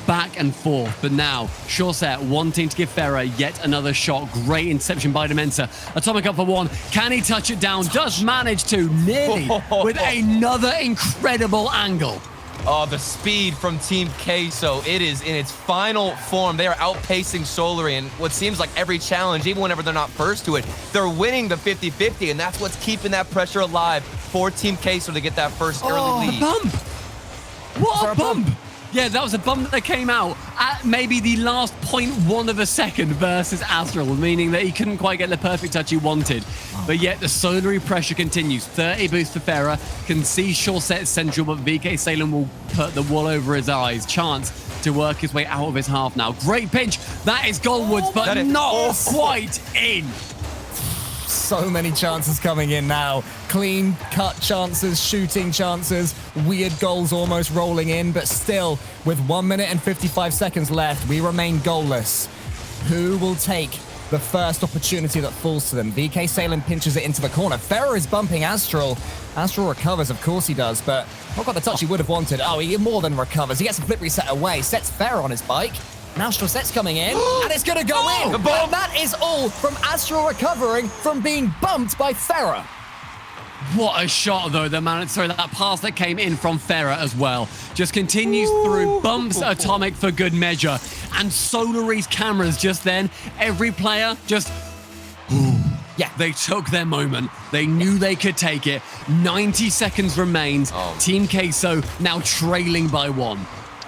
back and forth, but now Chaussette wanting to give Farah yet another shot. Great interception by Dementor. Atomic up for 1. Can he touch it down? Does manage to, nearly, with another incredible angle. Oh, the speed from Team Queso. It is in its final form. They are outpacing Solary in what seems like every challenge, even whenever they're not first to it. They're winning the 50-50, and that's what's keeping that pressure alive for Team Queso to get that first early lead. Bump! What a bump? bump! Yeah, that was a bump that came out at maybe the last 0.1 of a second versus Astral, meaning that he couldn't quite get the perfect touch he wanted. But yet the Solary pressure continues. 30 boost for Farah. Can see Chaussette central, but VK Salem will put the wool over his eyes. Chance to work his way out of his half now. Great pinch. That is Goldwood's, but not quite in. So many chances coming in now. Clean cut chances, shooting chances, weird goals almost rolling in, but still, with 1 minute and 55 seconds left, we remain goalless. Who will take the first opportunity that falls to them? VK Salem pinches it into the corner. Farah is bumping Astral. Astral recovers, of course he does, but not got the touch he would have wanted. Oh, he more than recovers. He gets a flip reset away, sets Farah on his bike. Now Chaussette's coming in, and it's going to go in. And that is all from Astral recovering from being bumped by Farah. What a shot, though, that pass that came in from Farah as well. Just continues through, bumps Atomic for good measure. And Solary's cameras just then, every player just... Yeah. They took their moment. They knew they could take it. 90 seconds remains. Team Queso now trailing by 1.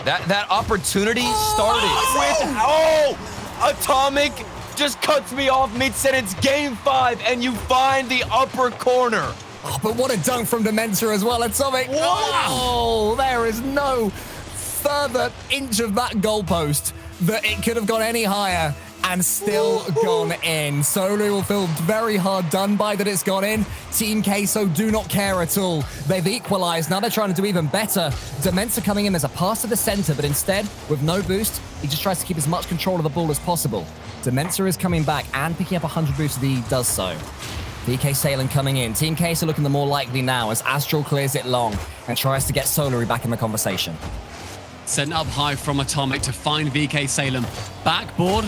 That opportunity started with Atomic just cuts me off mid-sentence. Game 5, and you find the upper corner. Oh, but what a dunk from Dementor as well. Atomic. Wow. Oh, there is no further inch of that goalpost that it could have gone any higher and still gone in. Solary will feel very hard done by that it's gone in. Team Queso do not care at all. They've equalized. Now they're trying to do even better. Dementor coming in. There's a pass to the center, but instead, with no boost, he just tries to keep as much control of the ball as possible. Dementor is coming back and picking up 100 boost as he does so. VK Salen coming in. Team Queso looking the more likely now as Astral clears it long and tries to get Solary back in the conversation. Sent up high from Atomic to find VK Salem. Backboard,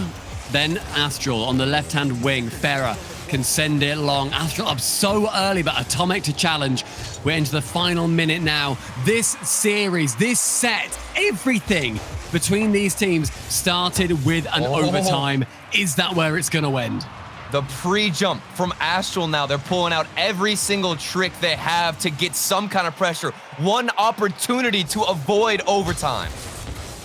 then Astral on the left-hand wing. Farah can send it long. Astral up so early, but Atomic to challenge. We're into the final minute now. This series, this set, everything between these teams started with an overtime. Is that where it's going to end? The pre-jump from Astral now. They're pulling out every single trick they have to get some kind of pressure. One opportunity to avoid overtime.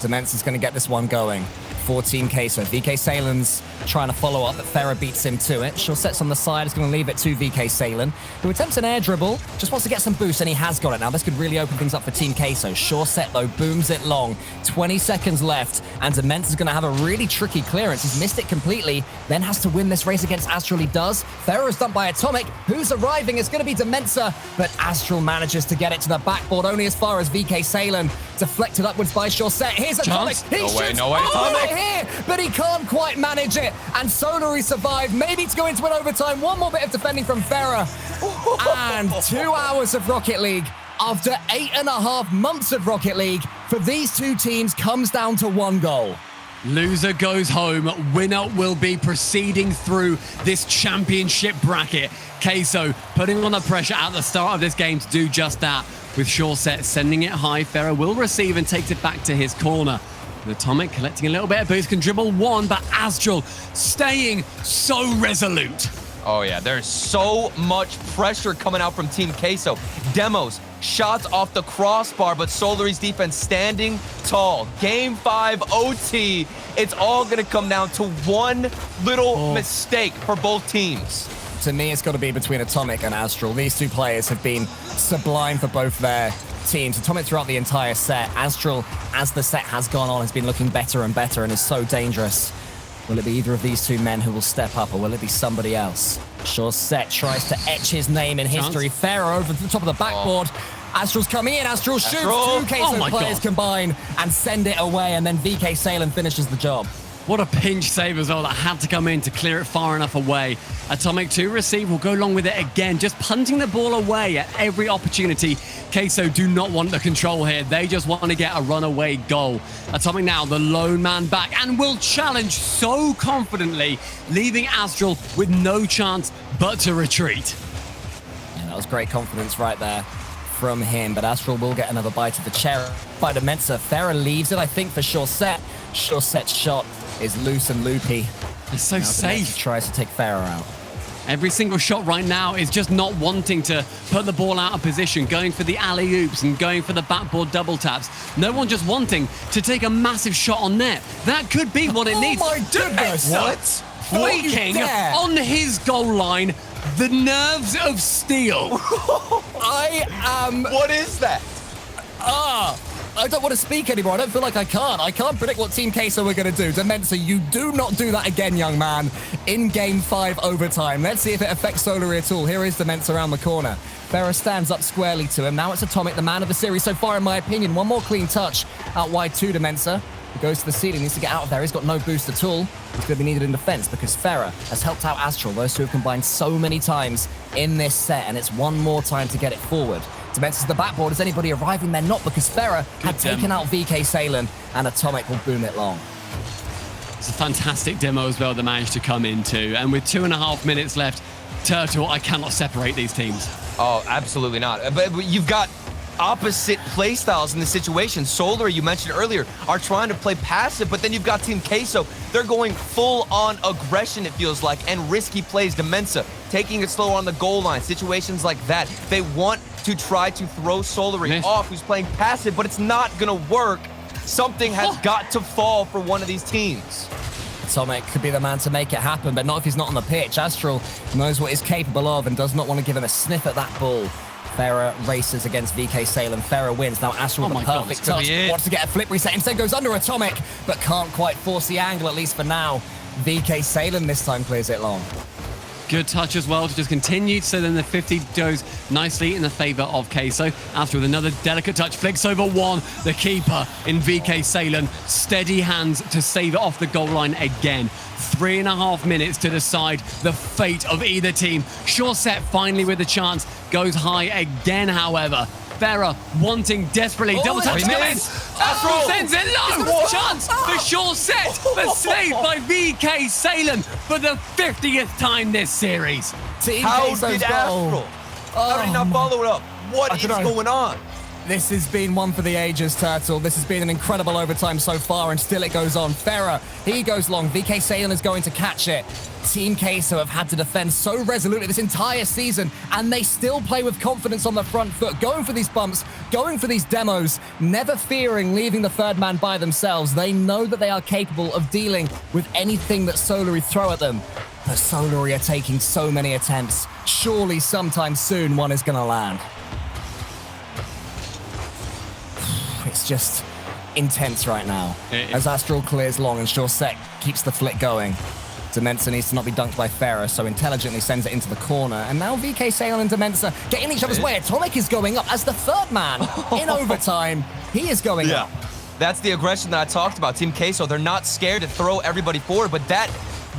Dementor's going to get this one going for Team Queso. VK Salen's trying to follow up, but Farah beats him to it. Shorset's on the side, is going to leave it to VK Salen, who attempts an air dribble, just wants to get some boost, and he has got it. Now, this could really open things up for Team Queso. Shorset, though, booms it long. 20 seconds left, and Dementor's going to have a really tricky clearance. He's missed it completely, then has to win this race against Astral. He does. Farah is dumped by Atomic. Who's arriving? It's going to be Dementor, but Astral manages to get it to the backboard, only as far as VK Salen. Deflected upwards by Shorset. Here's Atomic. He shoots no way, Atomic here, but he can't quite manage it. And Solary survived, maybe to go into an overtime. One more bit of defending from Farah. And 2 hours of Rocket League after 8.5 months of Rocket League for these two teams comes down to one goal. Loser goes home. Winner will be proceeding through this championship bracket. Queso putting on the pressure at the start of this game to do just that. With Shorset sending it high, Farah will receive and takes it back to his corner. And Atomic collecting a little bit of boost, can dribble one, but Astral staying so resolute. Oh yeah, there's so much pressure coming out from Team Queso. Demos, shots off the crossbar, but Solary's defense standing tall. Game 5 OT. It's all gonna come down to one little mistake for both teams. To me, it's got to be between Atomic and Astral. These two players have been sublime for both their teams. Atomic throughout the entire set. Astral, as the set has gone on, has been looking better and better and is so dangerous. Will it be either of these two men who will step up, or will it be somebody else? Shorset tries to etch his name in history. Farah over the top of the backboard. Astral's coming in. Astral shoots. Two Queso players combine and send it away, and then VK Salen finishes the job. What a pinch save as well that had to come in to clear it far enough away. Atomic to receive will go along with it again, just punting the ball away at every opportunity. Queso do not want the control here. They just want to get a runaway goal. Atomic now the lone man back and will challenge so confidently, leaving Astral with no chance but to retreat. Yeah, that was great confidence right there from him, but Astral will get another bite of the cherry by Dementor. Farah leaves it, I think, for Shorset. Shorset's shot is loose and loopy. It's so safe. Tries to take Farah out. Every single shot right now is just not wanting to put the ball out of position, going for the alley-oops and going for the backboard double taps. No one just wanting to take a massive shot on net. That could be what it needs. Oh my goodness! What? Flaking on his goal line. The nerves of steel. I am... What is that? I don't want to speak anymore. I don't feel like I can't. I can't predict what Team Queso are going to do. Dementor, you do not do that again, young man, in Game 5 overtime. Let's see if it affects Solary at all. Here is Dementor around the corner. Farah stands up squarely to him. Now it's Atomic, the man of the series so far, in my opinion. One more clean touch out wide to Dementor. He goes to the ceiling, needs to get out of there. He's got no boost at all. He's going to be needed in defense because Farah has helped out Astral. Those two have combined so many times in this set, and it's one more time to get it forward. Dementor's the backboard. Is anybody arriving? They're not, because Farah had taken out VK Salen, and Atomic will boom it long. It's a fantastic demo as well they managed to come into. And with 2.5 minutes left, Turtle, I cannot separate these teams. Oh, absolutely not. But you've got opposite play styles in this situation. Solary, you mentioned earlier, are trying to play passive, but then you've got Team Queso. They're going full-on aggression, it feels like, and risky plays. Dementor taking it slow on the goal line, situations like that. They want to try to throw Solary off, who's playing passive, but it's not going to work. something has got to fall for one of these teams. Atomic could be the man to make it happen, but not if he's not on the pitch. Astral knows what he's capable of and does not want to give him a sniff at that ball. Farah races against VK Salem. Farah wins. Now Astral with a perfect touch. Wants to get a flip reset. Instead goes under Atomic, but can't quite force the angle, at least for now. VK Salem this time clears it long. Good touch as well to just continue. So then the 50 goes nicely in the favor of Queso. After with another delicate touch, flicks over one. The keeper in VK Salem. Steady hands to save it off the goal line again. 3.5 minutes to decide the fate of either team. Shorset finally with the chance. Goes high again, however. Farah wanting desperately. Double touch coming. Astral sends it low. Chance for Shorset, but saved by VK Salem for the 50th time this series. How did Astral? How did he not follow it up? What is going on? This has been one for the ages, Turtle. This has been an incredible overtime so far, and still it goes on. Farah, he goes long. VK Salem is going to catch it. Team Queso have had to defend so resolutely this entire season, and they still play with confidence on the front foot, going for these bumps, going for these demos, never fearing leaving the third man by themselves. They know that they are capable of dealing with anything that Solary throw at them. But Solary are taking so many attempts. Surely sometime soon one is going to land. It's just intense right now. As Astral clears long and Shorset keeps the flick going. Demensa needs to not be dunked by Farah, so intelligently sends it into the corner. And now VK Salem and Demensa get in each other's way. Atomic is going up as the third man in overtime. He is going up. That's the aggression that I talked about. Team Queso, they're not scared to throw everybody forward, but that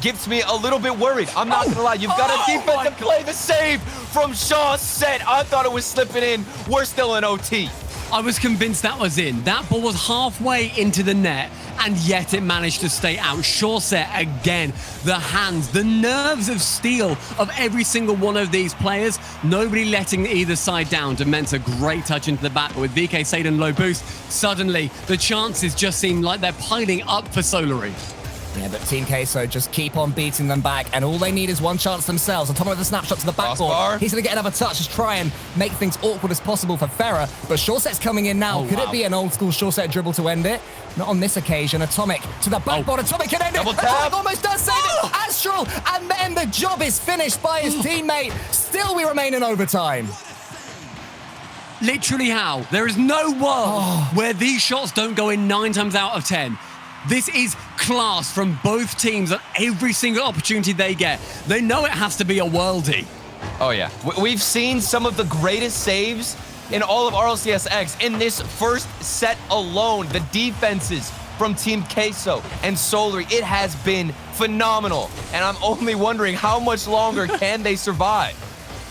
gets me a little bit worried. I'm not gonna lie. You've got a defensive play. The save from Shorset. I thought it was slipping in. We're still in OT. I was convinced that was in. That ball was halfway into the net, and yet it managed to stay out. Shorset again. The hands, the nerves of steel of every single one of these players. Nobody letting either side down. Demensa, great touch into the back, but with VK Salem low boost, suddenly the chances just seem like they're piling up for Solary. Yeah, but Team Queso just keep on beating them back, and all they need is one chance themselves. Atomic with the snapshot to the backboard. He's going to get another touch, just try and make things awkward as possible for Farah, but Shorset's coming in now. Could it be an old-school Shorset dribble to end it? Not on this occasion. Atomic to the backboard. Atomic can end it. Atomic almost does save it. Astral, and then the job is finished by his teammate. Still, we remain in overtime. Literally how? There is no world where these shots don't go in 9 times out of 10. This is class from both teams at every single opportunity they get. They know it has to be a worldie. Oh, yeah. We've seen some of the greatest saves in all of RLCS X in this first set alone. The defenses from Team Queso and Solary, it has been phenomenal. And I'm only wondering how much longer can they survive?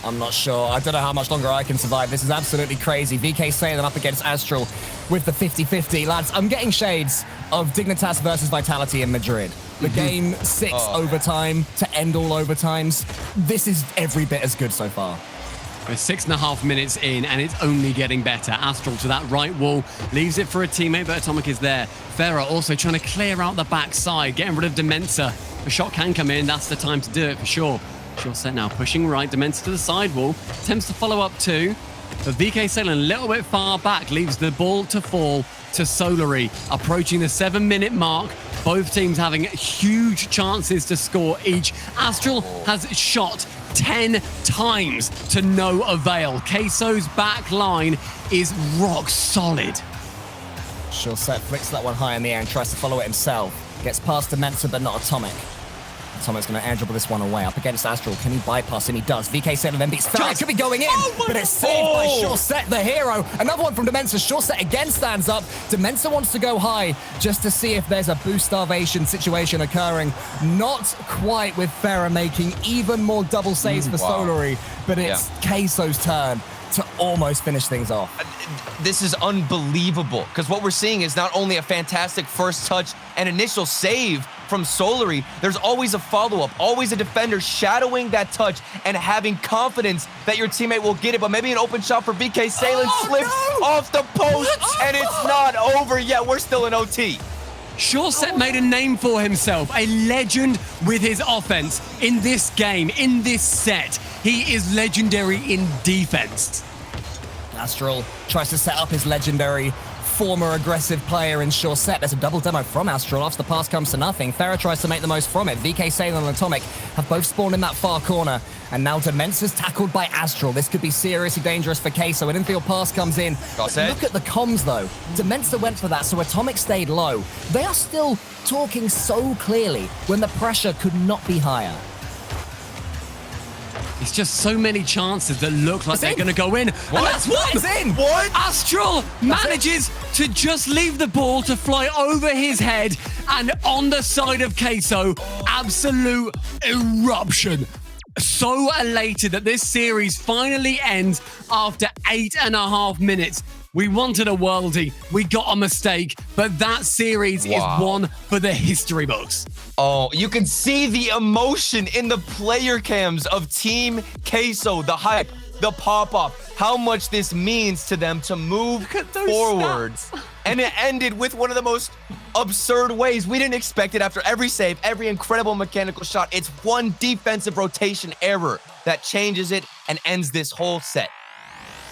I'm not sure. I don't know how much longer I can survive. This is absolutely crazy. VK Salem up against Astral with the 50-50. Lads, I'm getting shades of Dignitas versus Vitality in Madrid. The game 6 overtime to end all overtimes. This is every bit as good so far. We're 6.5 minutes in, and it's only getting better. Astral to that right wall, leaves it for a teammate, but Atomic is there. Farah also trying to clear out the backside, getting rid of Demensa. A shot can come in. That's the time to do it for sure. Shorset now pushing right, Demensa to the sidewall, attempts to follow up too, but VK Salem a little bit far back, leaves the ball to fall to Solary, approaching the 7-minute mark. Both teams having huge chances to score each. Astral has shot 10 times to no avail. Queso's back line is rock solid. Shorset flicks that one high in the air and tries to follow it himself. Gets past Demensa, but not Atomic. Atomic's going to air dribble this one away. Up against Astral. Can he bypass him? He does. VK Salem then beats Farah. It could be going in, but it's saved by Shorset, the hero. Another one from Demensa. Shorset again stands up. Demensa wants to go high just to see if there's a boost starvation situation occurring. Not quite, with Farah making even more double saves for Solary, but it's Queso's turn to almost finish things off. This is unbelievable, because what we're seeing is not only a fantastic first touch and initial save from Solary, there's always a follow-up, always a defender shadowing that touch and having confidence that your teammate will get it, but maybe an open shot for VK Salem slips off the post, and it's not over yet. We're still in OT. Shorset made a name for himself, a legend with his offense in this game, in this set. He is legendary in defense. Astral tries to set up his legendary former aggressive player in Chaussette. There's a double demo from Astral. After the pass comes to nothing, Farah tries to make the most from it. VK Salem and Atomic have both spawned in that far corner. And now Demensa's tackled by Astral. This could be seriously dangerous for Queso. An infield pass comes in. Look at the comms, though. Demensa went for that, so Atomic stayed low. They are still talking so clearly when the pressure could not be higher. It's just so many chances that look like they're going to go in. What? And that's what? It's in. What? Astral manages to just leave the ball to fly over his head, and on the side of Queso, absolute eruption. So elated that this series finally ends after 8.5 minutes. We wanted a worldie, we got a mistake, but that series is one for the history books. Oh, you can see the emotion in the player cams of Team Queso, the hype, the pop-off, how much this means to them to move forward. And it ended with one of the most absurd ways. We didn't expect it after every save, every incredible mechanical shot. It's one defensive rotation error that changes it and ends this whole set.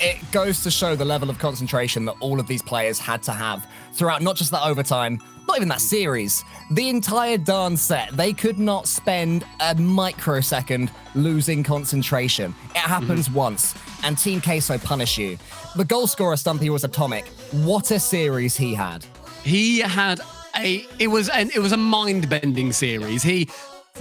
It goes to show the level of concentration that all of these players had to have throughout not just that overtime, not even that series, the entire darn set. They could not spend a microsecond losing concentration. It happens once, and Team Queso punish you. The goal scorer, Stumpy, was Atomic. What a series he had. He had it was a mind-bending series.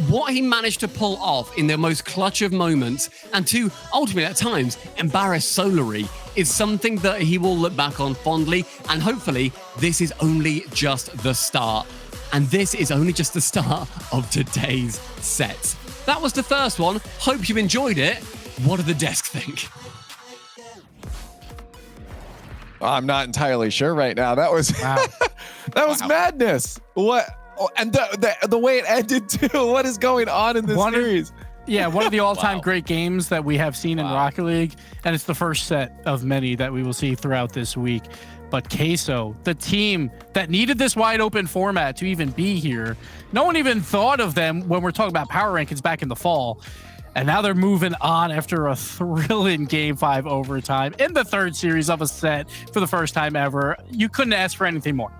What he managed to pull off in the most clutch of moments and to ultimately at times embarrass Solary is something that he will look back on fondly, and hopefully this is only just the start. And this is only just the start of today's sets. That was the first one. Hope you enjoyed it. What do the desk think? I'm not entirely sure right now. That was that was madness. What? Oh, and the way it ended too. What is going on in this series? One of the all-time great games that we have seen in Rocket League, and it's the first set of many that we will see throughout this week. But Queso, the team that needed this wide open format to even be here, no one even thought of them when we're talking about power rankings back in the fall. And now they're moving on after a thrilling Game 5 overtime in the third series of a set for the first time ever. You couldn't ask for anything more.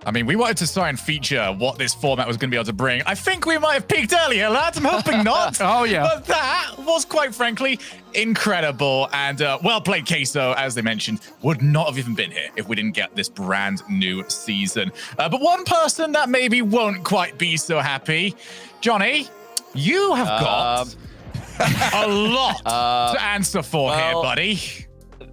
I mean, we wanted to try and feature what this format was going to be able to bring. I think we might have peaked earlier, lads. I'm hoping not. Oh, yeah. But that was, quite frankly, incredible. And well played, Queso, as they mentioned, would not have even been here if we didn't get this brand new season. But one person that maybe won't quite be so happy, Johnny, you have got a lot to answer for here, buddy.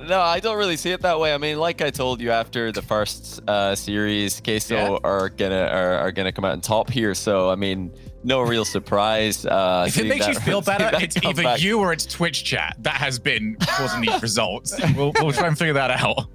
No, I don't really see it that way. I mean, like I told you after the first series, Queso are gonna come out on top here. So I mean, no real surprise. If it makes you feel better, it's either you or it's Twitch chat that has been causing these results. We'll try and figure that out.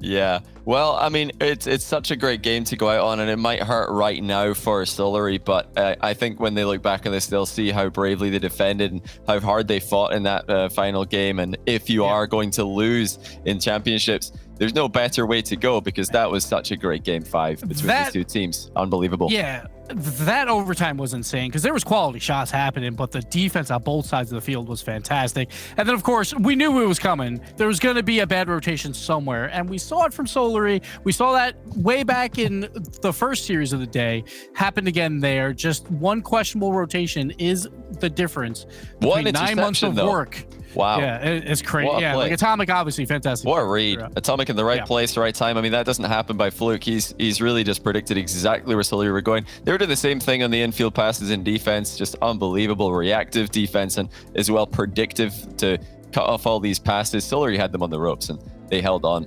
Yeah, well, I mean, it's such a great game to go out on, and it might hurt right now for Solary, but I think when they look back on this, they'll see how bravely they defended and how hard they fought in that final game. And if you are going to lose in championships, there's no better way to go, because that was such a great Game 5 between these two teams. Unbelievable. Yeah, that overtime was insane because there was quality shots happening, but the defense on both sides of the field was fantastic. And then, of course, we knew it was coming. There was going to be a bad rotation somewhere, and we saw it from Solary. We saw that way back in the first series of the day. Happened again there. Just one questionable rotation is the difference between 9 months of work. Wow. Yeah, it's crazy. Yeah, like Atomic, obviously fantastic. What a read. Atomic in the right place, right time. I mean, that doesn't happen by fluke. He's really just predicted exactly where Solary were going. They were doing the same thing on the infield passes in defense, just unbelievable reactive defense, and as well predictive to cut off all these passes. Solary had them on the ropes, and they held on,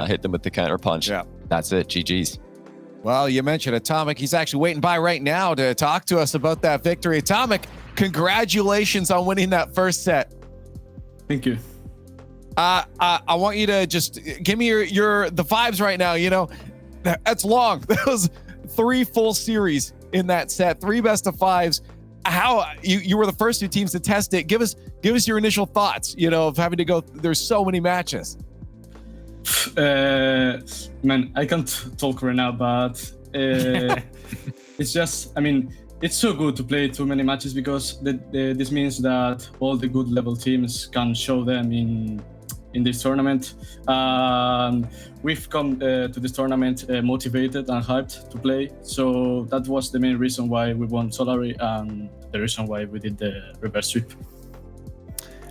hit them with the counter punch. Yeah. That's it. GG's. Well, you mentioned Atomic. He's actually waiting by right now to talk to us about that victory. Atomic, congratulations on winning that first set. Thank you. I want you to just give me the vibes right now. You know, that's long. That was 3 full series in that set, 3 best of 5s. How you were the first 2 teams to test it. Give us your initial thoughts, you know, of having to go. There's so many matches. Man, I can't talk right now, but it's just, I mean, it's so good to play too many matches, because this means that all the good level teams can show them in in this tournament. We've come to this tournament motivated and hyped to play. So that was the main reason why we won Solary and the reason why we did the reverse sweep.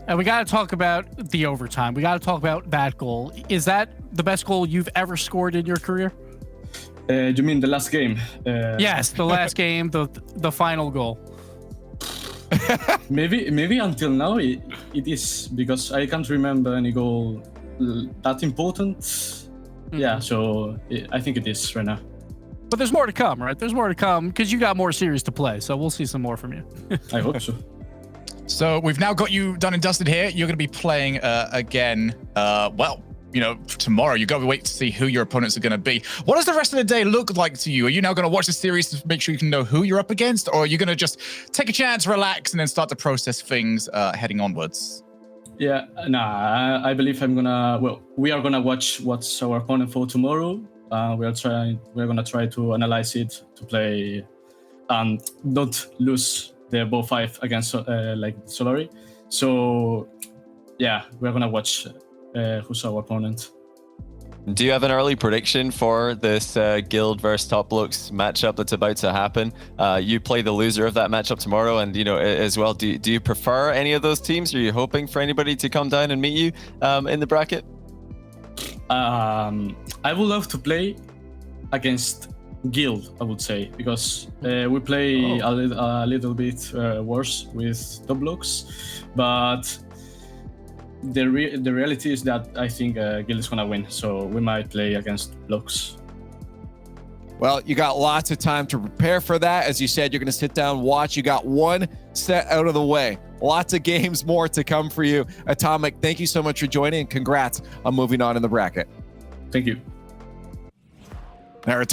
And we got to talk about the overtime. We got to talk about that goal. Is that the best goal you've ever scored in your career? You mean the last game? Yes, the last game, the final goal. Maybe until now it is, because I can't remember any goal that important. Yeah, so I think it is right now. But there's more to come, right? There's more to come because you got more series to play. So we'll see some more from you. I hope so. So we've now got you done and dusted here. You're going to be playing again, well, you know, tomorrow. You've got to wait to see who your opponents are going to be. What does the rest of the day look like to you? Are you now going to watch the series to make sure you can know who you're up against? Or are you going to just take a chance, relax, and then start to process things heading onwards? Yeah, I believe we are going to watch what's our opponent for tomorrow. We're going to try to analyze it, to play and not lose the ball 5 against like Solary. So yeah, we're gonna watch who's our opponent. Do you have an early prediction for this Guild versus Top Blokes matchup that's about to happen? You play the loser of that matchup tomorrow, and you know as well. Do you prefer any of those teams? Are you hoping for anybody to come down and meet you in the bracket? I would love to play against Guild, I would say, because we play a little bit worse with Top Blokes, but the reality is that I think Guild is gonna win, so we might play against Blokes. Well, you got lots of time to prepare for that. As you said, you're going to sit down, watch. You got one set out of the way. Lots of games more to come for you. Atomic, thank you so much for joining, and congrats on moving on in the bracket. Thank you. Now, Atomic